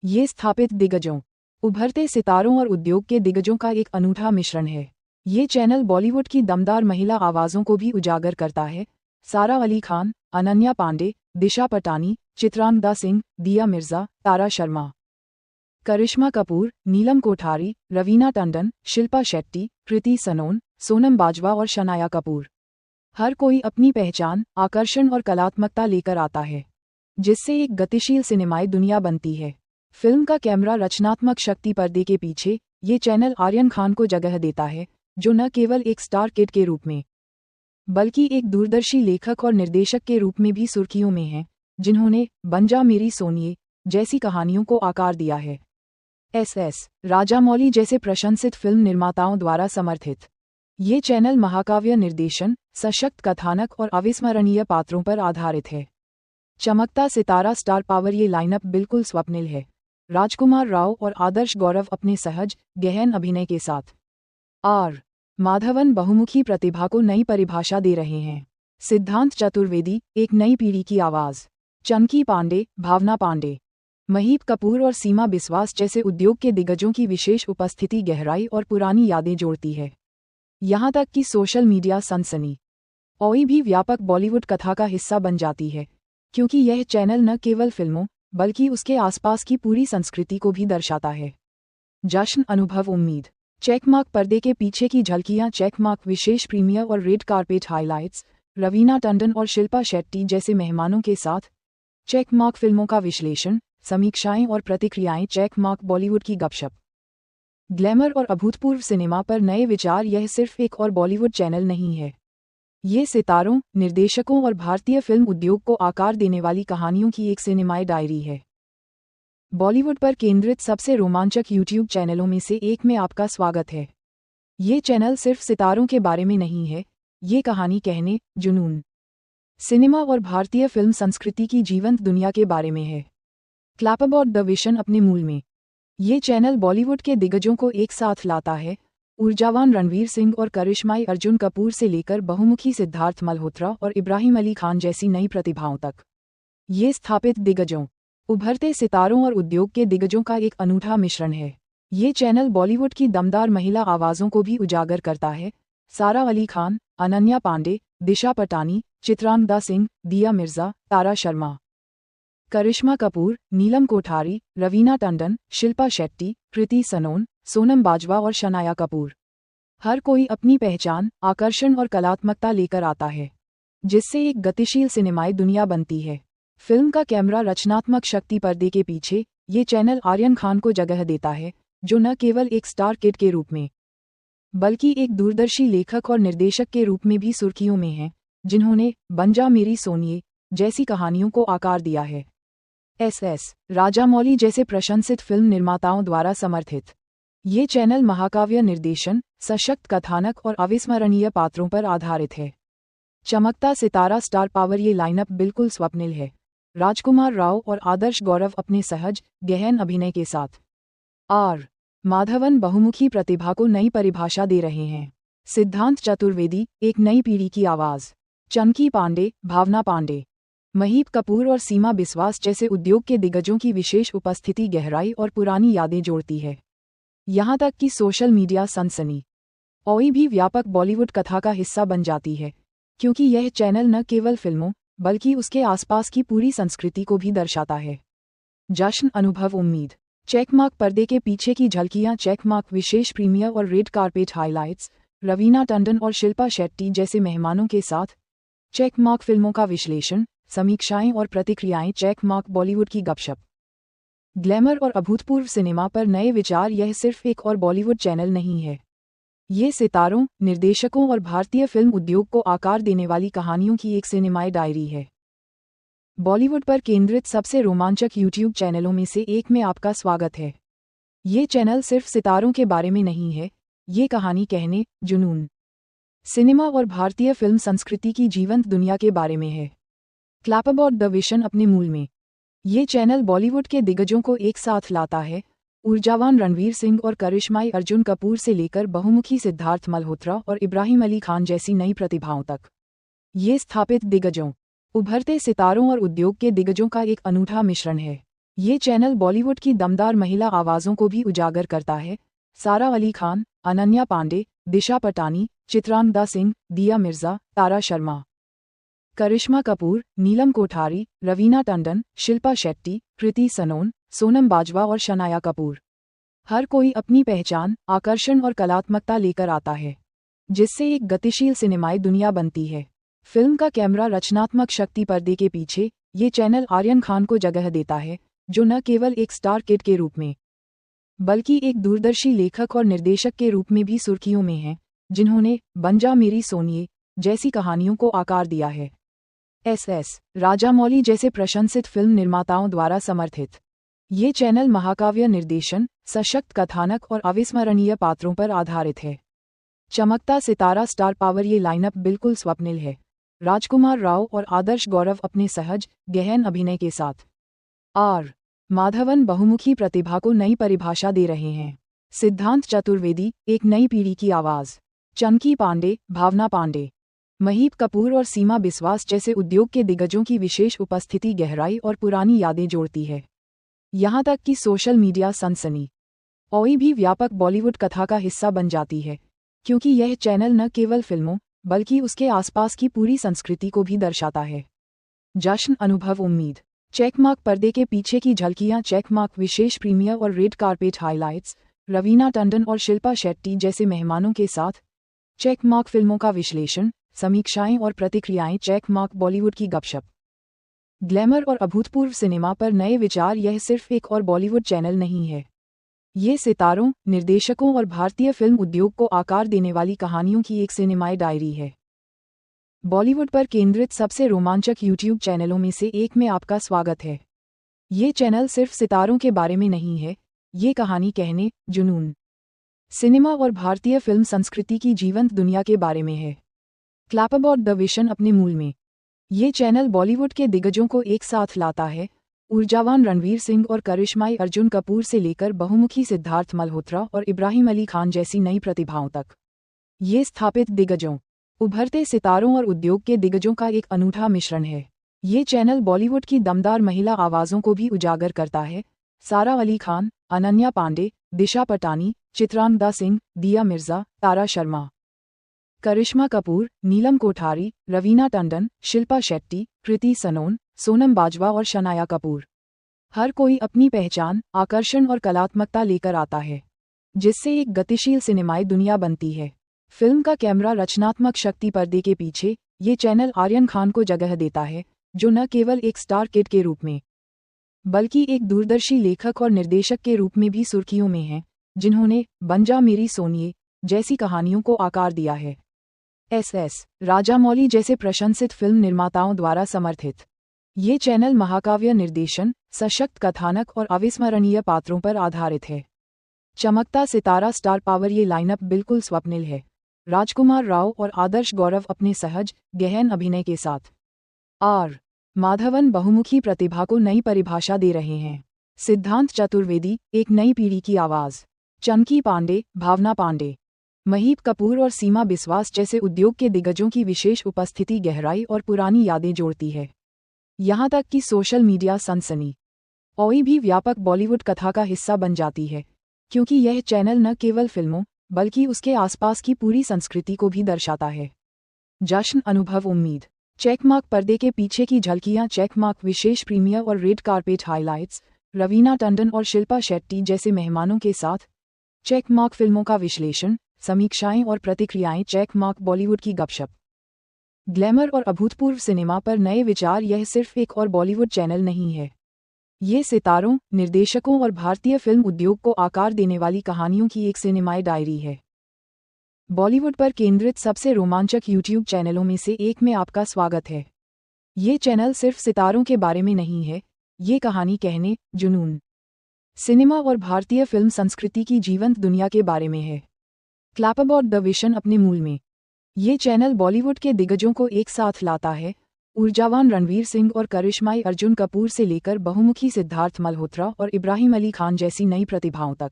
Speaker 1: ये स्थापित दिग्गजों, उभरते सितारों और उद्योग के दिग्गजों का एक अनूठा मिश्रण है। ये चैनल बॉलीवुड की दमदार महिला आवाज़ों को भी उजागर करता है। सारा अली खान, अनन्या पांडे, दिशा पटानी, चित्रांगदा सिंह, दिया मिर्जा, तारा शर्मा, करिश्मा कपूर, नीलम कोठारी, रवीना टंडन, शिल्पा शेट्टी, कृति सनोन, सोनम बाजवा और शनाया कपूर। हर कोई अपनी पहचान, आकर्षण और कलात्मकता लेकर आता है, जिससे एक गतिशील सिनेमाई दुनिया बनती है। फिल्म का कैमरा रचनात्मक शक्ति पर्दे के पीछे, ये चैनल आर्यन खान को जगह देता है, जो न केवल एक स्टार किड के रूप में, बल्कि एक दूरदर्शी लेखक और निर्देशक के रूप में भी सुर्खियों में हैं, जिन्होंने बन जा मेरी सोनिए जैसी कहानियों को आकार दिया है। एस राजामौली जैसे प्रशंसित फिल्म निर्माताओं द्वारा समर्थित, ये चैनल महाकाव्य निर्देशन, सशक्त कथानक और अविस्मरणीय पात्रों पर आधारित है। चमकता सितारा स्टार पावर, ये लाइनअप बिल्कुल स्वप्निल है। राजकुमार राव और आदर्श गौरव अपने सहज, गहन अभिनय के साथ आर माधवन बहुमुखी प्रतिभा को नई परिभाषा दे रहे हैं। सिद्धांत चतुर्वेदी, एक नई पीढ़ी की आवाज़। चंकी पांडे, भावना पांडे, महीप कपूर और सीमा बिस्वास जैसे उद्योग के दिग्गजों की विशेष उपस्थिति गहराई और पुरानी यादें जोड़ती है। यहाँ तक कि सोशल मीडिया सनसनी ओई भी व्यापक बॉलीवुड कथा का हिस्सा बन जाती है, क्योंकि यह चैनल न केवल फिल्मों बल्कि उसके आसपास की पूरी संस्कृति को भी दर्शाता है। जश्न, अनुभव, उम्मीद। चेकमार्क पर्दे के पीछे की झलकियां, चेकमार्क विशेष प्रीमियर और red carpet highlights, Raveena Tandon और शिल्पा शेट्टी जैसे मेहमानों के साथ। चेकमार्क फिल्मों का विश्लेषण, समीक्षाएं और प्रतिक्रियाएं। चेकमार्क बॉलीवुड की गपशप, ग्लैमर और अभूतपूर्व सिनेमा पर नए विचार। यह सिर्फ एक और बॉलीवुड चैनल नहीं है, ये सितारों, निर्देशकों और भारतीय फिल्म उद्योग को आकार देने वाली कहानियों की एक सिनेमाई डायरी है। बॉलीवुड पर केंद्रित सबसे रोमांचक यूट्यूब चैनलों में से एक में आपका स्वागत है। ये चैनल सिर्फ सितारों के बारे में नहीं है, ये कहानी कहने, जुनून, सिनेमा और भारतीय फिल्म संस्कृति की जीवंत दुनिया के बारे में है। क्लैप अबाउट द विशन अपने मूल में, ये चैनल बॉलीवुड के दिग्गजों को एक साथ लाता है। ऊर्जावान रणवीर सिंह और करिश्माई अर्जुन कपूर से लेकर बहुमुखी सिद्धार्थ मल्होत्रा और इब्राहिम अली खान जैसी नई प्रतिभाओं तक, ये स्थापित दिग्गजों, उभरते सितारों और उद्योग के दिग्गजों का एक अनूठा मिश्रण है। ये चैनल बॉलीवुड की दमदार महिला आवाज़ों को भी उजागर करता है। सारा अली खान, अनन्या पांडे, दिशा पटानी, चित्रांगदा सिंह, दिया मिर्जा, तारा शर्मा, करिश्मा कपूर, नीलम कोठारी, रवीना टंडन, शिल्पा शेट्टी, कृति सनोन, सोनम बाजवा और शनाया कपूर। हर कोई अपनी पहचान, आकर्षण और कलात्मकता लेकर आता है, जिससे एक गतिशील सिनेमाई दुनिया बनती है। फिल्म का कैमरा रचनात्मक शक्ति पर्दे के पीछे, ये चैनल आर्यन खान को जगह देता है, जो न केवल एक स्टार किड के रूप में, बल्कि एक दूरदर्शी लेखक और निर्देशक के रूप में भी सुर्खियों में हैं, जिन्होंने बन जा मेरी सोनिए जैसी कहानियों को आकार दिया है। एस राजामौली जैसे प्रशंसित फिल्म निर्माताओं द्वारा समर्थित ये चैनल महाकाव्य निर्देशन, सशक्त कथानक और अविस्मरणीय पात्रों पर आधारित है। चमकता सितारा स्टार पावर, ये लाइनअप बिल्कुल स्वप्निल है। राजकुमार राव और आदर्श गौरव अपने सहज, गहन अभिनय के साथ आर माधवन बहुमुखी प्रतिभा को नई परिभाषा दे रहे हैं। सिद्धांत चतुर्वेदी, एक नई पीढ़ी की आवाज़। चंकी पांडे, भावना पांडे, महीप कपूर और सीमा बिस्वास जैसे उद्योग के दिग्गजों की विशेष उपस्थिति गहराई और पुरानी यादें जोड़ती है। यहाँ तक कि सोशल मीडिया सनसनी ओई भी व्यापक बॉलीवुड कथा का हिस्सा बन जाती है, क्योंकि यह चैनल न केवल फिल्मों बल्कि उसके आसपास की पूरी संस्कृति को भी दर्शाता है। जश्न, अनुभव, उम्मीद। चेकमार्क पर्दे के पीछे की झलकियाँ, चेकमार्क विशेष प्रीमियर और red carpet highlights, Raveena Tandon और शिल्पा शेट्टी जैसे मेहमानों के साथ चेकमार्क फिल्मों का विश्लेषण, समीक्षाएं और प्रतिक्रियाएं, चेकमार्क बॉलीवुड की गपशप, ग्लैमर और अभूतपूर्व सिनेमा पर नए विचार। यह सिर्फ एक और बॉलीवुड चैनल नहीं है, ये सितारों, निर्देशकों और भारतीय फिल्म उद्योग को आकार देने वाली कहानियों की एक सिनेमाई डायरी है। बॉलीवुड पर केंद्रित सबसे रोमांचक यूट्यूब चैनलों में से एक में आपका स्वागत है। ये चैनल सिर्फ सितारों के बारे में नहीं है, ये कहानी कहने, जुनून, सिनेमा और भारतीय फिल्म संस्कृति की जीवंत दुनिया के बारे में है। क्लैप अबाउट द विशन अपने मूल में, ये चैनल बॉलीवुड के दिग्गजों को एक साथ लाता है। ऊर्जावान रणवीर सिंह और करिश्माई अर्जुन कपूर से लेकर बहुमुखी सिद्धार्थ मल्होत्रा और इब्राहिम अली खान जैसी नई प्रतिभाओं तक, ये स्थापित दिग्गजों, उभरते सितारों और उद्योग के दिग्गजों का एक अनूठा मिश्रण है। ये चैनल बॉलीवुड की दमदार महिला आवाज़ों को भी उजागर करता है। सारा अली खान, अनन्या पांडे, दिशा पटानी, चित्रांगदा सिंह, दिया मिर्जा, तारा शर्मा, करिश्मा कपूर, नीलम कोठारी, रवीना टंडन, शिल्पा शेट्टी, कृति सनोन, सोनम बाजवा और शनाया कपूर। हर कोई अपनी पहचान, आकर्षण और कलात्मकता लेकर आता है, जिससे एक गतिशील सिनेमाई दुनिया बनती है। फिल्म का कैमरा रचनात्मक शक्ति पर्दे के पीछे, ये चैनल आर्यन खान को जगह देता है, जो न केवल एक स्टार किड के रूप में, बल्कि एक दूरदर्शी लेखक और निर्देशक के रूप में भी सुर्खियों में हैं, जिन्होंने बन जा मेरी सोनिए जैसी कहानियों को आकार दिया है। एस राजामौली जैसे प्रशंसित फिल्म निर्माताओं द्वारा समर्थित ये चैनल महाकाव्य निर्देशन, सशक्त कथानक और अविस्मरणीय पात्रों पर आधारित है। चमकता सितारा स्टार पावर, ये लाइनअप बिल्कुल स्वप्निल है। राजकुमार राव और आदर्श गौरव अपने सहज, गहन अभिनय के साथ आर माधवन बहुमुखी प्रतिभा को नई परिभाषा दे रहे हैं। सिद्धांत चतुर्वेदी, एक नई पीढ़ी की आवाज़। चंकी पांडे, भावना पांडे, महीप कपूर और सीमा बिस्वास जैसे उद्योग के दिग्गजों की विशेष उपस्थिति गहराई और पुरानी यादें जोड़ती है। यहाँ तक कि सोशल मीडिया सनसनी ओई भी व्यापक बॉलीवुड कथा का हिस्सा बन जाती है, क्योंकि यह चैनल न केवल फिल्मों बल्कि उसके आसपास की पूरी संस्कृति को भी दर्शाता है। जश्न, अनुभव, उम्मीद। चेकमार्क पर्दे के पीछे की झलकियाँ, चेकमार्क विशेष प्रीमियर और red carpet highlights, Raveena Tandon और शिल्पा शेट्टी जैसे मेहमानों के साथ चेकमार्क फिल्मों का विश्लेषण, समीक्षाएं और प्रतिक्रियाएं, चेकमार्क बॉलीवुड की गपशप, ग्लैमर और अभूतपूर्व सिनेमा पर नए विचार। यह सिर्फ एक और बॉलीवुड चैनल नहीं है, ये सितारों, निर्देशकों और भारतीय फिल्म उद्योग को आकार देने वाली कहानियों की एक सिनेमाई डायरी है। बॉलीवुड पर केंद्रित सबसे रोमांचक यूट्यूब चैनलों में से एक में आपका स्वागत है। ये चैनल सिर्फ सितारों के बारे में नहीं है, ये कहानी कहने, जुनून, सिनेमा और भारतीय फिल्म संस्कृति की जीवंत दुनिया के बारे में है। क्लैप अबाउट द विशन अपने मूल में, ये चैनल बॉलीवुड के दिग्गजों को एक साथ लाता है। ऊर्जावान रणवीर सिंह और करिश्माई अर्जुन कपूर से लेकर बहुमुखी सिद्धार्थ मल्होत्रा और इब्राहिम अली खान जैसी नई प्रतिभाओं तक, ये स्थापित दिग्गजों, उभरते सितारों और उद्योग के दिग्गजों का एक अनूठा मिश्रण है। ये चैनल बॉलीवुड की दमदार महिला आवाज़ों को भी उजागर करता है। सारा अली खान, अनन्या पांडे, दिशा पटानी, चित्रांगदा सिंह, दिया मिर्जा, तारा शर्मा, करिश्मा कपूर, नीलम कोठारी, रवीना टंडन, शिल्पा शेट्टी, कृति सनोन, सोनम बाजवा और शनाया कपूर। हर कोई अपनी पहचान, आकर्षण और कलात्मकता लेकर आता है, जिससे एक गतिशील सिनेमाई दुनिया बनती है। फिल्म का कैमरा रचनात्मक शक्ति पर्दे के पीछे, ये चैनल आर्यन खान को जगह देता है, जो न केवल एक स्टार किड के रूप में, बल्कि एक दूरदर्शी लेखक और निर्देशक के रूप में भी सुर्खियों में हैं, जिन्होंने बन जा मेरी सोनिए जैसी कहानियों को आकार दिया है। एस राजामौली जैसे प्रशंसित फिल्म निर्माताओं द्वारा समर्थित, ये चैनल महाकाव्य निर्देशन, सशक्त कथानक और अविस्मरणीय पात्रों पर आधारित है। चमकता सितारा स्टार पावर, ये लाइनअप बिल्कुल स्वप्निल है। राजकुमार राव और आदर्श गौरव अपने सहज, गहन अभिनय के साथ आर माधवन बहुमुखी प्रतिभा को नई परिभाषा दे रहे हैं। सिद्धांत चतुर्वेदी, एक नई पीढ़ी की आवाज़। चंकी पांडे, भावना पांडे, महीप कपूर और सीमा बिस्वास जैसे उद्योग के दिग्गजों की विशेष उपस्थिति गहराई और पुरानी यादें जोड़ती है। यहाँ तक कि सोशल मीडिया सनसनी ओई भी व्यापक बॉलीवुड कथा का हिस्सा बन जाती है, क्योंकि यह चैनल न केवल फिल्मों बल्कि उसके आसपास की पूरी संस्कृति को भी दर्शाता है। जश्न, अनुभव, उम्मीद। चेकमार्क, पर्दे के पीछे की झलकियाँ। चेकमार्क विशेष प्रीमियर और red carpet highlights, Raveena Tandon और शिल्पा शेट्टी जैसे मेहमानों के साथ। चेकमार्क फिल्मों का विश्लेषण, समीक्षाएं और प्रतिक्रियाएं। चेकमार्क बॉलीवुड की गपशप, ग्लैमर और अभूतपूर्व सिनेमा पर नए विचार। यह सिर्फ एक और बॉलीवुड चैनल नहीं है, ये सितारों, निर्देशकों और भारतीय फिल्म उद्योग को आकार देने वाली कहानियों की एक सिनेमाई डायरी है। बॉलीवुड पर केंद्रित सबसे रोमांचक यूट्यूब चैनलों में से एक में आपका स्वागत है। ये चैनल सिर्फ सितारों के बारे में नहीं है, ये कहानी कहने, जुनून, सिनेमा और भारतीय फिल्म संस्कृति की जीवंत दुनिया के बारे में है। क्लैप अबाउट द विशन अपने मूल में, ये चैनल बॉलीवुड के दिग्गजों को एक साथ लाता है। ऊर्जावान रणवीर सिंह और करिश्माई अर्जुन कपूर से लेकर बहुमुखी सिद्धार्थ मल्होत्रा और इब्राहिम अली खान जैसी नई प्रतिभाओं तक,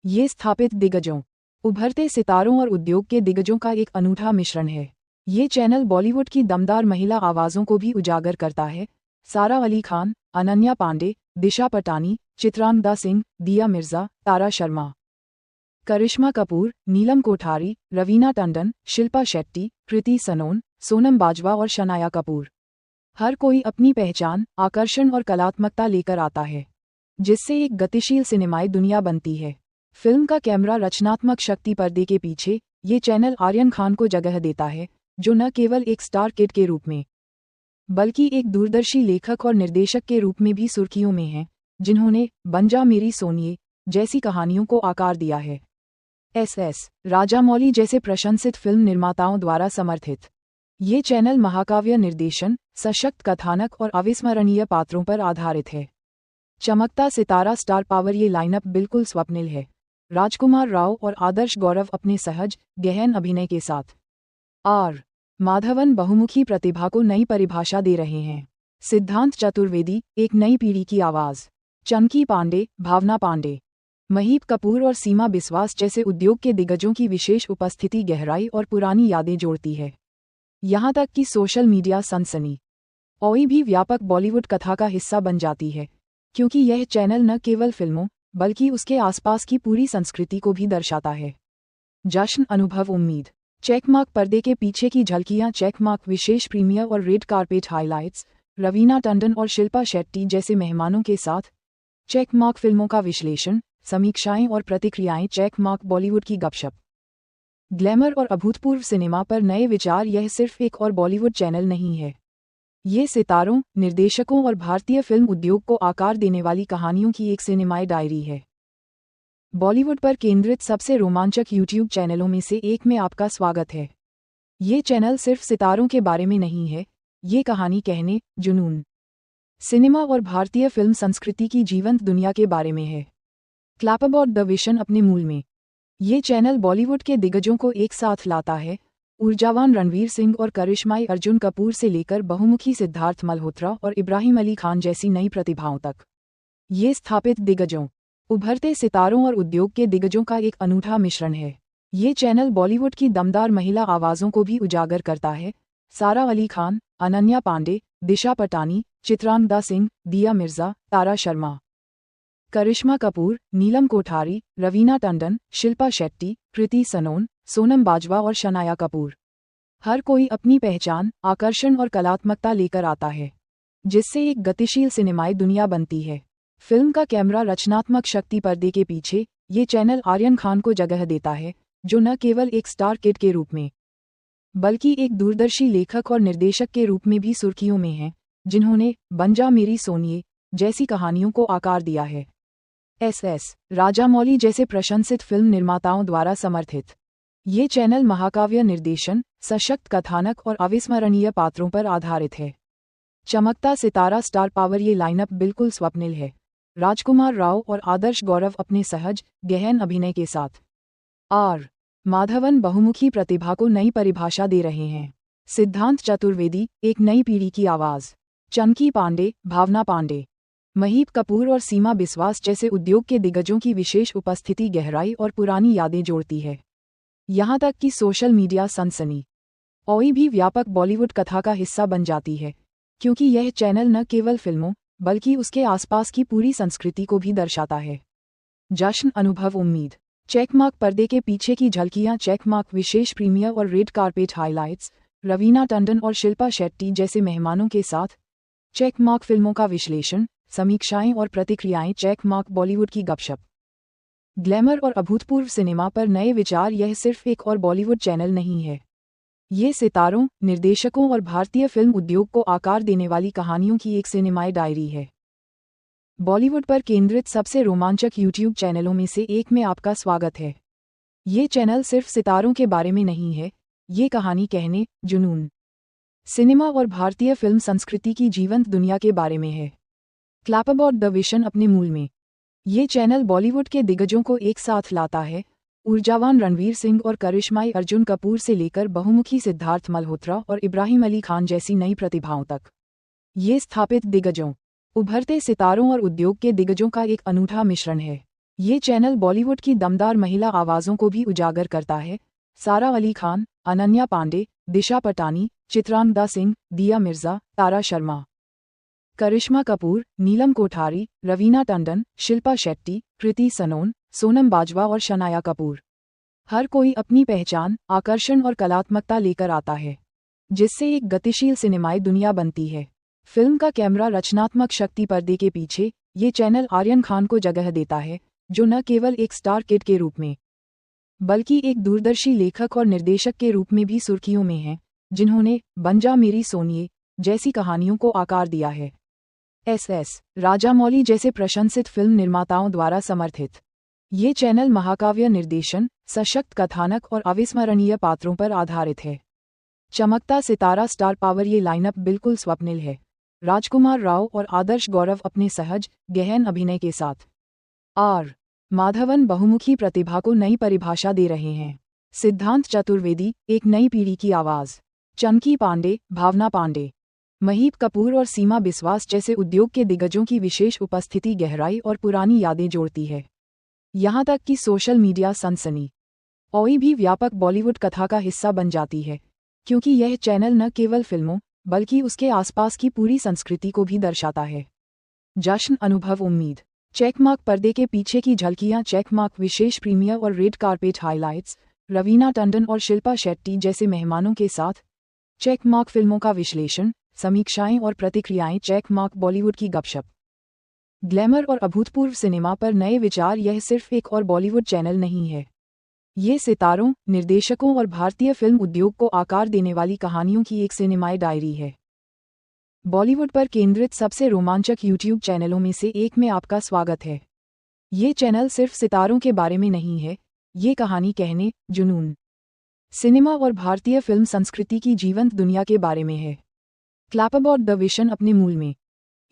Speaker 1: ये स्थापित दिग्गजों, उभरते सितारों और उद्योग के दिग्गजों का एक अनूठा मिश्रण है। ये चैनल बॉलीवुड की दमदार महिला आवाज़ों को भी उजागर करता है। सारा अली खान, अनन्या पांडे, दिशा पटानी, चित्रांगदा सिंह, दिया मिर्जा, तारा शर्मा, करिश्मा कपूर, नीलम कोठारी, रवीना टंडन, शिल्पा शेट्टी, कृति सनोन, सोनम बाजवा और शनाया कपूर। हर कोई अपनी पहचान, आकर्षण और कलात्मकता लेकर आता है, जिससे एक गतिशील सिनेमाई दुनिया बनती है। फिल्म का कैमरा रचनात्मक शक्ति पर्दे के पीछे, ये चैनल आर्यन खान को जगह देता है, जो न केवल एक स्टार किड के रूप में, बल्कि एक दूरदर्शी लेखक और निर्देशक के रूप में भी सुर्खियों में हैं, जिन्होंने बन जा मेरी सोनिए जैसी कहानियों को आकार दिया है। एस राजामौली जैसे प्रशंसित फिल्म निर्माताओं द्वारा समर्थित, ये चैनल महाकाव्य निर्देशन, सशक्त कथानक और अविस्मरणीय पात्रों पर आधारित है। चमकता सितारा स्टार पावर, ये लाइनअप बिल्कुल स्वप्निल है। राजकुमार राव और आदर्श गौरव अपने सहज, गहन अभिनय के साथ आर माधवन बहुमुखी प्रतिभा को नई परिभाषा दे रहे हैं। सिद्धांत चतुर्वेदी, एक नई पीढ़ी की आवाज़। चंकी पांडे, भावना पांडे, महीप कपूर और सीमा बिस्वास जैसे उद्योग के दिग्गजों की विशेष उपस्थिति गहराई और पुरानी यादें जोड़ती है। यहाँ तक कि सोशल मीडिया सनसनी ओई भी व्यापक बॉलीवुड कथा का हिस्सा बन जाती है, क्योंकि यह चैनल न केवल फिल्मों बल्कि उसके आसपास की पूरी संस्कृति को भी दर्शाता है। जश्न, अनुभव, उम्मीद। चेकमार्क, पर्दे के पीछे की झलकियाँ। चेकमार्क विशेष प्रीमियर और red carpet highlights, Raveena Tandon और शिल्पा शेट्टी जैसे मेहमानों के साथ। चेकमार्क फिल्मों का विश्लेषण, समीक्षाएं और प्रतिक्रियाएं। चेकमार्क बॉलीवुड की गपशप, ग्लैमर और अभूतपूर्व सिनेमा पर नए विचार। यह सिर्फ एक और बॉलीवुड चैनल नहीं है, ये सितारों, निर्देशकों और भारतीय फिल्म उद्योग को आकार देने वाली कहानियों की एक सिनेमाई डायरी है। बॉलीवुड पर केंद्रित सबसे रोमांचक यूट्यूब चैनलों में से एक में आपका स्वागत है। ये चैनल सिर्फ सितारों के बारे में नहीं है, ये कहानी कहने, जुनून, सिनेमा और भारतीय फिल्म संस्कृति की जीवंत दुनिया के बारे में है। क्लैप अबाउट द विशन अपने मूल में, ये चैनल बॉलीवुड के दिग्गजों को एक साथ लाता है। ऊर्जावान रणवीर सिंह और करिश्माई अर्जुन कपूर से लेकर बहुमुखी सिद्धार्थ मल्होत्रा और इब्राहिम अली खान जैसी नई प्रतिभाओं तक, ये स्थापित दिग्गजों, उभरते सितारों और उद्योग के दिग्गजों का एक अनूठा मिश्रण है। ये चैनल बॉलीवुड की दमदार महिला आवाज़ों को भी उजागर करता है। सारा अली खान, अनन्या पांडे, दिशा पटानी, चित्रांगदा सिंह, दिया मिर्जा, तारा शर्मा, करिश्मा कपूर, नीलम कोठारी, रवीना टंडन, शिल्पा शेट्टी, कृति सनोन, सोनम बाजवा और शनाया कपूर। हर कोई अपनी पहचान, आकर्षण और कलात्मकता लेकर आता है, जिससे एक गतिशील सिनेमाई दुनिया बनती है। फिल्म का कैमरा रचनात्मक शक्ति पर्दे के पीछे, ये चैनल आर्यन खान को जगह देता है, जो न केवल एक स्टार किड के रूप में, बल्कि एक दूरदर्शी लेखक और निर्देशक के रूप में भी सुर्खियों में हैं, जिन्होंने बन जा मेरी सोनिए जैसी कहानियों को आकार दिया है। एस राजामौली जैसे प्रशंसित फिल्म निर्माताओं द्वारा समर्थित, ये चैनल महाकाव्य निर्देशन, सशक्त कथानक और अविस्मरणीय पात्रों पर आधारित है। चमकता सितारा स्टार पावर, ये लाइनअप बिल्कुल स्वप्निल है। राजकुमार राव और आदर्श गौरव अपने सहज, गहन अभिनय के साथ आर माधवन बहुमुखी प्रतिभा को नई परिभाषा दे रहे हैं। सिद्धांत चतुर्वेदी, एक नई पीढ़ी की आवाज़। चंकी पांडे, भावना पांडे, महीप कपूर और सीमा बिस्वास जैसे उद्योग के दिग्गजों की विशेष उपस्थिति गहराई और पुरानी यादें जोड़ती है। यहाँ तक कि सोशल मीडिया सनसनी औई भी व्यापक बॉलीवुड कथा का हिस्सा बन जाती है, क्योंकि यह चैनल न केवल फिल्मों बल्कि उसके आसपास की पूरी संस्कृति को भी दर्शाता है। जश्न, अनुभव, उम्मीद। चेकमार्क, पर्दे के पीछे की झलकियां। चेकमार्क विशेष प्रीमियर और red carpet highlights, Raveena Tandon और शिल्पा शेट्टी जैसे मेहमानों के साथ। चेकमार्क फिल्मों का विश्लेषण, समीक्षाएं और प्रतिक्रियाएं। चेकमार्क बॉलीवुड की गपशप, ग्लैमर और अभूतपूर्व सिनेमा पर नए विचार। यह सिर्फ एक और बॉलीवुड चैनल नहीं है, ये सितारों, निर्देशकों और भारतीय फिल्म उद्योग को आकार देने वाली कहानियों की एक सिनेमाई डायरी है। बॉलीवुड पर केंद्रित सबसे रोमांचक यूट्यूब चैनलों में से एक में आपका स्वागत है। ये चैनल सिर्फ सितारों के बारे में नहीं है, ये कहानी कहने, जुनून, सिनेमा और भारतीय फिल्म संस्कृति की जीवंत दुनिया के बारे में है। क्लैप अबाउट द विशन अपने मूल में, ये चैनल बॉलीवुड के दिग्गजों को एक साथ लाता है। ऊर्जावान रणवीर सिंह और करिश्माई अर्जुन कपूर से लेकर बहुमुखी सिद्धार्थ मल्होत्रा और इब्राहिम अली खान जैसी नई प्रतिभाओं तक, ये स्थापित दिग्गजों, उभरते सितारों और उद्योग के दिग्गजों का एक अनूठा मिश्रण है। ये चैनल बॉलीवुड की दमदार महिला आवाज़ों को भी उजागर करता है। सारा अली खान, अनन्या पांडे, दिशा पटानी, चित्रांगदा सिंह, दिया मिर्जा, तारा शर्मा, करिश्मा कपूर, नीलम कोठारी, रवीना टंडन, शिल्पा शेट्टी, कृति सनोन, सोनम बाजवा और शनाया कपूर। हर कोई अपनी पहचान, आकर्षण और कलात्मकता लेकर आता है, जिससे एक गतिशील सिनेमाई दुनिया बनती है। फिल्म का कैमरा रचनात्मक शक्ति पर्दे के पीछे, ये चैनल आर्यन खान को जगह देता है, जो न केवल एक स्टार किड के रूप में, बल्कि एक दूरदर्शी लेखक और निर्देशक के रूप में भी सुर्खियों में हैं, जिन्होंने बन जा मेरी सोनिए जैसी कहानियों को आकार दिया है। एस राजामौली जैसे प्रशंसित फिल्म निर्माताओं द्वारा समर्थित, ये चैनल महाकाव्य निर्देशन, सशक्त कथानक और अविस्मरणीय पात्रों पर आधारित है। चमकता सितारा स्टार पावर, ये लाइनअप बिल्कुल स्वप्निल है। राजकुमार राव और आदर्श गौरव अपने सहज, गहन अभिनय के साथ आर माधवन बहुमुखी प्रतिभा को नई परिभाषा दे रहे हैं। सिद्धांत चतुर्वेदी, एक नई पीढ़ी की आवाज़। चंकी पांडे, भावना पांडे, महीप कपूर और सीमा बिस्वास जैसे उद्योग के दिग्गजों की विशेष उपस्थिति गहराई और पुरानी यादें जोड़ती है। यहाँ तक कि सोशल मीडिया सनसनी औई भी व्यापक बॉलीवुड कथा का हिस्सा बन जाती है, क्योंकि यह चैनल न केवल फिल्मों बल्कि उसके आसपास की पूरी संस्कृति को भी दर्शाता है। जश्न, अनुभव, उम्मीद। चेकमार्क, पर्दे के पीछे की झलकियां। चेकमार्क विशेष प्रीमियर और red carpet highlights, Raveena Tandon और शिल्पा शेट्टी जैसे मेहमानों के साथ। चेकमार्क फिल्मों का विश्लेषण, समीक्षाएं और प्रतिक्रियाएं। चेकमार्क बॉलीवुड की गपशप, ग्लैमर और अभूतपूर्व सिनेमा पर नए विचार। यह सिर्फ एक और बॉलीवुड चैनल नहीं है, ये सितारों, निर्देशकों और भारतीय फिल्म उद्योग को आकार देने वाली कहानियों की एक सिनेमाई डायरी है। बॉलीवुड पर केंद्रित सबसे रोमांचक यूट्यूब चैनलों में से एक में आपका स्वागत है। ये चैनल सिर्फ सितारों के बारे में नहीं है, ये कहानी कहने, जुनून, सिनेमा और भारतीय फिल्म संस्कृति की जीवंत दुनिया के बारे में है। क्लैप अबाउट द विशन अपने मूल में,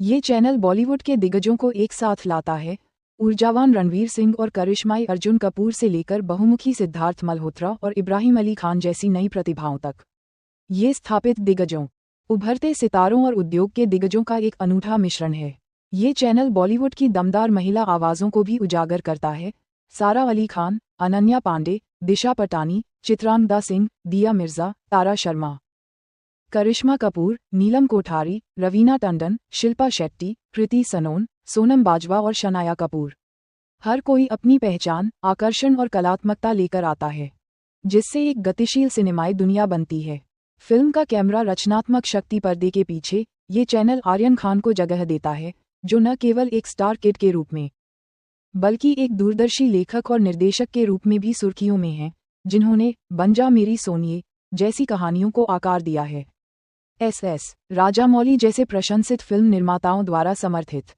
Speaker 1: ये चैनल बॉलीवुड के दिग्गजों को एक साथ लाता है। ऊर्जावान रणवीर सिंह और करिश्माई अर्जुन कपूर से लेकर बहुमुखी सिद्धार्थ मल्होत्रा और इब्राहिम अली खान जैसी नई प्रतिभाओं तक, ये स्थापित दिग्गजों, उभरते सितारों और उद्योग के दिग्गजों का एक अनूठा मिश्रण है। ये चैनल बॉलीवुड की दमदार महिला आवाज़ों को भी उजागर करता है। सारा अली खान, अनन्या पांडे, दिशा पटानी, चित्रांगदा सिंह, दिया मिर्जा, तारा शर्मा, करिश्मा कपूर, नीलम कोठारी, रवीना टंडन, शिल्पा शेट्टी, कृति सनोन, सोनम बाजवा और शनाया कपूर। हर कोई अपनी पहचान, आकर्षण और कलात्मकता लेकर आता है, जिससे एक गतिशील सिनेमाई दुनिया बनती है। फिल्म का कैमरा रचनात्मक शक्ति पर्दे के पीछे, ये चैनल आर्यन खान को जगह देता है, जो न केवल एक स्टार किड के रूप में, बल्कि एक दूरदर्शी लेखक और निर्देशक के रूप में भी सुर्खियों में हैं, जिन्होंने बन जा मेरी सोनिए जैसी कहानियों को आकार दिया है। एस राजामौली जैसे प्रशंसित फिल्म निर्माताओं द्वारा समर्थित,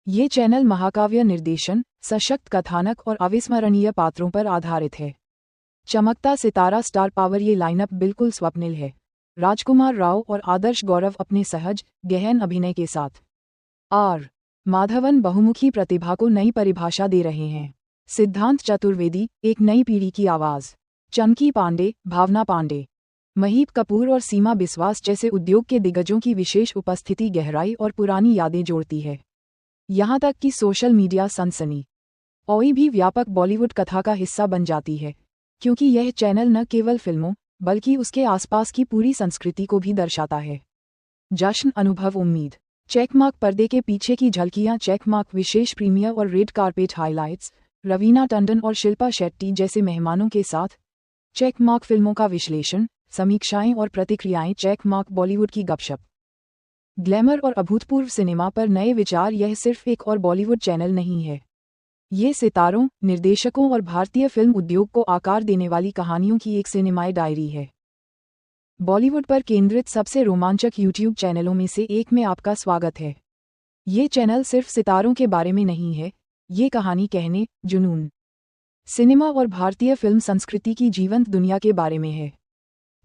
Speaker 1: ये चैनल महाकाव्य निर्देशन, सशक्त कथानक और अविस्मरणीय पात्रों पर आधारित है। चमकता सितारा स्टार पावर, ये लाइनअप बिल्कुल स्वप्निल है। राजकुमार राव और आदर्श गौरव अपने सहज, गहन अभिनय के साथ आर माधवन बहुमुखी प्रतिभा को नई परिभाषा दे रहे हैं। सिद्धांत चतुर्वेदी, एक नई पीढ़ी की आवाज़। चंकी पांडे, भावना पांडे, महीप कपूर और सीमा बिस्वास जैसे उद्योग के दिग्गजों की विशेष उपस्थिति गहराई और पुरानी यादें जोड़ती है। यहाँ तक कि सोशल मीडिया सनसनी औई भी व्यापक बॉलीवुड कथा का हिस्सा बन जाती है, क्योंकि यह चैनल न केवल फिल्मों बल्कि उसके आसपास की पूरी संस्कृति को भी दर्शाता है। जश्न, अनुभव, उम्मीद। चेकमार्क पर्दे के पीछे की झलकियां, चेकमार्क विशेष प्रीमियर और red carpet highlights, Raveena Tandon और शिल्पा शेट्टी जैसे मेहमानों के साथ चेकमार्क फिल्मों का विश्लेषण, समीक्षाएं और प्रतिक्रियाएं, चेकमार्क बॉलीवुड की गपशप, ग्लैमर और अभूतपूर्व सिनेमा पर नए विचार। यह सिर्फ एक और बॉलीवुड चैनल नहीं है, ये सितारों, निर्देशकों और भारतीय फिल्म उद्योग को आकार देने वाली कहानियों की एक सिनेमाई डायरी है। बॉलीवुड पर केंद्रित सबसे रोमांचक यूट्यूब चैनलों में से एक में आपका स्वागत है। ये चैनल सिर्फ सितारों के बारे में नहीं है, ये कहानी कहने, जुनून, सिनेमा और भारतीय फिल्म संस्कृति की जीवंत दुनिया के बारे में है।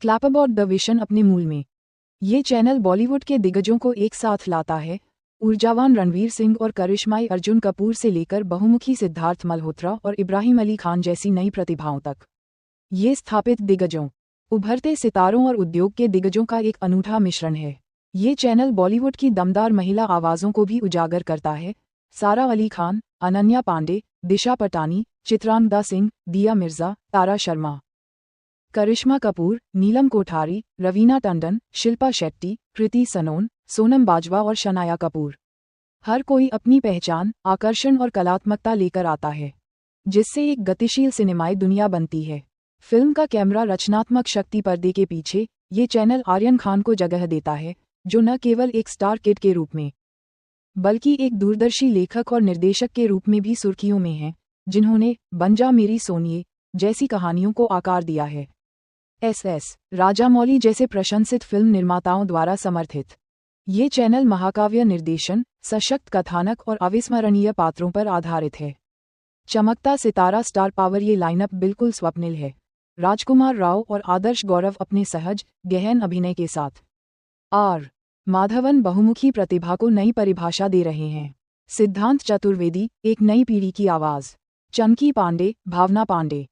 Speaker 1: क्लैप अबाउट द विशन अपने मूल में, ये चैनल बॉलीवुड के दिग्गजों को एक साथ लाता है। ऊर्जावान रणवीर सिंह और करिश्माई अर्जुन कपूर से लेकर बहुमुखी सिद्धार्थ मल्होत्रा और इब्राहिम अली खान जैसी नई प्रतिभाओं तक, ये स्थापित दिग्गजों, उभरते सितारों और उद्योग के दिग्गजों का एक अनूठा मिश्रण है। ये चैनल बॉलीवुड की दमदार महिला आवाज़ों को भी उजागर करता है। सारा अली खान, अनन्या पांडे, दिशा पटानी, चित्रांगदा सिंह, दिया मिर्जा, तारा शर्मा, करिश्मा कपूर, नीलम कोठारी, रवीना टंडन, शिल्पा शेट्टी, कृति सनोन, सोनम बाजवा और शनाया कपूर। हर कोई अपनी पहचान, आकर्षण और कलात्मकता लेकर आता है, जिससे एक गतिशील सिनेमाई दुनिया बनती है। फिल्म का कैमरा रचनात्मक शक्ति पर्दे के पीछे, ये चैनल आर्यन खान को जगह देता है, जो न केवल एक स्टार किड के रूप में, बल्कि एक दूरदर्शी लेखक और निर्देशक के रूप में भी सुर्खियों में हैं, जिन्होंने बन जा मेरी सोनिए जैसी कहानियों को आकार दिया है। एस राजामौली जैसे प्रशंसित फिल्म निर्माताओं द्वारा समर्थित, ये चैनल महाकाव्य निर्देशन, सशक्त कथानक और अविस्मरणीय पात्रों पर आधारित है। चमकता सितारा स्टार पावर, ये लाइनअप बिल्कुल स्वप्निल है। राजकुमार राव और आदर्श गौरव अपने सहज, गहन अभिनय के साथ आर माधवन बहुमुखी प्रतिभा को नई परिभाषा दे रहे हैं। सिद्धांत चतुर्वेदी, एक नई पीढ़ी की आवाज़। चंकी पांडे, भावना पांडे,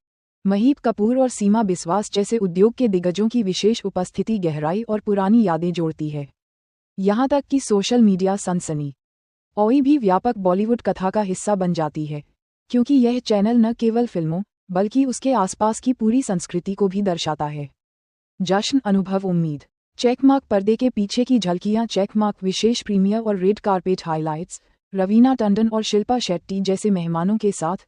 Speaker 1: महीप कपूर और सीमा बिस्वास जैसे उद्योग के दिग्गजों की विशेष उपस्थिति गहराई और पुरानी यादें जोड़ती है। यहाँ तक कि सोशल मीडिया सनसनी औई भी व्यापक बॉलीवुड कथा का हिस्सा बन जाती है, क्योंकि यह चैनल न केवल फिल्मों बल्कि उसके आसपास की पूरी संस्कृति को भी दर्शाता है। जश्न, अनुभव, उम्मीद। चेकमार्क पर्दे के पीछे की झलकियां, चेकमार्क विशेष प्रीमियर और red carpet highlights, Raveena Tandon और शिल्पा शेट्टी जैसे मेहमानों के साथ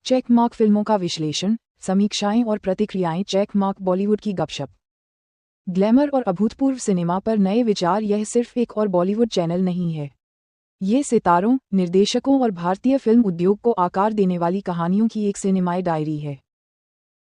Speaker 1: चेकमार्क फिल्मों का विश्लेषण, समीक्षाएं और प्रतिक्रियाएं, चेकमार्क बॉलीवुड की गपशप, ग्लैमर और अभूतपूर्व सिनेमा पर नए विचार। यह सिर्फ एक और बॉलीवुड चैनल नहीं है, ये सितारों, निर्देशकों और भारतीय फिल्म उद्योग को आकार देने वाली कहानियों की एक सिनेमाई डायरी है।